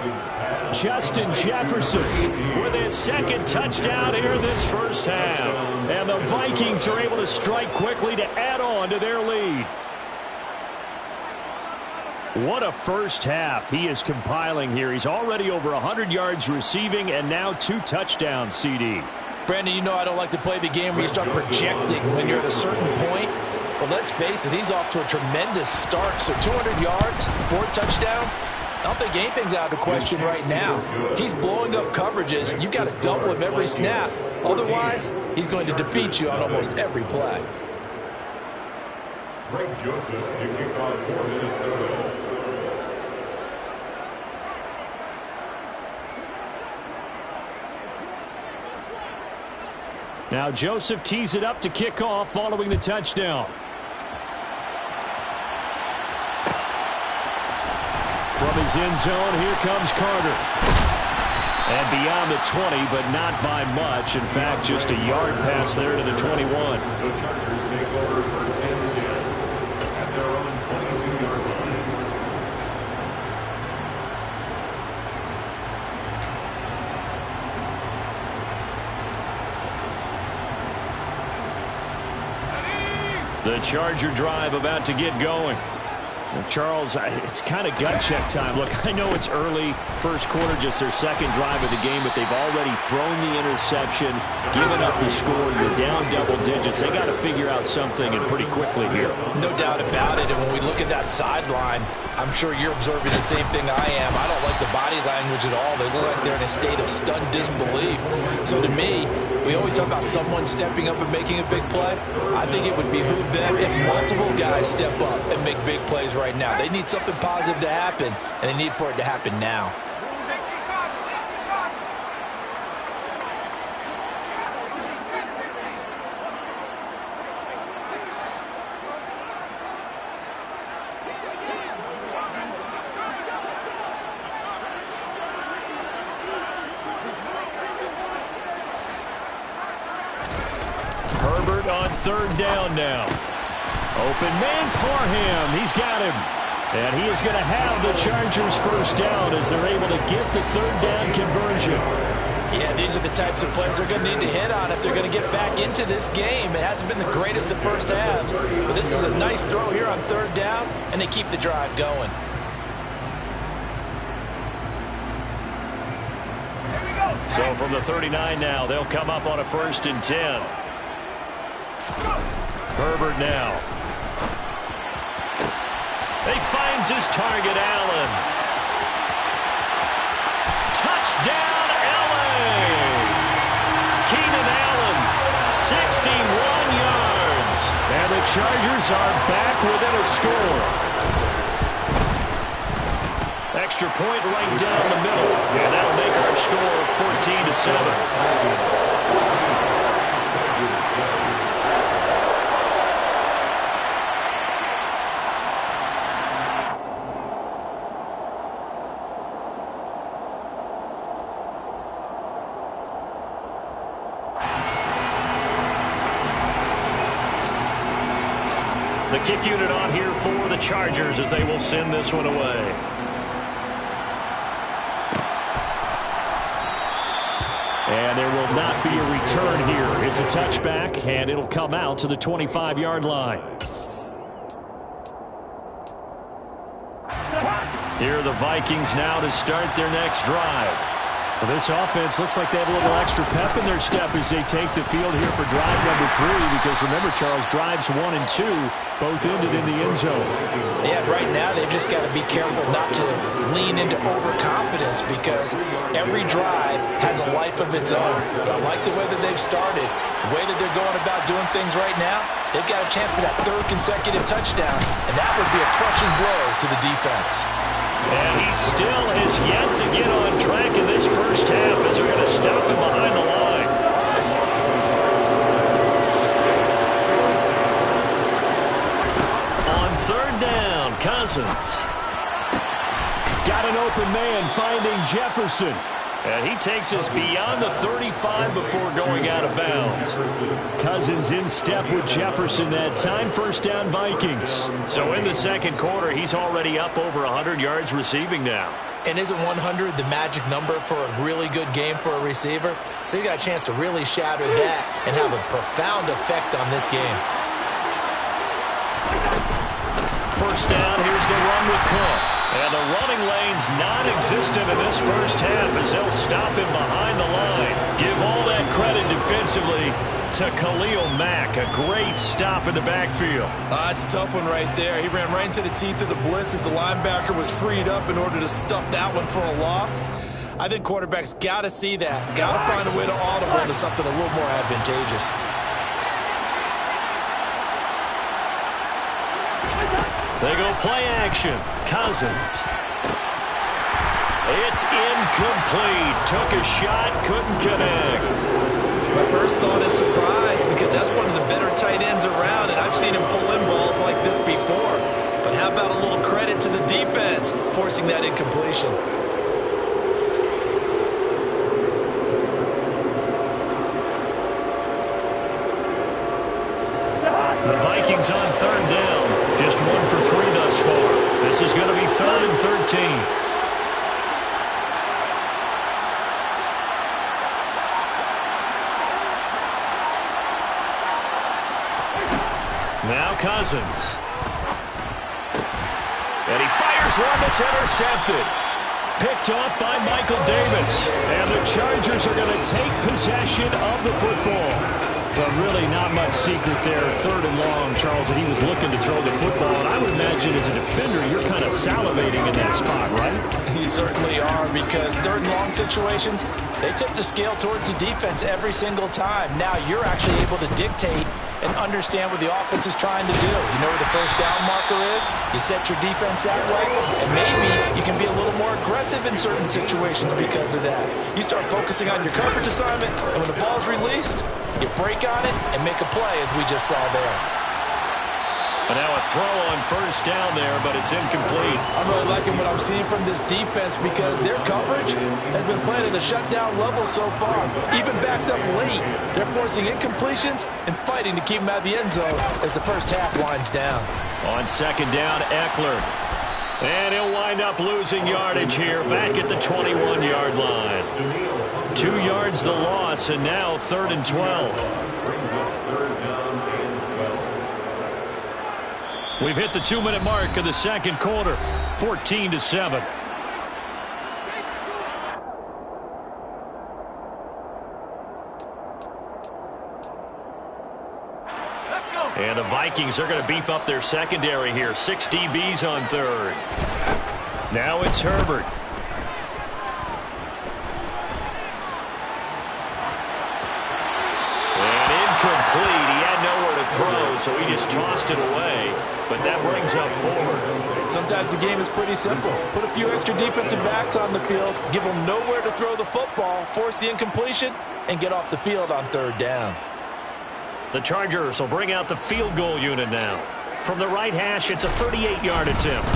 Justin Jefferson with his second touchdown here in this first half. And the Vikings are able to strike quickly to add on to their lead. What a first half he is compiling here. He's already over 100 yards receiving and now 2 touchdowns, CD. Brandon, you know I don't like to play the game where you start projecting when you're at a certain point. But let's face it, he's off to a tremendous start. So 200 yards, 4 touchdowns. I don't think anything's out of the question right now. He's blowing up coverages. You've got to double him every snap. Otherwise, he's going to defeat you on almost every play. Greg Joseph to kick off for Minnesota. Now Joseph tees it up to kick off following the touchdown. From his end zone, here comes Carter. And beyond the 20, but not by much. In fact, just a yard pass there to the 21. The Chargers take over first and 10 at their own 22-yard line. The Charger drive about to get going. Charles, it's kind of gut check time. Look, I know it's early, first quarter, just their second drive of the game, but they've already thrown the interception, given up the score. You're down double digits. They got to figure out something, and pretty quickly here. No doubt about it. And when we look at that sideline, I'm sure you're observing the same thing I am. I don't like the body language at all. They look like they're in a state of stunned disbelief. So to me, we always talk about someone stepping up and making a big play. I think it would behoove them if multiple guys step up and make big plays right now. They need something positive to happen, and they need for it to happen now. Herbert on third down now. Open man, Parham. He's got him. And he is going to have the Chargers first down as they're able to get the third down conversion. Yeah, these are the types of plays they're going to need to hit on if they're going to get back into this game. It hasn't been the greatest of first halves, but this is a nice throw here on third down, and they keep the drive going. So from the 39 now, they'll come up on a 1st and 10. Herbert now. He finds his target, Allen. Touchdown, LA! Keenan Allen, 61 yards. And the Chargers are back within a score. Extra point right down the middle. And that'll make our score 14-7. The kick unit on here for the Chargers as they will send this one away. And there will not be a return here. It's a touchback, and it'll come out to the 25-yard line. Here are the Vikings now to start their next drive. Well, this offense looks like they have a little extra pep in their step as they take the field here for drive number 3, because remember, Charles, drives 1 and 2 both ended in the end zone. Yeah, right now they've just got to be careful not to lean into overconfidence, because every drive has a life of its own. But I like the way that they've started, the way that they're going about doing things right now. They've got a chance for that 3rd consecutive touchdown, and that would be a crushing blow to the defense. And he still has yet to get on track in this first half as they're going to stop him behind the line. On 3rd down, Cousins. Got an open man finding Jefferson. And he takes us beyond the 35 before going out of bounds. Cousins in step with Jefferson that time. First down, Vikings. So in the second quarter, he's already up over 100 yards receiving now. And isn't 100 the magic number for a really good game for a receiver? So he's got a chance to really shatter that and have a profound effect on this game. First down, here's the run with Cook. And the running lane's non-existent in this first half as they'll stop him behind the line. Give all that credit defensively to Khalil Mack. A great stop in the backfield. It's a tough one right there. He ran right into the teeth of the blitz as the linebacker was freed up in order to stop that one for a loss. I think quarterbacks got to see that. Got to find a way to audible into something a little more advantageous. They go play action. Cousins. It's incomplete. Took a shot, couldn't connect. My first thought is surprise because that's one of the better tight ends around, and I've seen him pull in balls like this before. But how about a little credit to the defense forcing that incompletion? The Vikings on third down. Just 1 for 3 thus far. This is going to be 3rd and 13. Now Cousins. And he fires one that's intercepted. Picked off by Michael Davis. And the Chargers are going to take possession of the football. But really not much secret there. 3rd and long, Charles, and he was looking to throw the football. And I would imagine as a defender, you're kind of salivating in that spot, right? You certainly are, because 3rd and long situations, they tip the scale towards the defense every single time. Now you're actually able to dictate and understand what the offense is trying to do. You know where the first down marker is? You set your defense that way, and maybe you can be a little more aggressive in certain situations because of that. You start focusing on your coverage assignment, and when the ball's released, you break on it and make a play, as we just saw there. And now a throw on first down there, but it's incomplete. I'm really liking what I'm seeing from this defense because their coverage has been playing at a shutdown level so far. Even backed up late, they're forcing incompletions and fighting to keep them out of the end zone as the first half winds down. On second down, Eckler. And he'll wind up losing yardage here back at the 21-yard line. 2 yards the loss, and now 3rd and 12. We've hit the 2-minute mark of the second quarter. 14-7. And the Vikings are going to beef up their secondary here. 6 DBs on third. Now it's Herbert. And incomplete. He had nowhere to throw, so he just tossed it away. But that brings up 4th. Sometimes the game is pretty simple. Put a few extra defensive backs on the field, give them nowhere to throw the football, force the incompletion, and get off the field on 3rd down. The Chargers will bring out the field goal unit now. From the right hash, it's a 38-yard attempt.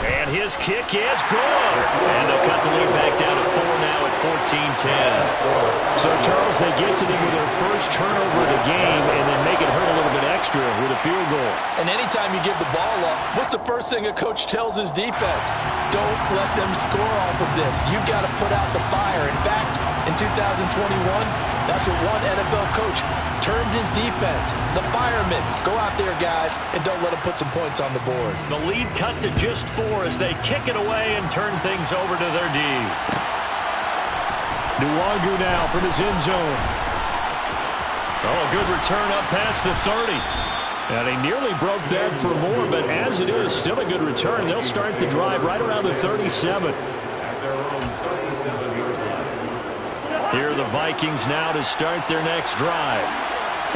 And his kick is good. And they'll cut the lead back down to 4 now at 14-10. So, Charles, they get to them with their first turnover of the game and then make it hurt a little bit extra with a field goal. And anytime you give the ball up, what's the first thing a coach tells his defense? Don't let them score off of this. You've got to put out the fire. In fact, in 2021, that's what one NFL coach termed his defense. The firemen. Go out there, guys, and don't let them put some points on the board. The lead cut to just 4 as they kick it away and turn things over to their D. Nwogu now from his end zone. Oh, a good return up past the 30. And he nearly broke that for more, but as it is, still a good return. They'll start the drive right around the 37. Here are the Vikings now to start their next drive.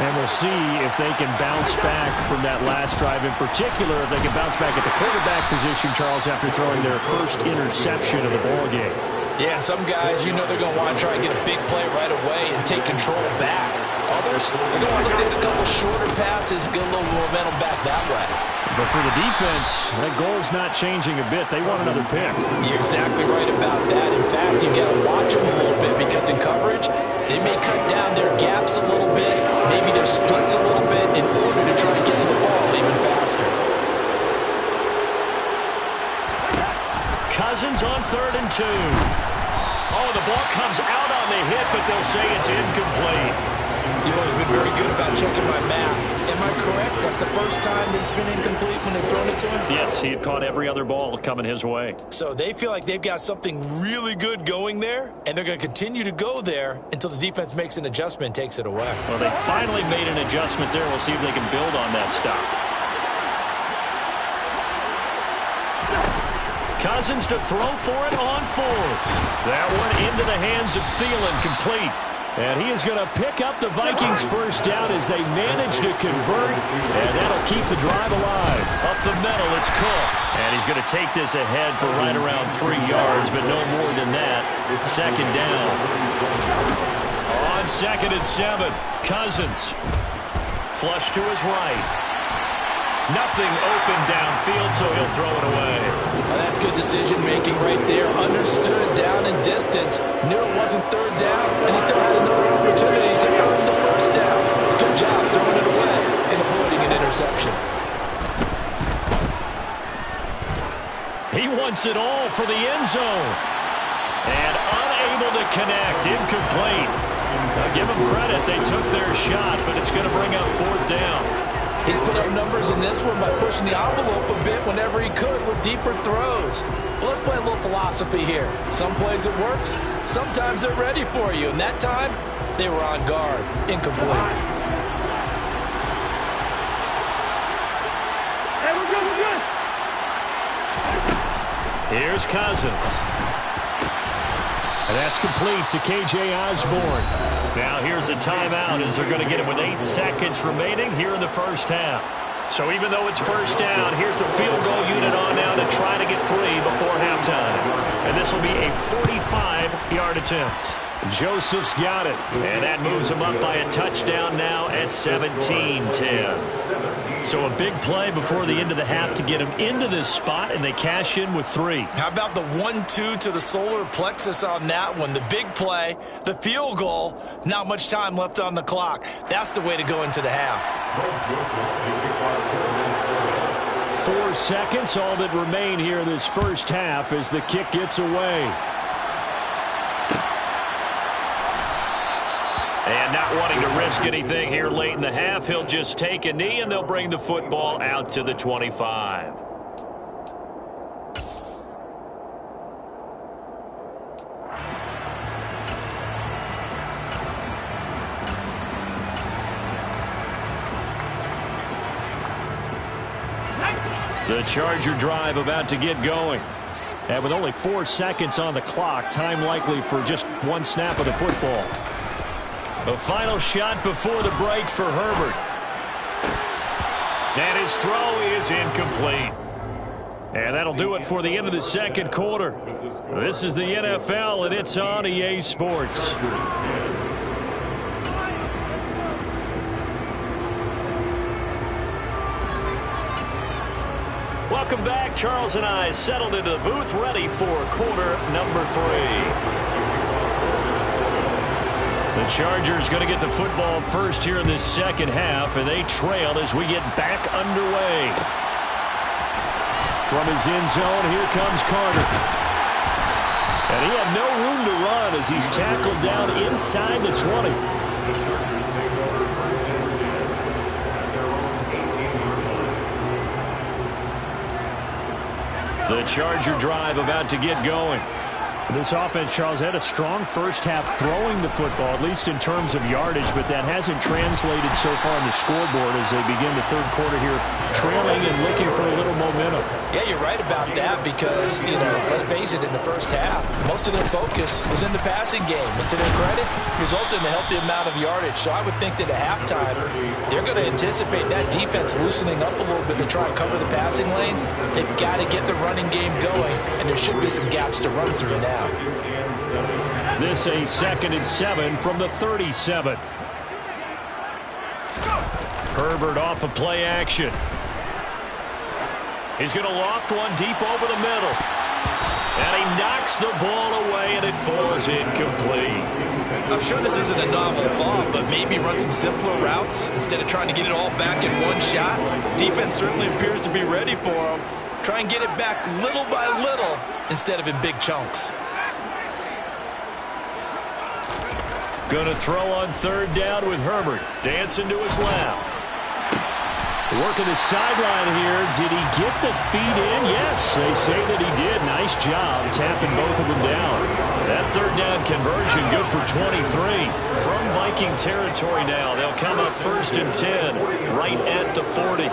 And we'll see if they can bounce back from that last drive. In particular, if they can bounce back at the quarterback position, Charles, after throwing their first interception of the ballgame. Yeah, some guys, you know they're going to want to try and get a big play right away and take control back. Others, they're going to want to take a couple shorter passes, get a little momentum back that way. But for the defense, that goal's not changing a bit. They want another pick. You're exactly right about that. In fact, you got to watch them a little bit because in coverage, they may cut down their gaps a little bit, maybe their splits a little bit in order to try and get to the ball even faster. Cousins 2. Oh, the ball comes out on the hit, but they'll say it's incomplete. You've always been very good about checking my math. Am I correct? That's the first time that it's been incomplete when they've thrown it to him? Yes, he had caught every other ball coming his way. So they feel like they've got something really good going there, and they're going to continue to go there until the defense makes an adjustment and takes it away. Well, they finally made an adjustment there. We'll see if they can build on that stop. Cousins to throw for it on 4th. That one into the hands of Thielen, complete. And he is going to pick up the Vikings' first down as they manage to convert, and that'll keep the drive alive. Up the middle, it's Cook. And he's going to take this ahead for right around 3 yards, but no more than that. Second down. On 2nd and 7, Cousins. Flush to his right. Nothing open downfield, so he'll throw it away. Well, that's good decision-making right there. Understood down and distance. Knew it wasn't 3rd down, and he still had another opportunity to earn the 1st down. Good job throwing it away and avoiding an interception. He wants it all for the end zone. And unable to connect. Incomplete. I'll give them credit. They took their shot, but it's going to bring up 4th down. He's put up numbers in this one by pushing the envelope a bit whenever he could with deeper throws. Well, let's play a little philosophy here. Some plays it works. Sometimes they're ready for you. And that time, they were on guard. Incomplete. Hey, we're good, we're good. Here's Cousins. And that's complete to K.J. Osborne. Now here's a timeout as they're going to get it with 8 seconds remaining here in the first half. So even though it's first down, here's the field goal unit on now to try to get 3 before halftime. And this will be a 45-yard attempt. Joseph's got it. And that moves them up by a touchdown now at 17-10. So a big play before the end of the half to get them into this spot, and they cash in with 3. How about the 1-2 to the solar plexus on that one? The big play, the field goal, not much time left on the clock. That's the way to go into the half. 4 seconds, all that remain here in this first half as the kick gets away. And not wanting to risk anything here late in the half, he'll just take a knee, and they'll bring the football out to the 25. The Charger drive about to get going. And with only 4 seconds on the clock, time likely for just 1 snap of the football. The final shot before the break for Herbert. And his throw is incomplete. And that'll do it for the end of the second quarter. This is the NFL, and it's on EA Sports. Welcome back. Charles and I settled into the booth, ready for quarter number 3. The Chargers going to get the football first here in this second half, and they trail as we get back underway. From his end zone, here comes Carter. And he had no room to run as he's tackled down inside the 20. The Charger drive about to get going. This offense, Charles, had a strong first half throwing the football, at least in terms of yardage, but that hasn't translated so far on the scoreboard as they begin the third quarter here, trailing and looking for a little momentum. Yeah, you're right about that because, let's face it, in the first half, most of their focus was in the passing game. And to their credit, resulted in a healthy amount of yardage. So I would think that at halftime, they're going to anticipate that defense loosening up a little bit to try and cover the passing lanes. They've got to get the running game going, and there should be some gaps to run through now. This a 2nd and 7 from the 37. Herbert off of play action. He's going to loft one deep over the middle. And he knocks the ball away, and it falls incomplete. I'm sure this isn't a novel thought, but maybe run some simpler routes instead of trying to get it all back in one shot. Defense certainly appears to be ready for him. Try and get it back little by little instead of in big chunks. Going to throw on third down with Herbert. Dancing to his left. Working the sideline here. Did he get the feet in? Yes, they say that he did. Nice job tapping both of them down. That third down conversion good for 23. From Viking territory now. They'll come up 1st and 10 right at the 40.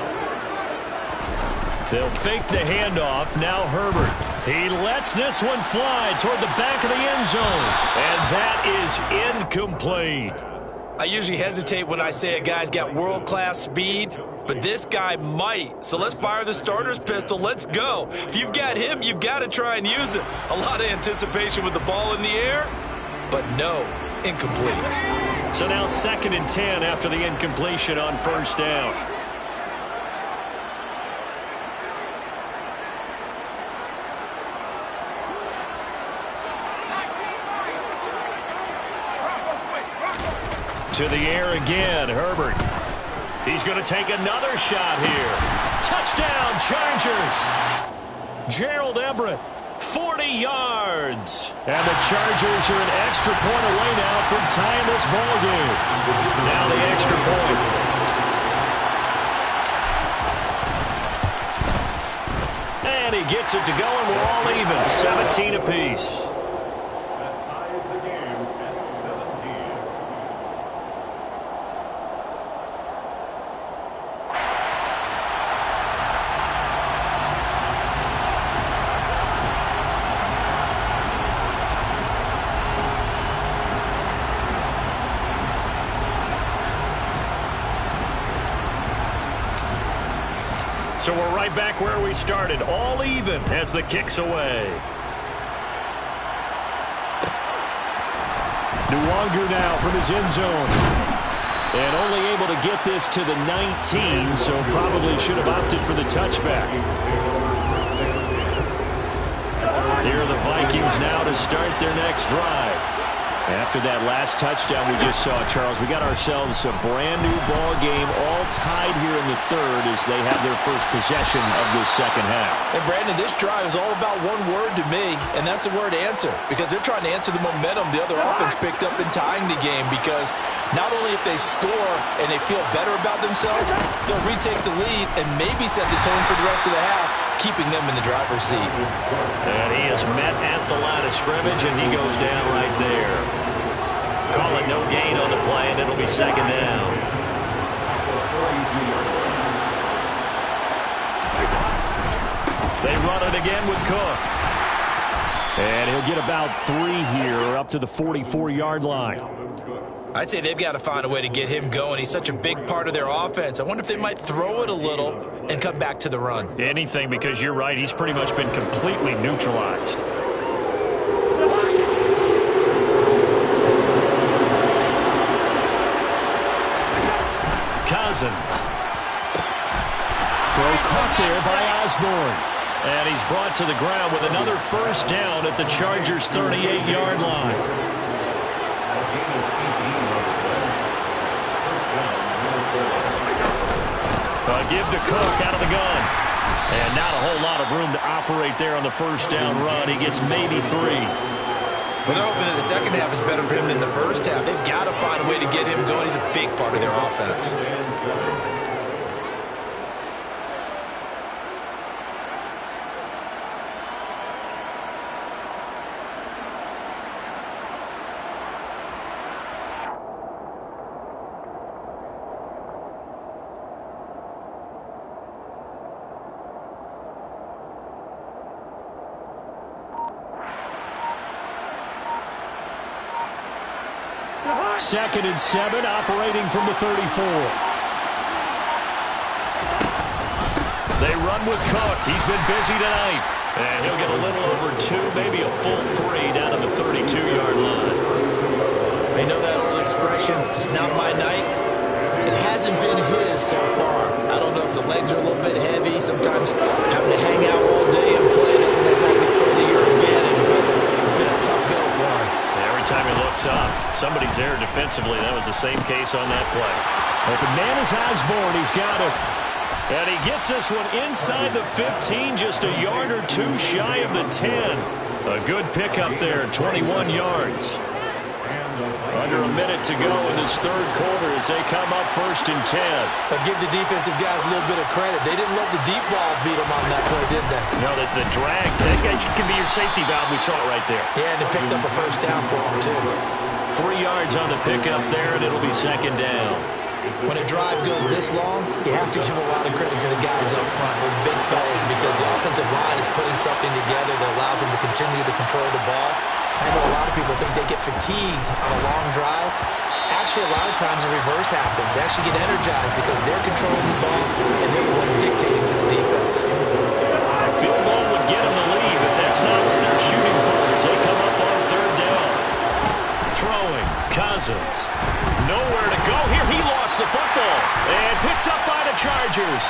They'll fake the handoff. Now Herbert. He lets this one fly toward the back of the end zone. And that is incomplete. I usually hesitate when I say a guy's got world-class speed, but this guy might. So let's fire the starter's pistol. Let's go. If you've got him, you've got to try and use it. A lot of anticipation with the ball in the air, but no, incomplete. So now 2nd and 10 after the incompletion on 1st down. To the air again, Herbert. He's going to take another shot here. Touchdown, Chargers. Gerald Everett, 40 yards. And the Chargers are an extra point away now from tying this ball game. Now the extra point. And he gets it to go, and we're all even. 17 apiece. That ties the game at 17. So we're right back where we started, all even as the kick's away. Nwangu now from his end zone. And only able to get this to the 19, so probably should have opted for the touchback. Here are the Vikings now to start their next drive. After that last touchdown we just saw, Charles, we got ourselves a brand-new ball game, all tied here in the third as they have their first possession of this second half. And, Brandon, this drive is all about one word to me, and that's the word answer, because they're trying to answer the momentum the other offense picked up in tying the game, because not only if they score and they feel better about themselves, they'll retake the lead and maybe set the tone for the rest of the half, keeping them in the driver's seat. And he is met at the line of scrimmage, and he goes down right there. Call it no gain on the play, and it'll be 2nd down. They run it again with Cook. And he'll get about 3 here up to the 44-yard line. I'd say they've got to find a way to get him going. He's such a big part of their offense. I wonder if they might throw it a little and come back to the run. Anything, because you're right. He's pretty much been completely neutralized. Cousins. Throw caught there by Osborne. And he's brought to the ground with another 1st down at the Chargers' 38-yard line. Give to Cook out of the gun. And not a whole lot of room to operate there on the 1st down run. He gets maybe 3. Well, they're hoping that the second half is better for him than the first half. They've got to find a way to get him going. He's a big part of their offense. Second and 7, operating from the 34. They run with Cook. He's been busy tonight. And he'll get a little over 2, maybe a full 3 down to the 32-yard line. You know that old expression, it's not my night? It hasn't been his so far. I don't know if the legs are a little bit heavy. Sometimes having to hang out all day and play doesn't exactly play to your advantage, but it's been a tough go for him. Every time he looks up, somebody's there defensively. That was the same case on that play. Open man is Osborne. He's got it. And he gets this one inside the 15, just a yard or 2 shy of the 10. A good pickup there, 21 yards. Under a minute to go in this third quarter as they come up 1st and 10. But give the defensive guys a little bit of credit. They didn't let the deep ball beat them on that play, did they? No, the drag, that can be your safety valve. We saw it right there. Yeah, and it picked up a first down for them, too. 3 yards on the pickup there, and it'll be 2nd down. When a drive goes this long, you have to give a lot of credit to the guys up front, those big fellas, because the offensive line is putting something together that allows them to continue to control the ball. I know a lot of people think they get fatigued on a long drive. Actually, a lot of times the reverse happens. They actually get energized because they're controlling the ball and they're the ones dictating to the defense. A field goal would get them the lead, but that's not what they're shooting for as they come up on 3rd down. Throwing, Cousins. Nowhere to go here. He lost the football and picked up by the Chargers.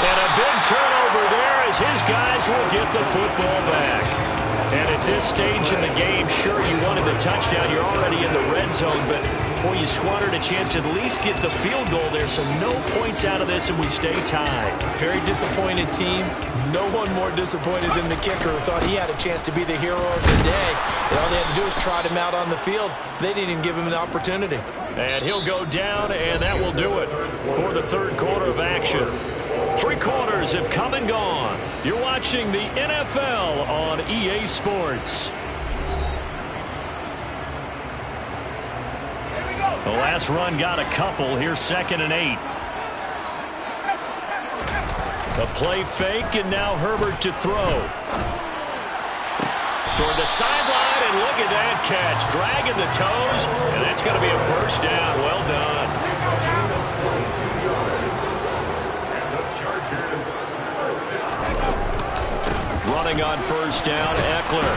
And a big turnover there as his guys will get the football back. And at this stage in the game, sure, you wanted the touchdown. You're already in the red zone, but, boy, you squandered a chance to at least get the field goal there, so no points out of this, and we stay tied. Very disappointed team. No one more disappointed than the kicker who thought he had a chance to be the hero of the day. And all they had to do was trot him out on the field. They didn't even give him an opportunity. And he'll go down, and that will do it for the third quarter of action. 3 quarters have come and gone. You're watching the NFL on EA Sports. The last run got a couple. Here's 2nd and 8. A play fake, and now Herbert to throw. Toward the sideline, and look at that catch. Dragging the toes, and that's going to be a first down. Well done. Running on first down, Eckler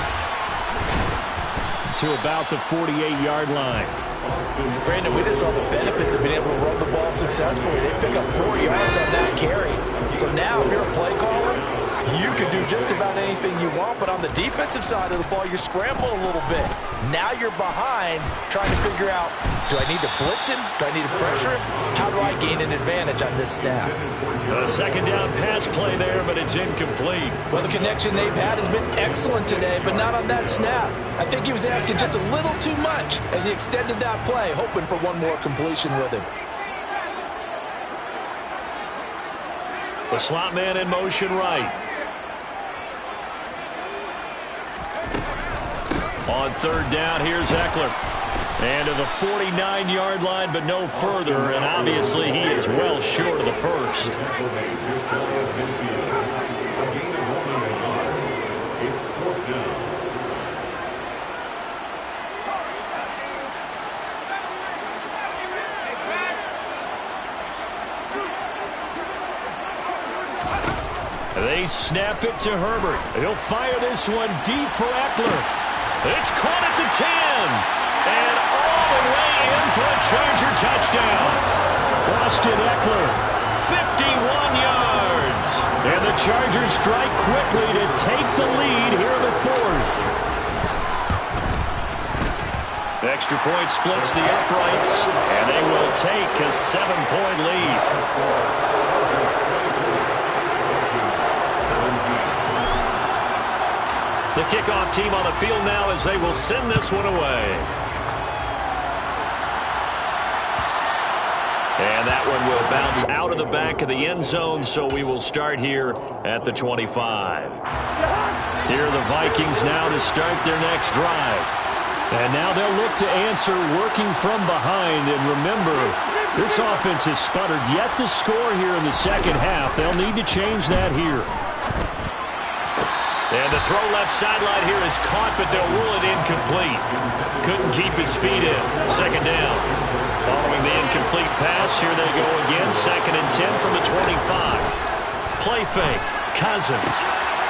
to about the 48-yard line. Brandon, we just saw the benefits of being able to run the ball successfully. They pick up 4 yards on that carry. So now, if you're a play caller, you can do just about anything you want. But on the defensive side of the ball, you scramble a little bit. Now you're behind trying to figure out, do I need to blitz him? Do I need to pressure him? How do I gain an advantage on this snap? A 2nd down pass play there, but it's incomplete. Well, the connection they've had has been excellent today, but not on that snap. I think he was asking just a little too much as he extended that play, hoping for one more completion with him. The slot man in motion right. On 3rd down, here's Eckler. And to the 49-yard line, but no further. And obviously, he is well short of the first. They snap it to Herbert. He'll fire this one deep for Eckler. It's caught at the 10. And all the way in for a Charger touchdown. Austin Eckler, 51 yards. And the Chargers strike quickly to take the lead here in the 4th. Extra point splits the uprights, and they will take a 7-point lead. The kickoff team on the field now as they will send this one away. And that one will bounce out of the back of the end zone, so we will start here at the 25. Here are the Vikings now to start their next drive. And now they'll look to answer working from behind. And remember, this offense has sputtered yet to score here in the second half. They'll need to change that here. And the throw left sideline here is caught, but they'll rule it incomplete. Couldn't keep his feet in. 2nd down. Following the incomplete pass, here they go again. 2nd and 10 from the 25. Play fake. Cousins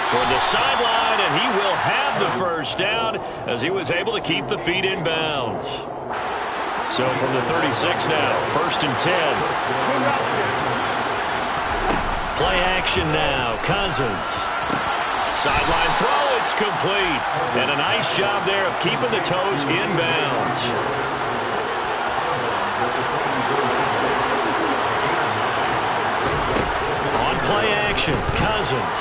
toward the sideline, and he will have the first down as he was able to keep the feet in bounds. So from the 36 now, 1st and 10. Play action now. Cousins. Sideline throw, it's complete. And a nice job there of keeping the toes in bounds. On play action, Cousins.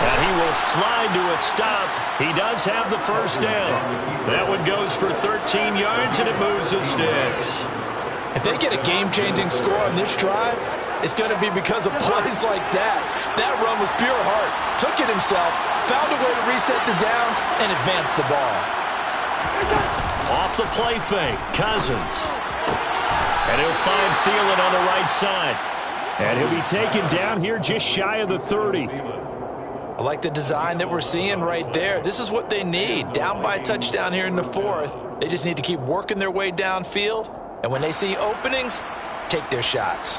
And he will will slide to a stop. He does have the first down. That one goes for 13 yards, and it moves the sticks. If they get a game-changing score on this drive, it's going to be because of plays like that. That run was pure heart. Took it himself, found a way to reset the downs, and advance the ball. Off the play fake, Cousins. And he'll find Thielen on the right side. And he'll be taken down here just shy of the 30. I like the design that we're seeing right there. This is what they need. Down by a touchdown here in the fourth. They just need to keep working their way downfield. And when they see openings, take their shots.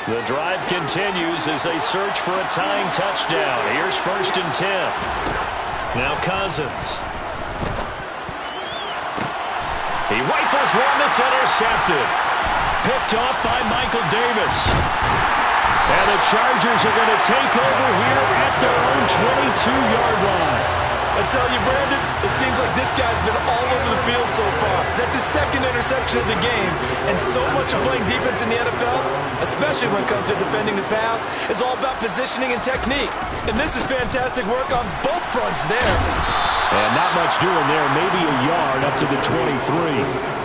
The drive continues as they search for a tying touchdown. Here's 1st and 10. Now Cousins. He rifles one that's intercepted. Picked off by Michael Davis. And the Chargers are going to take over here at their own 22-yard line. I tell you, Brandon, it seems like this guy's been all over the field so far. That's his 2nd interception of the game. And so much of playing defense in the NFL, especially when it comes to defending the pass, is all about positioning and technique. And this is fantastic work on both fronts there. And not much doing there. Maybe a yard up to the 23.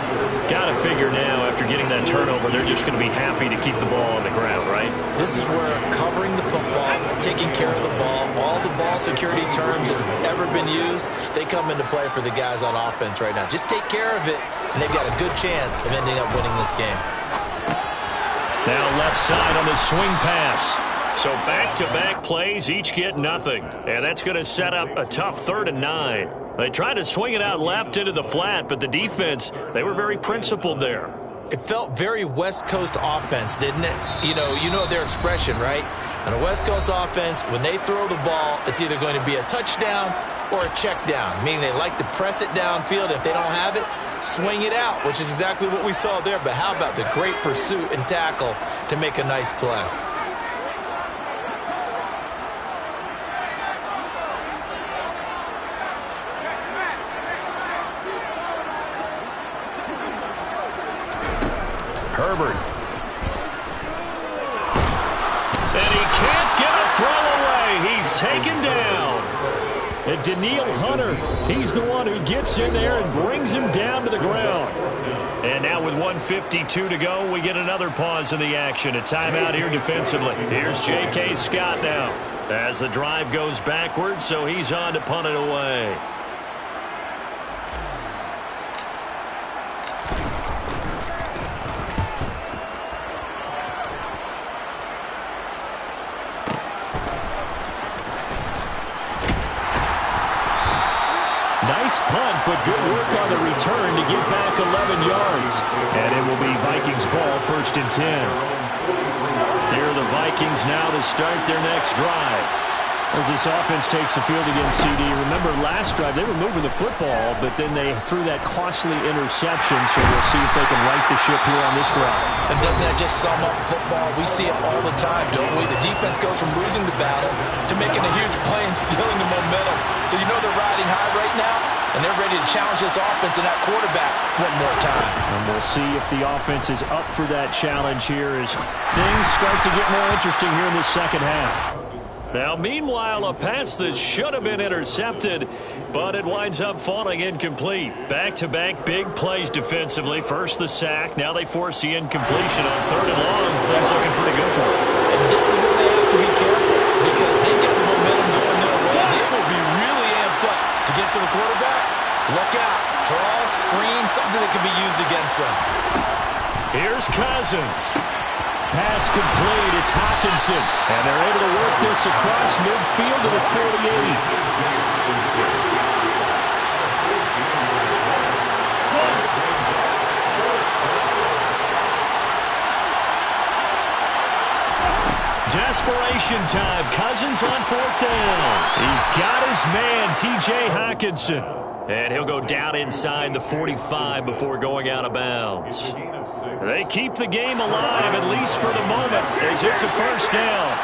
Got to figure now, after getting that turnover, they're just going to be happy to keep the ball on the ground, right? This is where covering the football, taking care of the ball, all the ball security terms that have ever been used, they come into play for the guys on offense right now. Just take care of it, and they've got a good chance of ending up winning this game. Now left side on the swing pass. So back-to-back plays, each get nothing. And that's going to set up a tough 3rd and 9. They tried to swing it out left into the flat, but the defense, they were very principled there. It felt very West Coast offense, didn't it? You know their expression, right? On a West Coast offense, when they throw the ball, it's either going to be a touchdown or a check down, meaning they like to press it downfield. If they don't have it, swing it out, which is exactly what we saw there. But how about the great pursuit and tackle to make a nice play? Herbert. And he can't get a throw away. He's taken down. And Danielle Hunter, he's the one who gets in there and brings him down to the ground. And now with 1:52 to go, we get another pause in the action. A timeout here defensively. Here's J.K. Scott now as the drive goes backwards, so he's on to punt it away. Nice punt, but good work on the return to get back 11 yards. And it will be Vikings ball, 1st and 10. Here are the Vikings now to start their next drive. As this offense takes the field against CD, remember last drive they were moving the football, but then they threw that costly interception, so we'll see if they can right the ship here on this drive. And doesn't that just sum up football? We see it all the time, don't we? The defense goes from losing the battle to making a huge play and stealing the momentum. So you know they're riding high right now, and they're ready to challenge this offense and that quarterback one more time. And we'll see if the offense is up for that challenge here as things start to get more interesting here in the second half. Now, meanwhile, a pass that should have been intercepted, but it winds up falling incomplete. Back-to-back big plays defensively. First the sack. Now they force the incompletion on 3rd and long. Things looking pretty good for them. And this is where they have to be careful because they get the momentum going their way. They will be really amped up to get to the quarterback. Look out. Draw, screen, something that can be used against them. Here's Cousins. Pass complete. It's Hockenson. And they're able to work this across midfield to the 48. Desperation time. Cousins on 4th down. He's got his man, T.J. Hockenson. And he'll go down inside the 45 before going out of bounds. They keep the game alive, at least for the moment, as it's a 1st down.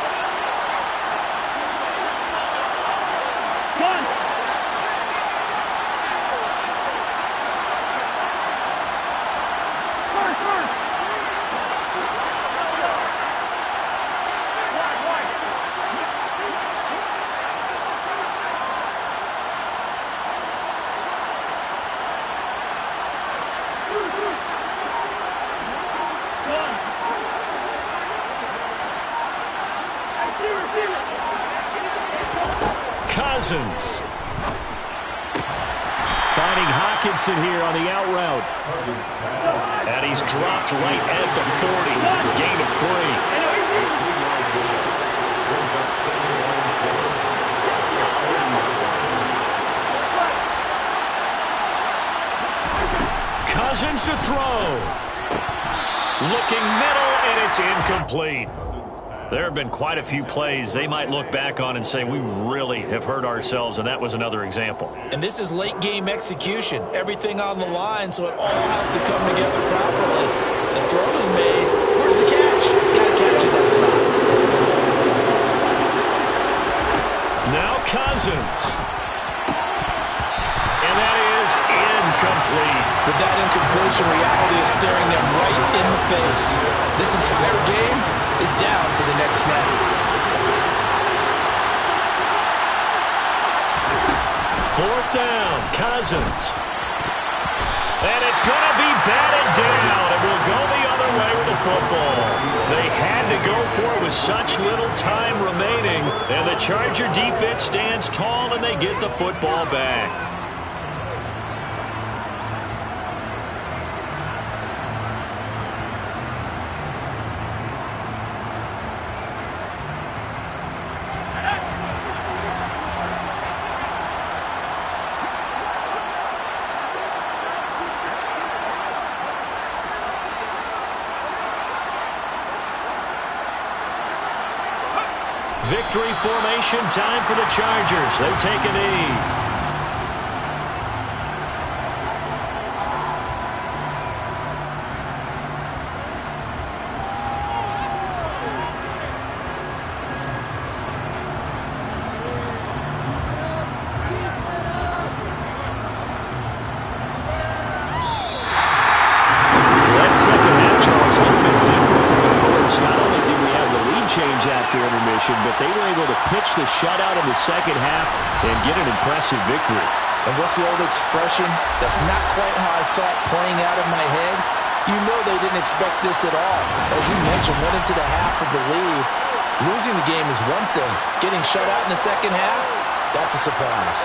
Cousins. Finding Hockenson here on the out route. And he's dropped right at the 40. Gain of 3. Cousins to throw. Looking middle, and it's incomplete. There have been quite a few plays they might look back on and say, we really have hurt ourselves, and that was another example. And this is late-game execution. Everything on the line, so it all has to come together properly. The throw is made. Where's the catch? Got to catch it. That's not. Now Cousins. And that is incomplete. With that incompletion, reality is staring them right in the face. This entire game is down to the next snap. Fourth down, Cousins. And it's going to be batted down. It will go the other way with the football. They had to go for it with such little time remaining. And the Charger defense stands tall, and they get the football back. Victory formation time for the Chargers. They take a knee. That second half, Charles, looked a bit different from the first. Not only did we have the lead change after intermission, but they were able to pitch the shutout in the second half and get an impressive victory. And what's the old expression? That's not quite how I saw it playing out in my head. You know they didn't expect this at all. As you mentioned, went into the half of the lead. Losing the game is one thing. Getting shut out in the second half, that's a surprise.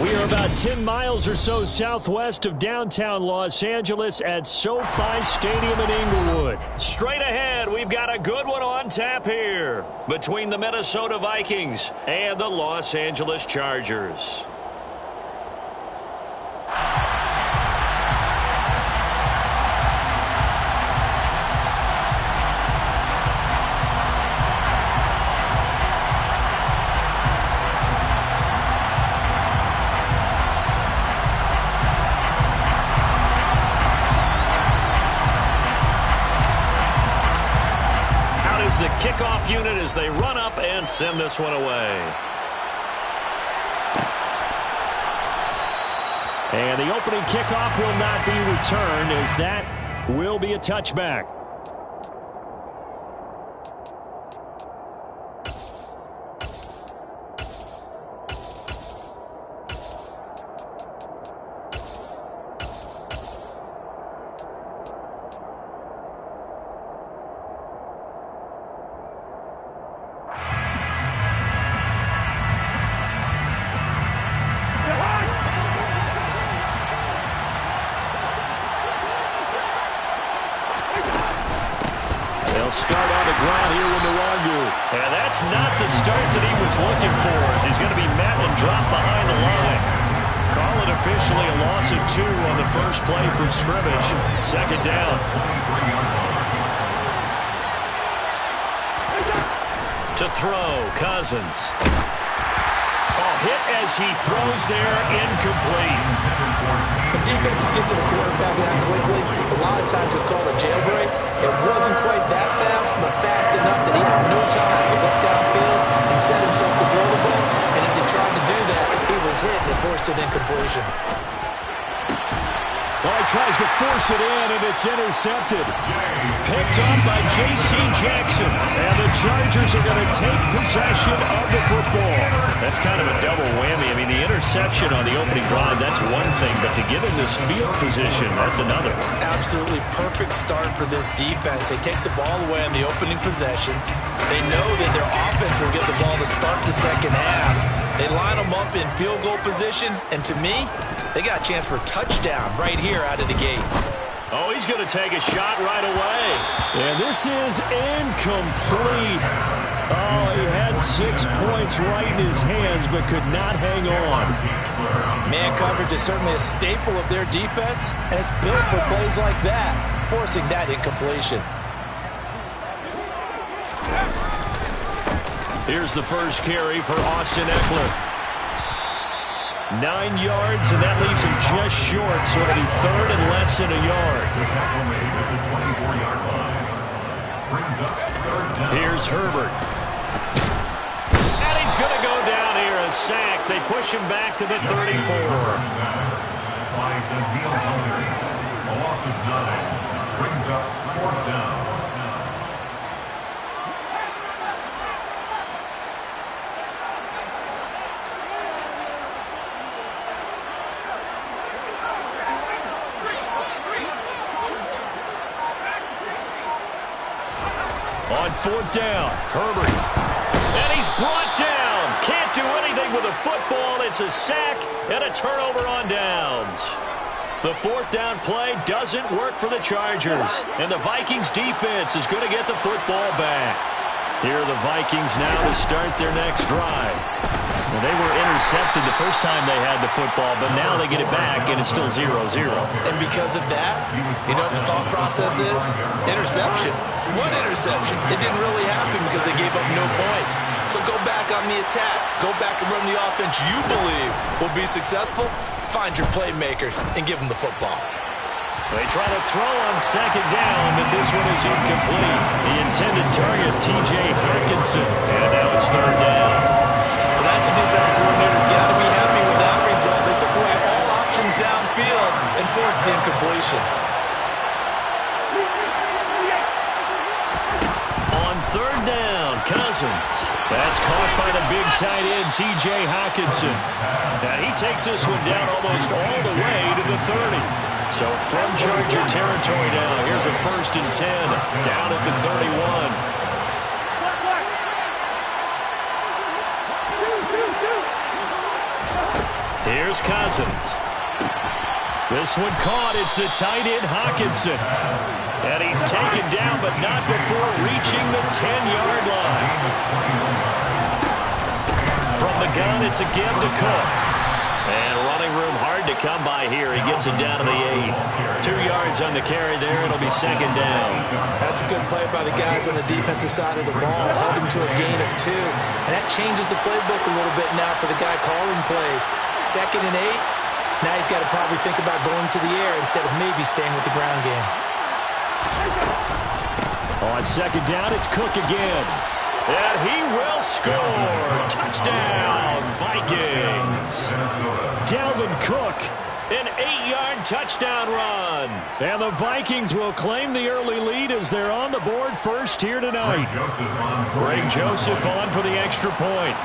We are about 10 miles or so southwest of downtown Los Angeles at SoFi Stadium in Inglewood. Straight ahead, we've got a good one on tap here between the Minnesota Vikings and the Los Angeles Chargers. The kickoff unit as they run up and send this one away. And the opening kickoff will not be returned, as that will be a touchback. They'll start on the ground here with Nwangu. And that's not the start that he was looking for, as he's going to be met and dropped behind the line. Call it officially a loss of 2 on the first play from scrimmage. Second down. To throw, Cousins. Hit as he throws there, incomplete. When defenses get to the quarterback that quickly, a lot of times it's called a jailbreak. It wasn't quite that fast, but fast enough that he had no time to look downfield and set himself to throw the ball. And as he tried to do that, he was hit and forced an incompletion. Well, he tries to force it in, and it's intercepted. Picked up by J.C. Jackson. And the Chargers are going to take possession of the football. That's kind of a double whammy. I mean, the interception on the opening drive, that's one thing. But to give him this field position, that's another. Absolutely perfect start for this defense. They take the ball away on the opening possession. They know that their offense will get the ball to start the second half. They line them up in field goal position, and to me, they got a chance for a touchdown right here out of the gate. Oh, he's going to take a shot right away. And this is incomplete. Oh, he had 6 points right in his hands, but could not hang on. Man coverage is certainly a staple of their defense, and it's built for plays like that, forcing that incompletion. Here's the first carry for Austin Ekeler. 9 yards, and that leaves him just short, so it'll be third and less than a yard. Here's Herbert. And he's going to go down here, a sack. They push him back to the 34. A loss of 9 brings up 4th down. On 4th down, Herbert. And he's brought down. Can't do anything with a football. It's a sack and a turnover on downs. The 4th down play doesn't work for the Chargers. And the Vikings defense is going to get the football back. Here are the Vikings now to start their next drive. Well, they were intercepted the first time they had the football, but now they get it back, and it's still 0-0. And because of that, you know what the thought process is? Interception. What interception? It didn't really happen because they gave up no points. So go back on the attack. Go back and run the offense you believe will be successful. Find your playmakers and give them the football. They try to throw on 2nd down, but this one is incomplete. The intended target, T.J. Hockenson. And now it's 3rd down. Well, that's a defensive coordinator's got to be happy with that result. They took away all options downfield and forced the incompletion. On 3rd down, Cousins. That's caught by the big tight end, T.J. Hockenson. And he takes this one down almost all the way to the 30. So from Charger territory now, here's a 1st and 10 down at the 31. Here's Cousins. This one caught. It's the tight end, Hockenson. And he's taken down, but not before reaching the 10-yard line. From the gun, it's again to Cook. And running room hard to come by here. He gets it down to the 8. 2 yards on the carry there. It'll be 2nd down. That's a good play by the guys on the defensive side of the ball. Held him to a gain of 2. And that changes the playbook a little bit now for the guy calling plays. 2nd and 8. Now he's got to probably think about going to the air instead of maybe staying with the ground game. On 2nd down, it's Cook again. And he will score. Touchdown, Vikings. Dalvin Cook. An 8-yard touchdown run. And the Vikings will claim the early lead as they're on the board first here tonight. Greg Joseph on for the extra point.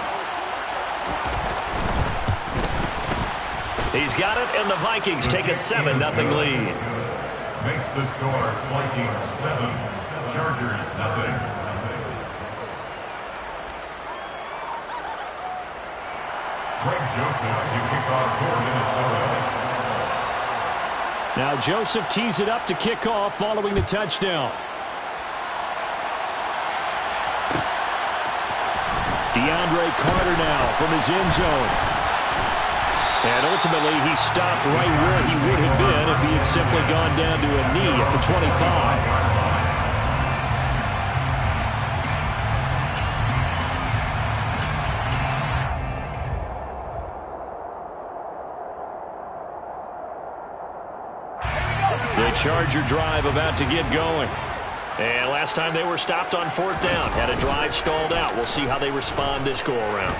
He's got it, and the Vikings take a 7-0 lead. Makes the score Vikings 7, Chargers 0. Greg Joseph, you kick off for Minnesota. Now Joseph tees it up to kick off following the touchdown. DeAndre Carter now from his end zone. And ultimately, he stopped right where he would have been if he had simply gone down to a knee at the 25. The Charger drive about to get going. And last time they were stopped on 4th down, had a drive stalled out. We'll see how they respond this go-around.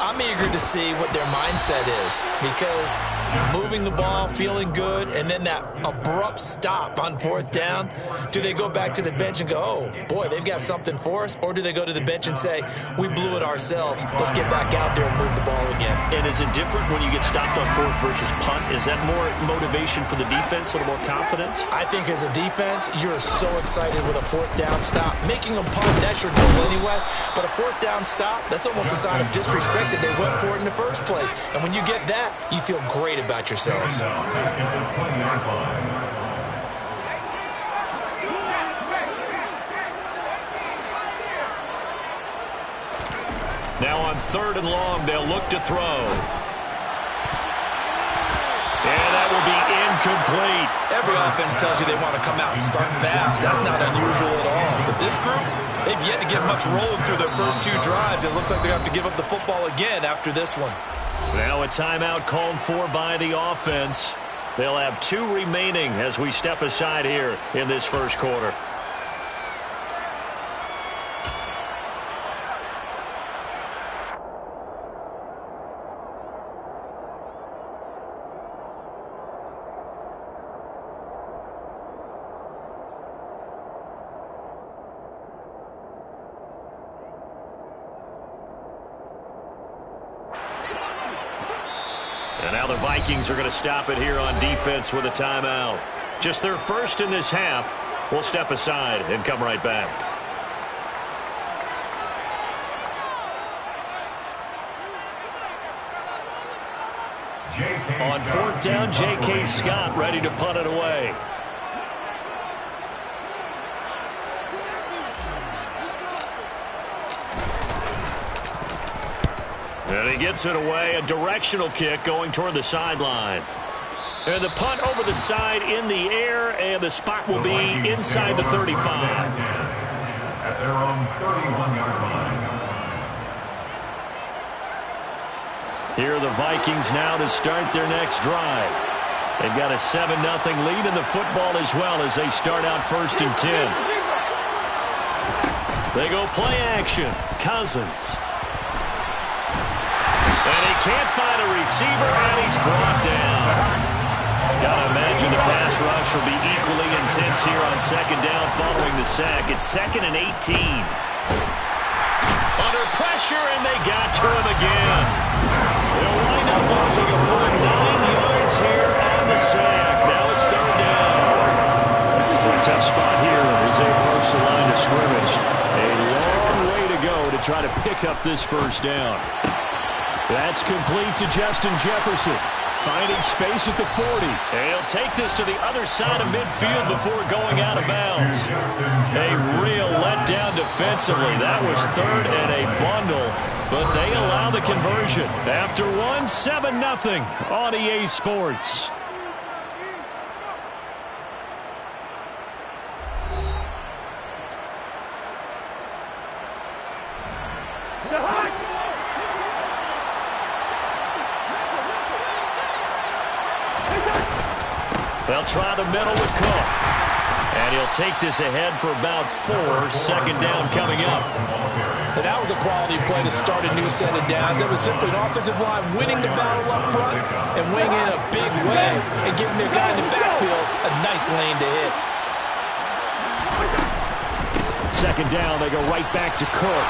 I'm eager to see what their mindset is, because moving the ball, feeling good, and then that abrupt stop on 4th down, do they go back to the bench and go, oh, boy, they've got something for us? Or do they go to the bench and say, we blew it ourselves, let's get back out there and move the ball again? And is it different when you get stopped on 4th versus punt? Is that more motivation for the defense, a little more confidence? I think as a defense, you're so excited with a 4th down stop. Making them punt, that's your goal anyway. But a 4th down stop, that's almost a sign of disrespect that they went for it in the first place. And when you get that, you feel great about yourselves. Now on 3rd and long, they'll look to throw. And that will be incomplete. Every offense tells you they want to come out and start fast. That's not unusual at all. But this group, they've yet to get much rolling through their first 2 drives. It looks like they have to give up the football again after this one. Now a timeout called for by the offense. They'll have 2 remaining as we step aside here in this first quarter. And now the Vikings are going to stop it here on defense with a timeout. Just their first in this half. We'll step aside and come right back. On 4th down, J.K. Scott ready to punt it away. And he gets it away, a directional kick going toward the sideline. And the punt over the side in the air, and the spot will be inside the 35. At their own 31-yard line. Here are the Vikings now to start their next drive. They've got a 7-0 lead in the football as well as they start out 1st and 10. They go play action. Cousins. And he can't find a receiver, and he's brought down. Gotta imagine the pass rush will be equally intense here on 2nd down following the sack. It's 2nd and 18. Under pressure, and they got to him again. They'll wind up losing a full 9 yards here on the sack. Now it's 3rd down. A tough spot here as they approach the line of scrimmage. A long way to go to try to pick up this 1st down. That's complete to Justin Jefferson. Finding space at the 40. And he'll take this to the other side of midfield before going out of bounds. A real letdown defensively. That was 3rd and a bundle. But they allow the conversion. After one, 7-0 on EA Sports. They'll try the middle with Cook. And he'll take this ahead for about 4. 2nd down coming up. And that was a quality play to start a new set of downs. That was simply an offensive line winning the battle up front and winning in a big way and giving their guy in the backfield a nice lane to hit. 2nd down, they go right back to Cook.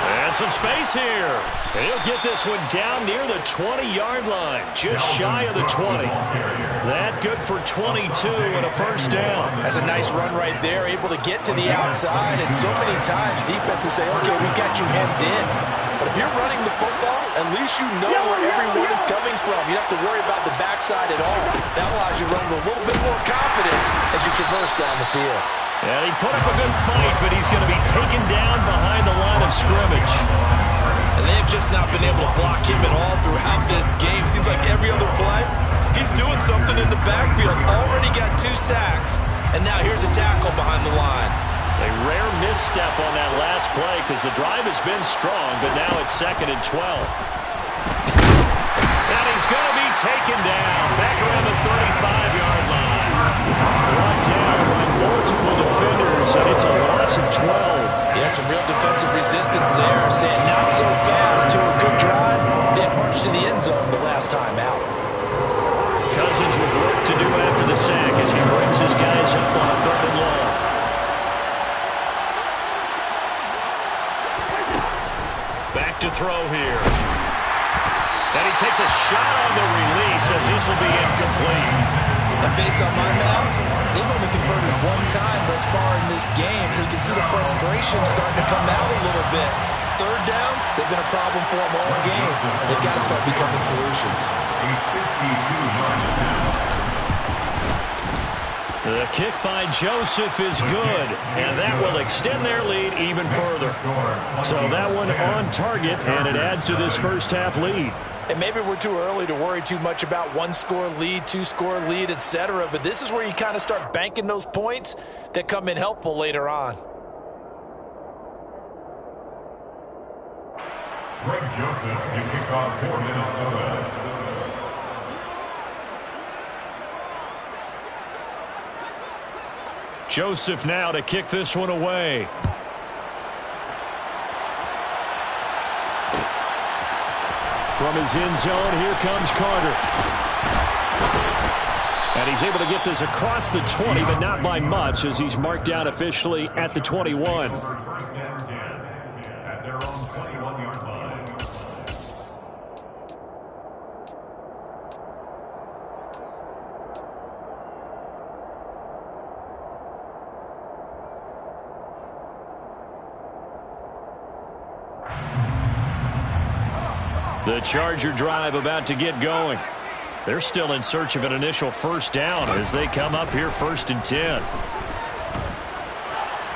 And some space here. He'll get this one down near the 20-yard line, just shy of the 20. That good for 22 and a 1st down. That's a nice run right there, able to get to the outside. And so many times defenses say, okay, we got you hemmed in. But if you're running the football, at least you know where everyone is coming from. You don't have to worry about the backside at all. That allows you to run with a little bit more confidence as you traverse down the field. And he put up a good fight, but he's going to be taken down behind the line of scrimmage. And they've just not been able to block him at all throughout this game. Seems like every other play, he's doing something in the backfield. Already got 2 sacks, and now here's a tackle behind the line. A rare misstep on that last play because the drive has been strong, but now it's 2nd and 12. And he's going to be taken down back around the 35-yard line. Brought down by multiple defenders, and it's a loss of 12. Yeah, some real defensive resistance there, saying not so fast to a good drive. Didn't march to the end zone the last time out. Cousins with work to do after the sack as he brings his guys up on a 3rd and long. Back to throw here. And he takes a shot on the release as this will be incomplete. And based on my math, they've only converted 1 time thus far in this game, so you can see the frustration starting to come out a little bit. 3rd downs, they've been a problem for them all game. They've got to start becoming solutions. The kick by Joseph is good, and that will extend their lead even further. So that one on target, and it adds to this first half lead. And maybe we're too early to worry too much about 1-score lead, 2-score lead, etc. But this is where you kind of start banking those points that come in helpful later on. Greg Joseph to kick off for Minnesota. Joseph now to kick this one away. From his end zone, here comes Carter. And he's able to get this across the 20, but not by much, as he's marked down officially at the 21. First and 10 at their own 21-yard line. The Charger drive about to get going. They're still in search of an initial first down as they come up here 1st and 10.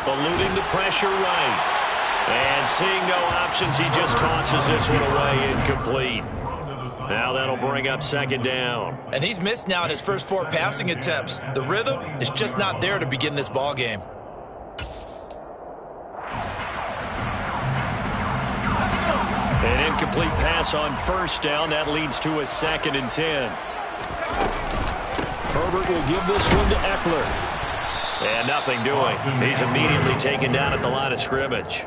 Eluding the pressure right. And seeing no options, he just tosses this one away incomplete. Now that'll bring up 2nd down. And he's missed now in his first 4 passing attempts. The rhythm is just not there to begin this ball game. An incomplete pass on 1st down. That leads to a 2nd and 10. Herbert will give this one to Eckler. And nothing doing. He's immediately taken down at the line of scrimmage.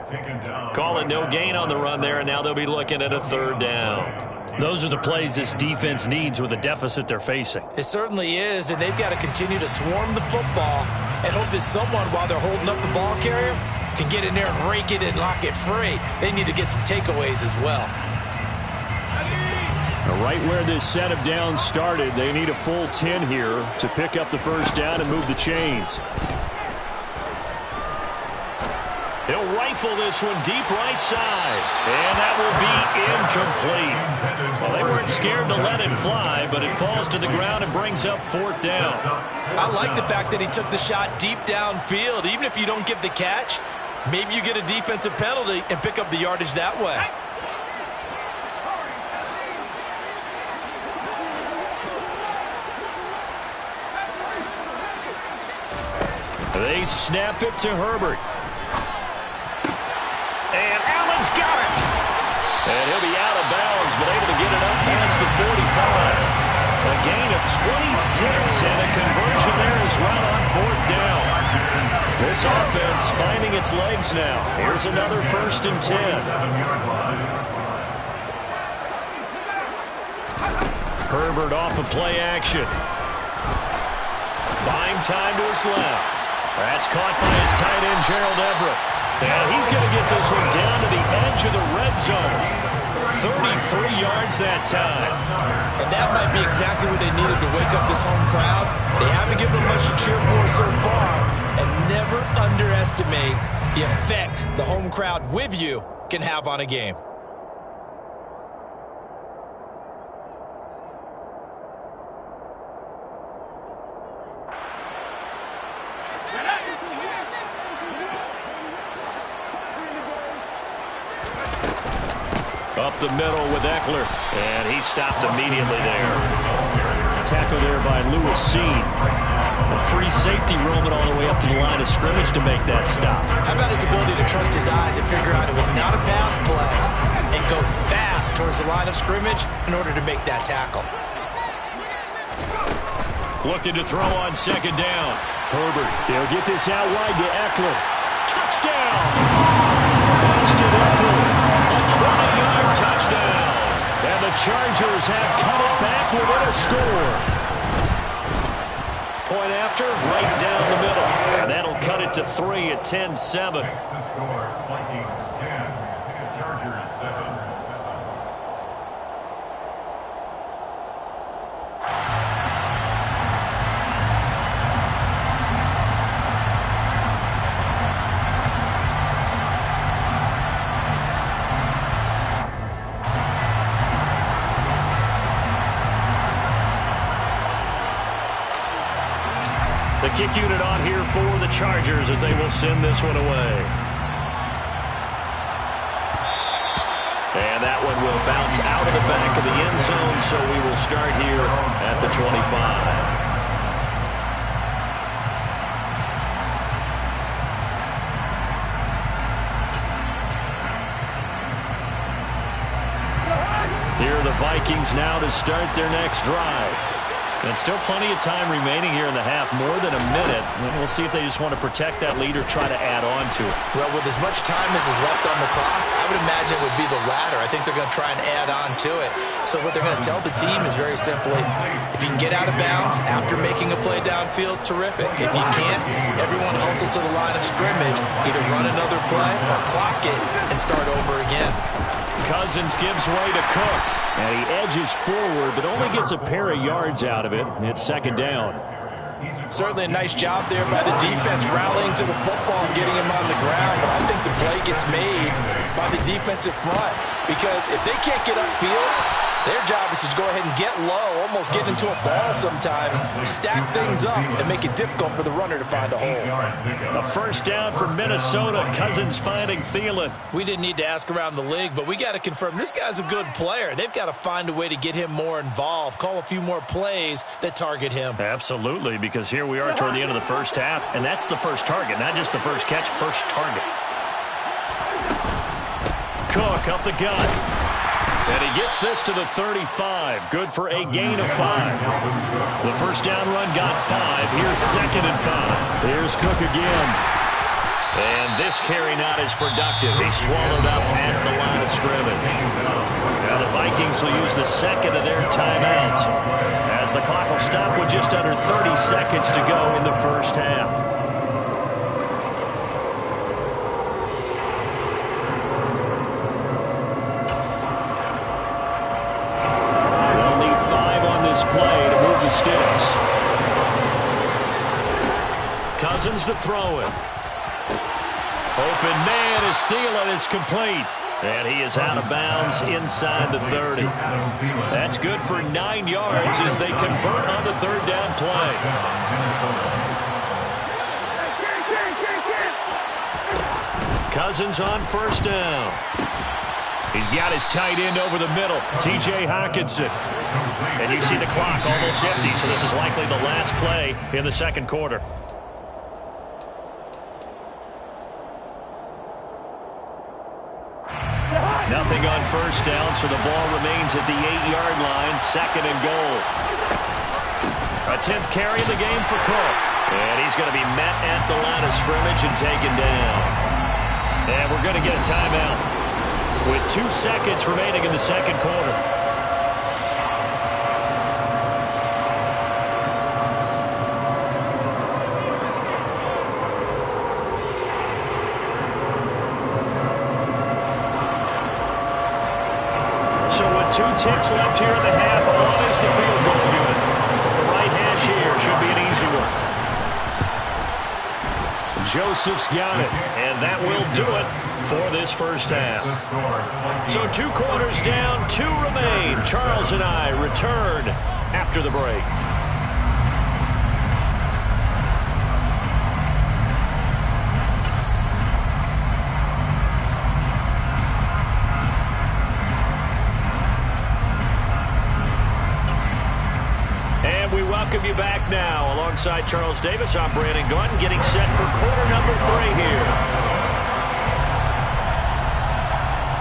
Call it no gain on the run there, and now they'll be looking at a 3rd down. Those are the plays this defense needs with the deficit they're facing. It certainly is, and they've got to continue to swarm the football and hope that someone, while they're holding up the ball carrier, can get in there and rake it and lock it free. They need to get some takeaways as well. Right where this set of downs started, they need a full 10 here to pick up the first down and move the chains. He'll rifle this one deep right side. And that will be incomplete. Well, they weren't scared to let it fly, but it falls to the ground and brings up 4th down. I like the fact that he took the shot deep downfield. Even if you don't get the catch, maybe you get a defensive penalty and pick up the yardage that way. They snap it to Herbert. And Allen's got it. And he'll be out of bounds, but able to get it up past the 45. A gain of 26, and a conversion there is right on 4th down. This offense finding its legs now. Here's another 1st and 10. Herbert off of play action. Buying time to his left. That's caught by his tight end, Gerald Everett. And he's going to get this one down to the edge of the red zone. 33 yards that time. And that might be exactly what they needed to wake up this home crowd. They haven't given them much to cheer for so far. And never underestimate the effect the home crowd with you can have on a game. Up the middle with Eckler, and he stopped immediately there. Tackle there by Lewis Cine. A free safety roaming all the way up to the line of scrimmage to make that stop. How about his ability to trust his eyes and figure out it was not a pass play and go fast towards the line of scrimmage in order to make that tackle. Looking to throw on second down. Herbert, they'll get this out wide to Eckler. Touchdown! Austin Eckler, a 20-yard touchdown. And the Chargers have cut it back within a score. Point after, right down the middle. And that'll cut it to 3 at 10-7. The score, Vikings 10, Chargers 7. The kick unit on here for the Chargers as they will send this one away. And that one will bounce out of the back of the end zone, so we will start here at the 25. Here are the Vikings now to start their next drive. And still plenty of time remaining here in the half, more than a minute. And we'll see if they just want to protect that lead or try to add on to it. Well, with as much time as is left on the clock, I would imagine it would be the latter. I think they're going to try and add on to it. So what they're going to tell the team is very simply, if you can get out of bounds after making a play downfield, terrific. If you can't, everyone hustle to the line of scrimmage, either run another play or clock it and start over again. Cousins gives way to Cook. And he edges forward, but only gets a pair of yards out of it. It's second down. Certainly a nice job there by the defense rallying to the football and getting him on the ground. But I think the play gets made by the defensive front. Because if they can't get upfield, their job is to go ahead and get low, almost get into a ball sometimes, stack things up, and make it difficult for the runner to find a hole. A first down for Minnesota. Cousins finding Thielen. We didn't need to ask around the league, but we got to confirm this guy's a good player. They've got to find a way to get him more involved, call a few more plays that target him. Absolutely, because here we are toward the end of the first half, and that's the first target, not just the first catch, first target. Cook up the gut. And he gets this to the 35. Good for a gain of 5. The first down run got 5. Here's second and 5. Here's Cook again. And this carry not as productive. He swallowed up at the line of scrimmage. Now the Vikings will use the second of their timeouts, as the clock will stop with just under 30 seconds to go in the first half. Play to move the sticks. Cousins to throw it. Open man is Thielen. It's complete. And he is out of bounds inside the 30. That's good for 9 yards as they convert on the third down play. Cousins on first down. He's got his tight end over the middle, T.J. Hockenson. And you see the clock almost empty, so this is likely the last play in the second quarter. Nothing on first down, so the ball remains at the 8-yard line, second and goal. A 10th carry of the game for Cook. And he's going to be met at the line of scrimmage and taken down. And we're going to get a timeout with 2 seconds remaining in the second quarter. So with 2 ticks left here in the half, on is the field goal unit. From the right hash here, should be an easy one. Joseph's got it, and that will do it for this first half. So 2 quarters down, 2 remain. Charles and I return after the break. back now. Alongside Charles Davis, I'm Brandon Gaudin, getting set for quarter number 3 here.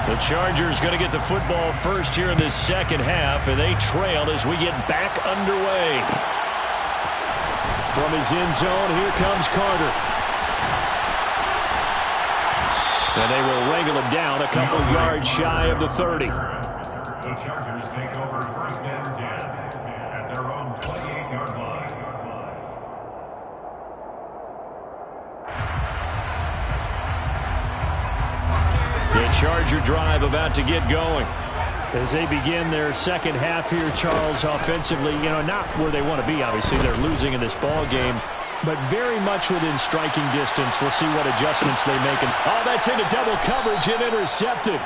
The Chargers going to get the football first here in this second half, and they trail as we get back underway. From his end zone, here comes Carter. And they will wrangle him down a couple yards shy of the 30. The Chargers take over first and 10 at their own 28-yard line. The Charger drive about to get going. As they begin their second half here, Charles, offensively, not where they want to be, obviously. They're losing in this ball game, but very much within striking distance. We'll see what adjustments they make. Oh, that's into double coverage and intercepted.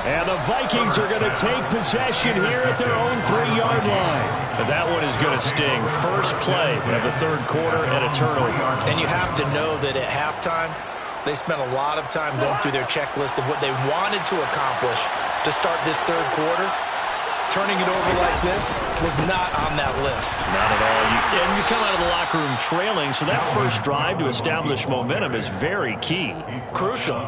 And the Vikings are going to take possession here at their own 3-yard line. And that one is going to sting. First play of the third quarter and a turnover. And you have to know that at halftime, they spent a lot of time going through their checklist of what they wanted to accomplish to start this third quarter. Turning it over like this was not on that list. Not at all. And you come out of the locker room trailing, so that first drive to establish momentum is very key. Crucial.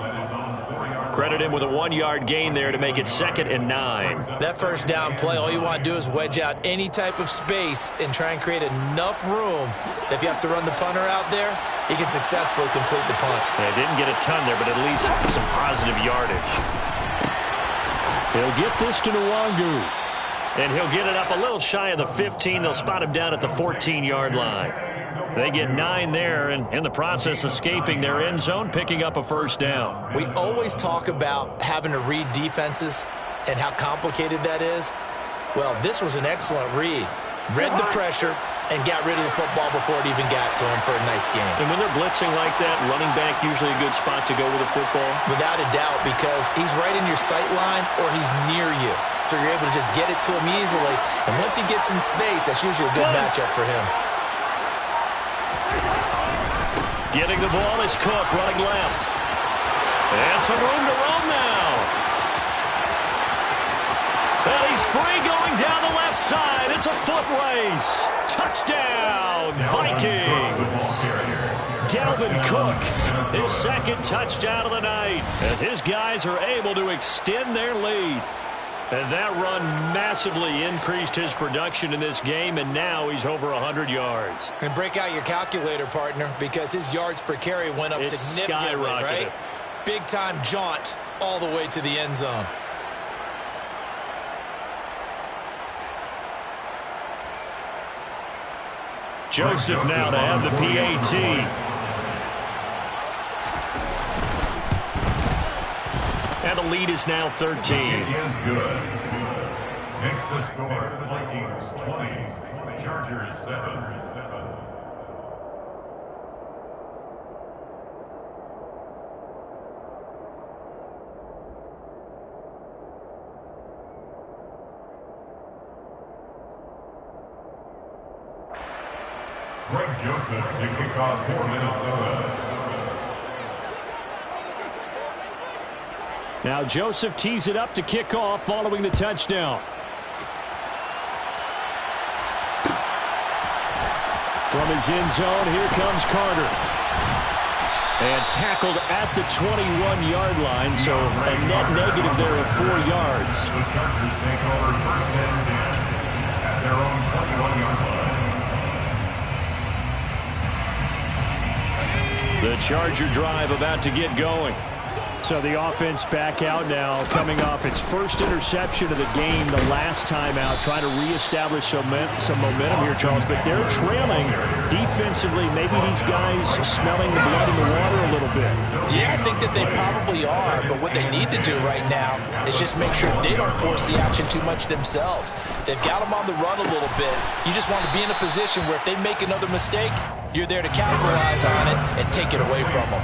Credit him with a 1-yard gain there to make it 2nd and 9. That first down play, all you want to do is wedge out any type of space and try and create enough room that if you have to run the punter out there, he can successfully complete the punt. Yeah, didn't get a ton there, but at least some positive yardage. He'll get this to Nwangu. And he'll get it up a little shy of the 15. They'll spot him down at the 14-yard line. They get 9 there, and in the process escaping their end zone, picking up a first down. We always talk about having to read defenses and how complicated that is. Well, this was an excellent read. Read the pressure and got rid of the football before it even got to him for a nice game. And when they're blitzing like that, running back usually a good spot to go with the football? Without a doubt, because he's right in your sight line or he's near you. So you're able to just get it to him easily. And once he gets in space, that's usually a good matchup for him. Getting the ball is Cook, running left. And some room to roam now. And he's free going down the left side. It's a foot race. Touchdown, Vikings. Dalvin Cook, his 2nd touchdown of the night, as his guys are able to extend their lead. And that run massively increased his production in this game, and now he's over 100 yards. And break out your calculator, partner, because his yards per carry went up significantly, right? Big-time jaunt all the way to the end zone. Joseph now to have the PAT. And the lead is now 13. It is good. Makes the score Vikings 20, Chargers 7. Greg Joseph to kick off for Minnesota. Now Joseph tees it up to kick off following the touchdown. From his end zone, here comes Carter. And tackled at the 21-yard line, so a net negative there of 4 yards. The Chargers take over first and 10 at their own 21-yard line. The Charger drive about to get going. So the offense back out now, coming off its first interception of the game the last time out, trying to reestablish some momentum here, Charles. But they're trailing defensively. Maybe these guys smelling the blood in the water a little bit. Yeah, I think that they probably are. But what they need to do right now is just make sure they don't force the action too much themselves. They've got them on the run a little bit. You just want to be in a position where if they make another mistake, you're there to capitalize on it and take it away from them.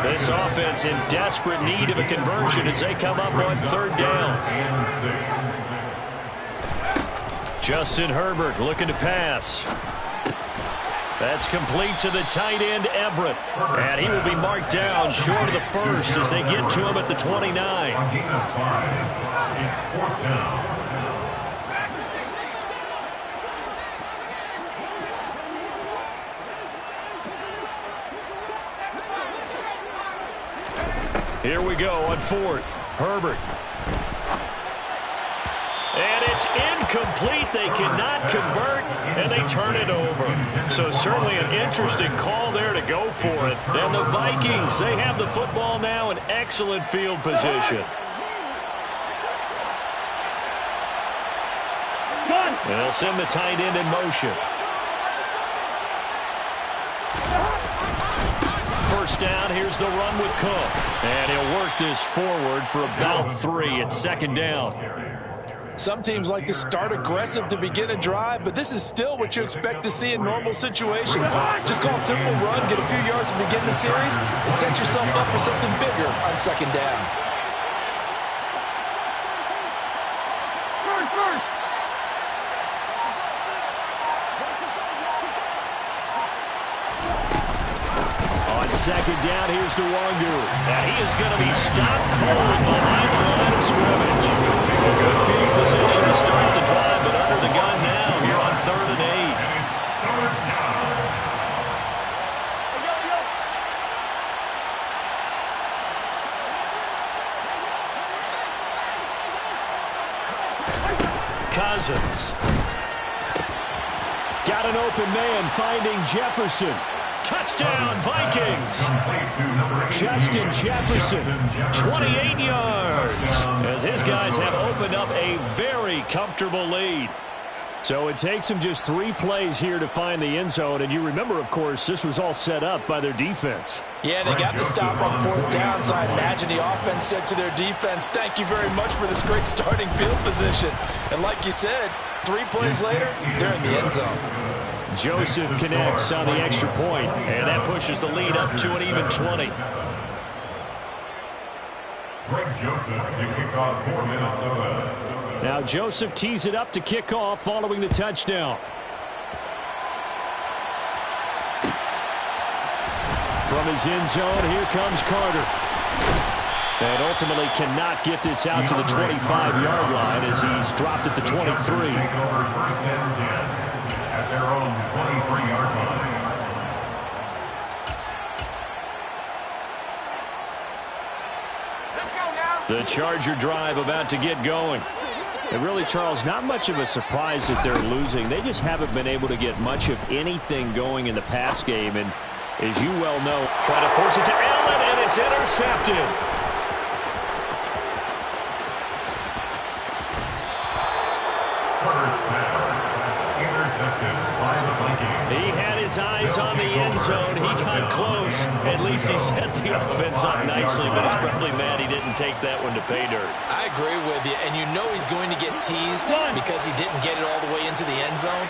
This offense in desperate need of a conversion as they come up on third down. Justin Herbert looking to pass. That's complete to the tight end, Everett. And he will be marked down short of the first as they get to him at the 29. Gain of 5. It's 4th down. Here we go on fourth. Herbert. And it's incomplete. They cannot convert, and they turn it over. So certainly an interesting call there to go for it. And the Vikings, they have the football now in excellent field position. They'll send the tight end in motion. First down, here's the run with Cook. And he'll work this forward for about 3 at second down. Some teams like to start aggressive to begin a drive, but this is still what you expect to see in normal situations. Just call a simple run, get a few yards to begin the series, and set yourself up for something bigger on second down. On second down, here's Nwangu. And he is going to be stopped cold behind the line of scrimmage. A good field position to start the drive, but under the gun now here on 3rd and 8. And it's 3rd down. Cousins. Got an open man finding Jefferson. Touchdown, Vikings. Justin Jefferson, 28 yards, as his guys have opened up a very comfortable lead. So it takes them just 3 plays here to find the end zone. And you remember, of course, this was all set up by their defense. Yeah, they got the stop on 4th down, so I imagine the offense said to their defense, thank you very much for this great starting field position. And like you said, 3 plays later, they're in the end zone. Joseph connects on the extra point. And that pushes the lead up to an even 20. Greg Joseph to kick off for Minnesota. Now Joseph tees it up to kick off following the touchdown. From his end zone, here comes Carter. And ultimately cannot get this out to the 25-yard line as he's dropped at the 23. First and 10 at their own 23-yard line. The Charger drive about to get going. And really, Charles, not much of a surprise that they're losing. They just haven't been able to get much of anything going in the pass game. And as you well know, Try to force it to Allen, and it's intercepted. Carter's pass intercepted by the Vikings. He had his eyes on the end zone. He got close. At least he set the offense up nicely, but he's probably mad he didn't take that one to pay dirt. I agree with you, and you know he's going to get teased because he didn't get it all the way into the end zone.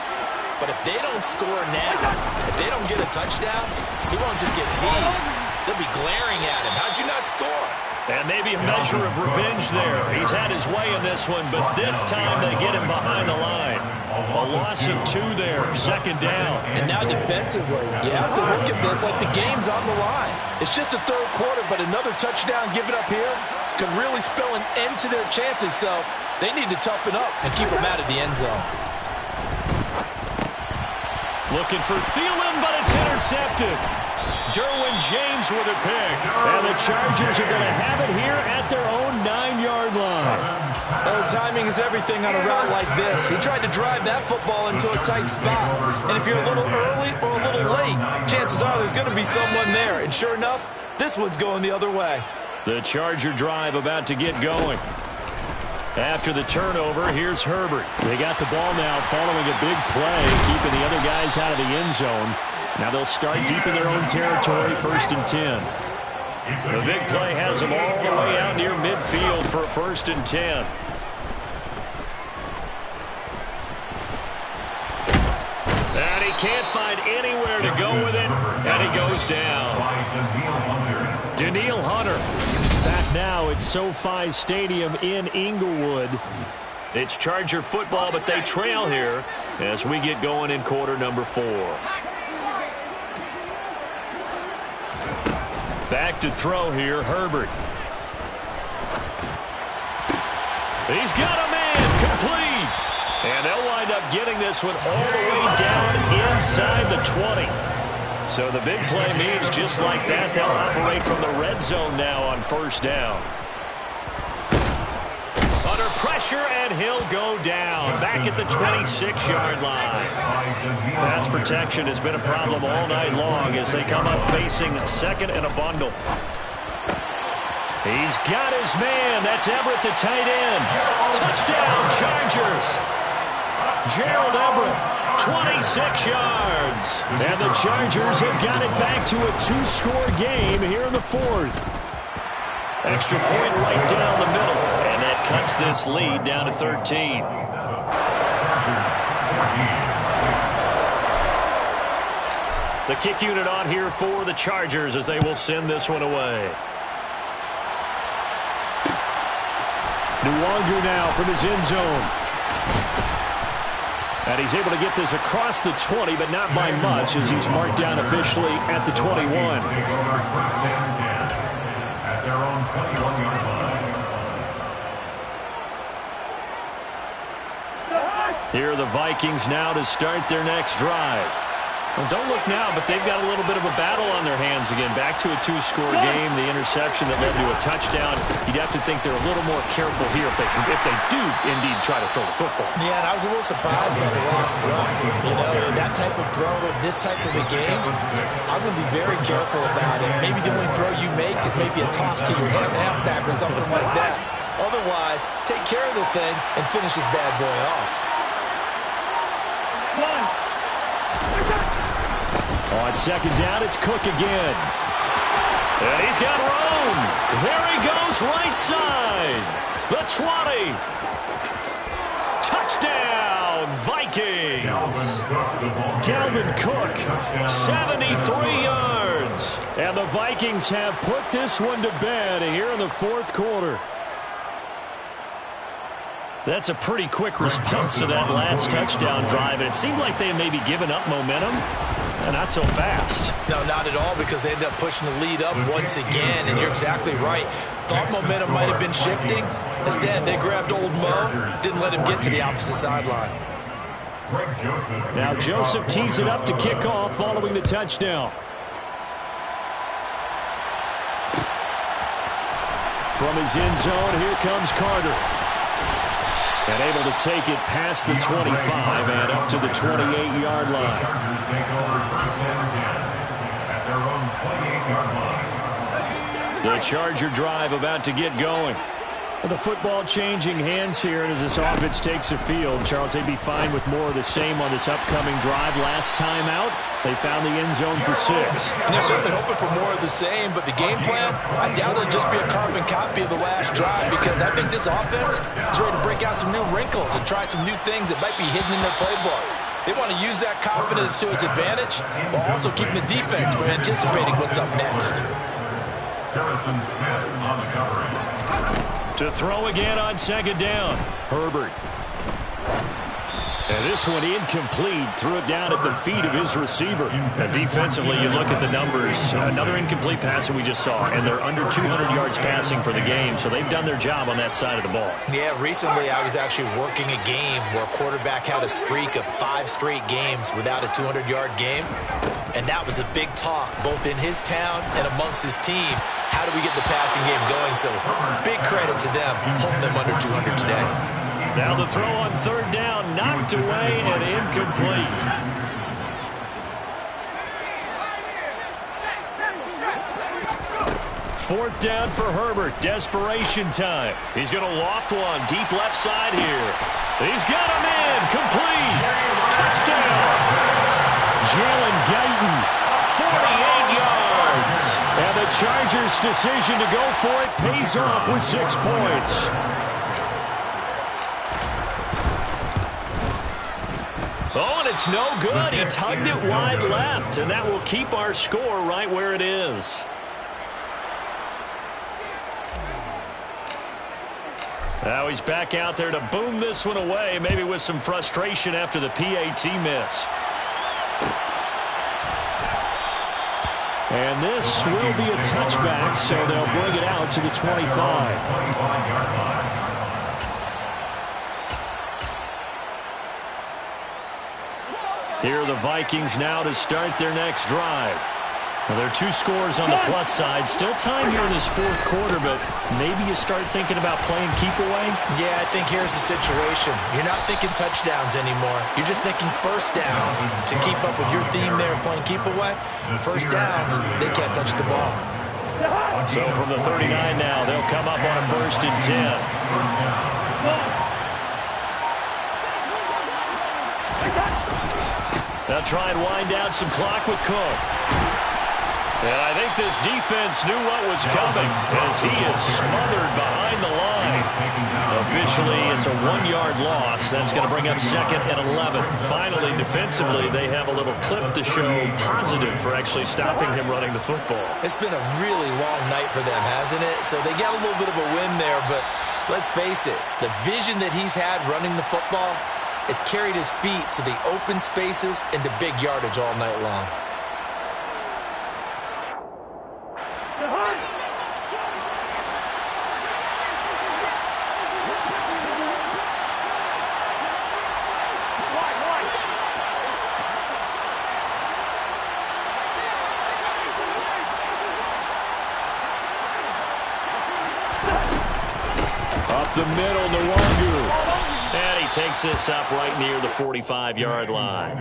But if they don't score now, if they don't get a touchdown, he won't just get teased. They'll be glaring at him. How'd you not score? And maybe a measure of revenge there. He's had his way in this one, but this time they get him behind the line. A loss of 2 there, second down. And now defensively, you have to look at this like the game's on the line. It's just the 3rd quarter, but another touchdown given up here could really spell an end to their chances, so they need to toughen up and keep them out of the end zone. Looking for Thielen, but it's intercepted. Derwin James with a pick. and the Chargers are going to have it here at their own 9-yard line. Oh, timing is everything on a route like this. He tried to drive that football into a tight spot. And if you're a little early or a little late, chances are there's going to be someone there. And sure enough, this one's going the other way. The Charger drive about to get going. After the turnover, here's Herbert. They got the ball now following a big play, keeping the other guys out of the end zone. Now they'll start deep in their own territory, 1st and 10. The big play has them all the way out near midfield for 1st and 10. And he can't find anywhere to go with it, and he goes down. Danielle Hunter. Back now at SoFi Stadium in Inglewood. It's Charger football, but they trail here as we get going in quarter number 4. Back to throw here, Herbert. He's got a man, complete. And they'll wind up getting this one all the way down inside the 20. So the big play means just like that, they'll operate from the red zone now on first down. Under pressure, and he'll go down back at the 26-yard line. Pass protection has been a problem all night long as they come up facing second and a bundle. He's got his man. That's Everett, the tight end. Touchdown, Chargers. Gerald Everett, 26 yards. And the Chargers have got it back to a two-score game here in the fourth. Extra point right down the middle. And that cuts this lead down to 13. The kick unit on here for the Chargers as they will send this one away. Nwangu now from his end zone. And he's able to get this across the 20, but not by much as he's marked down officially at the 21. At their own 21-yard line. Here are the Vikings now to start their next drive. Well, don't look now, but they've got a little bit of a battle on their hands again. Back to a two-score game. The interception that led to a touchdown. You'd have to think they're a little more careful here if they do indeed try to throw the football. Yeah, and I was a little surprised by the last throw. You know, that type of throw in this type of a game, I'm going to be very careful about it. Maybe the only throw you make is maybe a toss to your halfback or something like that. Otherwise, take care of the thing and finish this bad boy off. On second down, it's Cook again. And he's got room. There he goes, right side. The 20. Touchdown, Vikings. Dalvin Cook, 73 yards. And the Vikings have put this one to bed here in the fourth quarter. That's a pretty quick response to that last touchdown drive. And it seemed like they had maybe given up momentum. Not so fast. No, not at all, because they ended up pushing the lead up once again, and you're exactly right. Thought momentum might have been shifting. Instead, they grabbed old Mo, didn't let him get to the opposite sideline. Now Joseph tees it up to kick off following the touchdown. From his end zone, here comes Carter. And able to take it past the 25 and up to the 28-yard line. The Chargers take over first and 10 at their own 28-yard line. The Charger drive about to get going. The football changing hands here, and as this offense takes the field, Charles, they'd be fine with more of the same on this upcoming drive. Last time out, they found the end zone for 6. And they're certainly hoping for more of the same, but the game plan, I doubt it'll just be a carbon copy of the last drive, because I think this offense is ready to break out some new wrinkles and try some new things that might be hidden in their playbook. They want to use that confidence to its advantage while also keeping the defense from anticipating what's up next. Harrison Smith on the coverage. To throw again on second down. Herbert. And this one incomplete. Threw it down at the feet of his receiver. Defensively, you look at the numbers. Another incomplete pass that we just saw, and they're under 200 yards passing for the game, so they've done their job on that side of the ball. Yeah, recently I was actually working a game where a quarterback had a streak of 5 straight games without a 200-yard game, and that was a big talk both in his town and amongst his team. How do we get the passing game going? So big credit to them, holding them under 200 today. Now the throw on third down, knocked away and incomplete. Fourth down for Herbert. Desperation time. He's going to loft one. Deep left side here. He's got him in. Complete. Touchdown. Jalen Guyton. 48 yards. And the Chargers' decision to go for it pays off with 6 points. Oh, and it's no good. He tugged it wide left, and that will keep our score right where it is. Now he's back out there to boom this one away, maybe with some frustration after the PAT miss. And this will be a touchback, so they'll bring it out to the 25. Here are the Vikings now to start their next drive. Well, there are 2 scores on the plus side. Still time here in this fourth quarter, but maybe you start thinking about playing keep away? Yeah, I think here's the situation. You're not thinking touchdowns anymore. You're just thinking first downs. To keep up with your theme there, playing keep away, first downs, they can't touch the ball. So from the 39 now, they'll come up on a 1st and 10. They'll try and wind down some clock with Cook. And I think this defense knew what was coming as he is smothered behind the line. Officially, it's a 1-yard loss. That's going to bring up 2nd and 11. Finally, defensively, they have a little clip to show positive for actually stopping him running the football. It's been a really long night for them, hasn't it? So they got a little bit of a win there, but let's face it, the vision that he's had running the football has carried his feet to the open spaces and to big yardage all night long. Up the middle, Nwangu. And he takes this up right near the 45-yard line.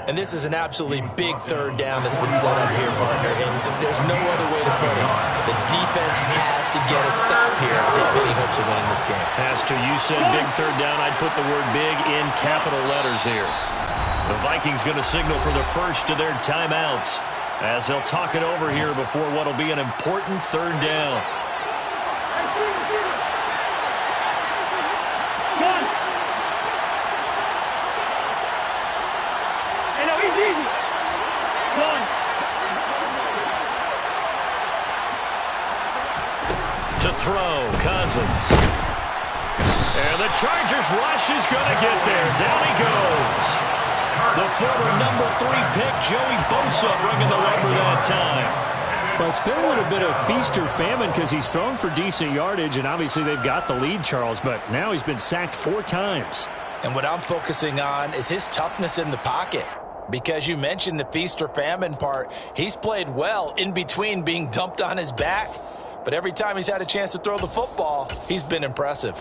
And this is an absolutely big third down that's been set up here, partner. And there's no other way to put it. The defense has to get a stop here if they have any hopes of winning this game. Pastor, you said big third down. I'd put the word big in capital letters here. The Vikings going to signal for the first of their timeouts as they'll talk it over here before what will be an important third down. To throw, Cousins. And the Chargers rush is going to get there. Down he goes. The former number 3 pick, Joey Bosa, bringing the lumber that time. Well, it's been a little bit of feast or famine because he's thrown for decent yardage, and obviously they've got the lead, Charles, but now he's been sacked 4 times. And what I'm focusing on is his toughness in the pocket. Because you mentioned the feast or famine part, he's played well in between being dumped on his back. But every time he's had a chance to throw the football, he's been impressive.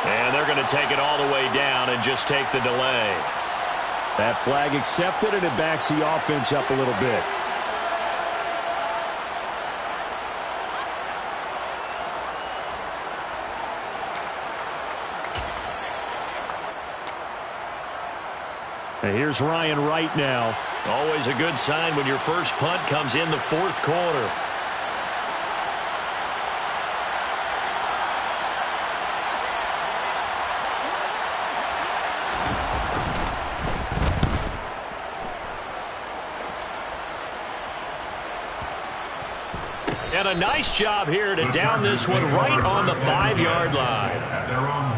And they're going to take it all the way down and just take the delay. That flag accepted, and it backs the offense up a little bit. And here's Ryan Wright now. Always a good sign when your first punt comes in the fourth quarter. And a nice job here to down this one right on the 5-yard line.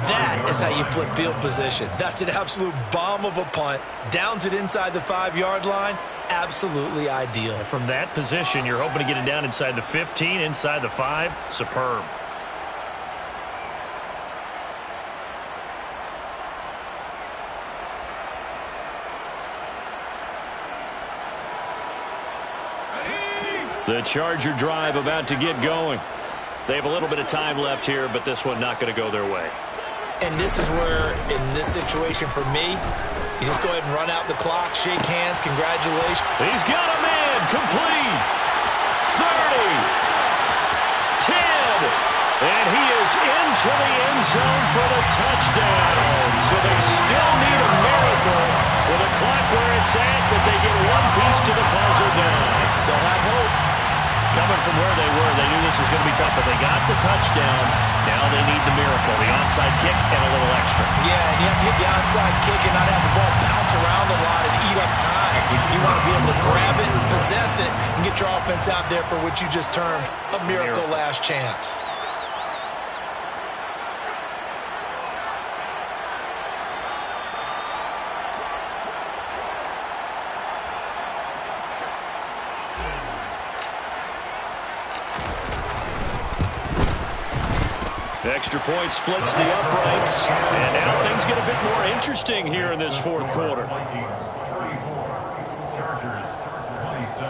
That is how you flip field position. That's an absolute bomb of a punt. Downs it inside the 5-yard line. Absolutely ideal. From that position, you're hoping to get it down inside the 15, inside the 5. Superb. The Charger drive about to get going. They have a little bit of time left here, but this one not going to go their way. And this is where, in this situation for me, you just go ahead and run out the clock, shake hands, congratulations. He's got a man, complete. 30, 10, and he is into the end zone for the touchdown. So they still need a miracle with a clock where it's at that they get one piece to the puzzle down. Still have hope. Coming from where they were, they knew this was going to be tough, but they got the touchdown. Now they need the miracle, the onside kick and a little extra. Yeah, and you have to get the onside kick and not have the ball bounce around a lot and eat up time. You want to be able to grab it, possess it, and get your offense out there for what you just termed a miracle last chance. Extra point splits the uprights. And now things get a bit more interesting here in this fourth quarter. Vikings 34, Chargers 27.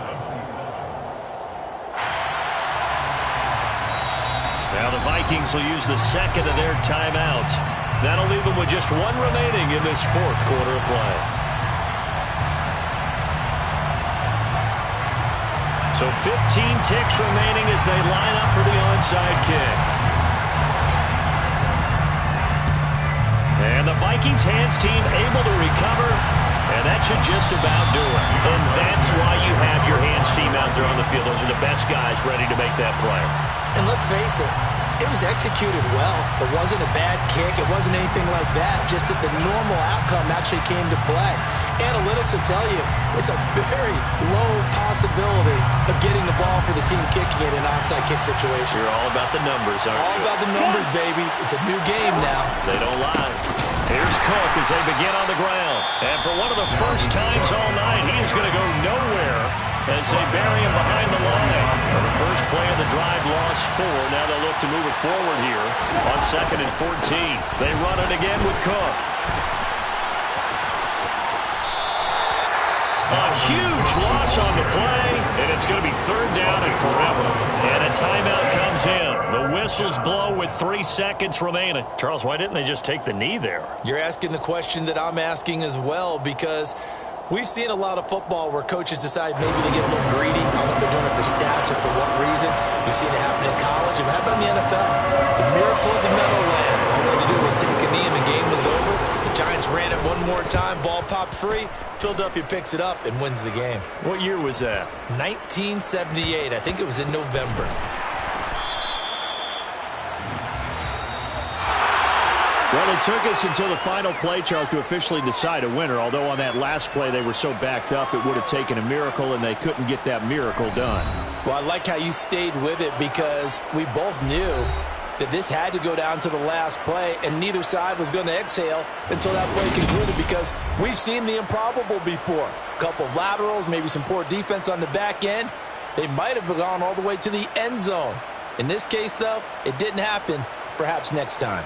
Now the Vikings will use the second of their timeouts. That'll leave them with just one remaining in this fourth quarter of play. So 15 ticks remaining as they line up for the onside kick. And the Vikings hands team able to recover, and that should just about do it. And that's why you have your hands team out there on the field. Those are the best guys ready to make that play. And let's face it, it was executed well. It wasn't a bad kick. It wasn't anything like that. Just that the normal outcome actually came to play. Analytics will tell you it's a very low possibility of getting the ball for the team kicking it in an onside kick situation. You're all about the numbers, aren't you? All about the numbers, baby. It's a new game now. They don't lie. Here's Cook as they begin on the ground. And for one of the first times all night, he is going to go nowhere as they bury him behind the line. On the first play of the drive, lost 4. Now they'll look to move it forward here on 2nd and 14. They run it again with Cook. A huge loss on the play, and it's going to be 3rd down and forever. And a timeout comes in. The whistles blow with 3 seconds remaining. Charles, why didn't they just take the knee there? You're asking the question that I'm asking as well, because we've seen a lot of football where coaches decide maybe they get a little greedy. I don't know if they're doing it for stats or for what reason. We've seen it happen in college. And how about in the NFL? The miracle of the Meadowlands. All they had to do was take a knee and the game was over. The Giants ran it one more time. Ball popped free. Philadelphia picks it up and wins the game. What year was that? 1978. I think it was in November. Well, it took us until the final play, Charles, to officially decide a winner. Although on that last play they were so backed up, it would have taken a miracle, and they couldn't get that miracle done. Well, I like how you stayed with it, because we both knew that this had to go down to the last play, and neither side was going to exhale until that play concluded, because we've seen the improbable before. A couple of laterals, maybe some poor defense on the back end. They might have gone all the way to the end zone. In this case, though, it didn't happen. Perhaps next time.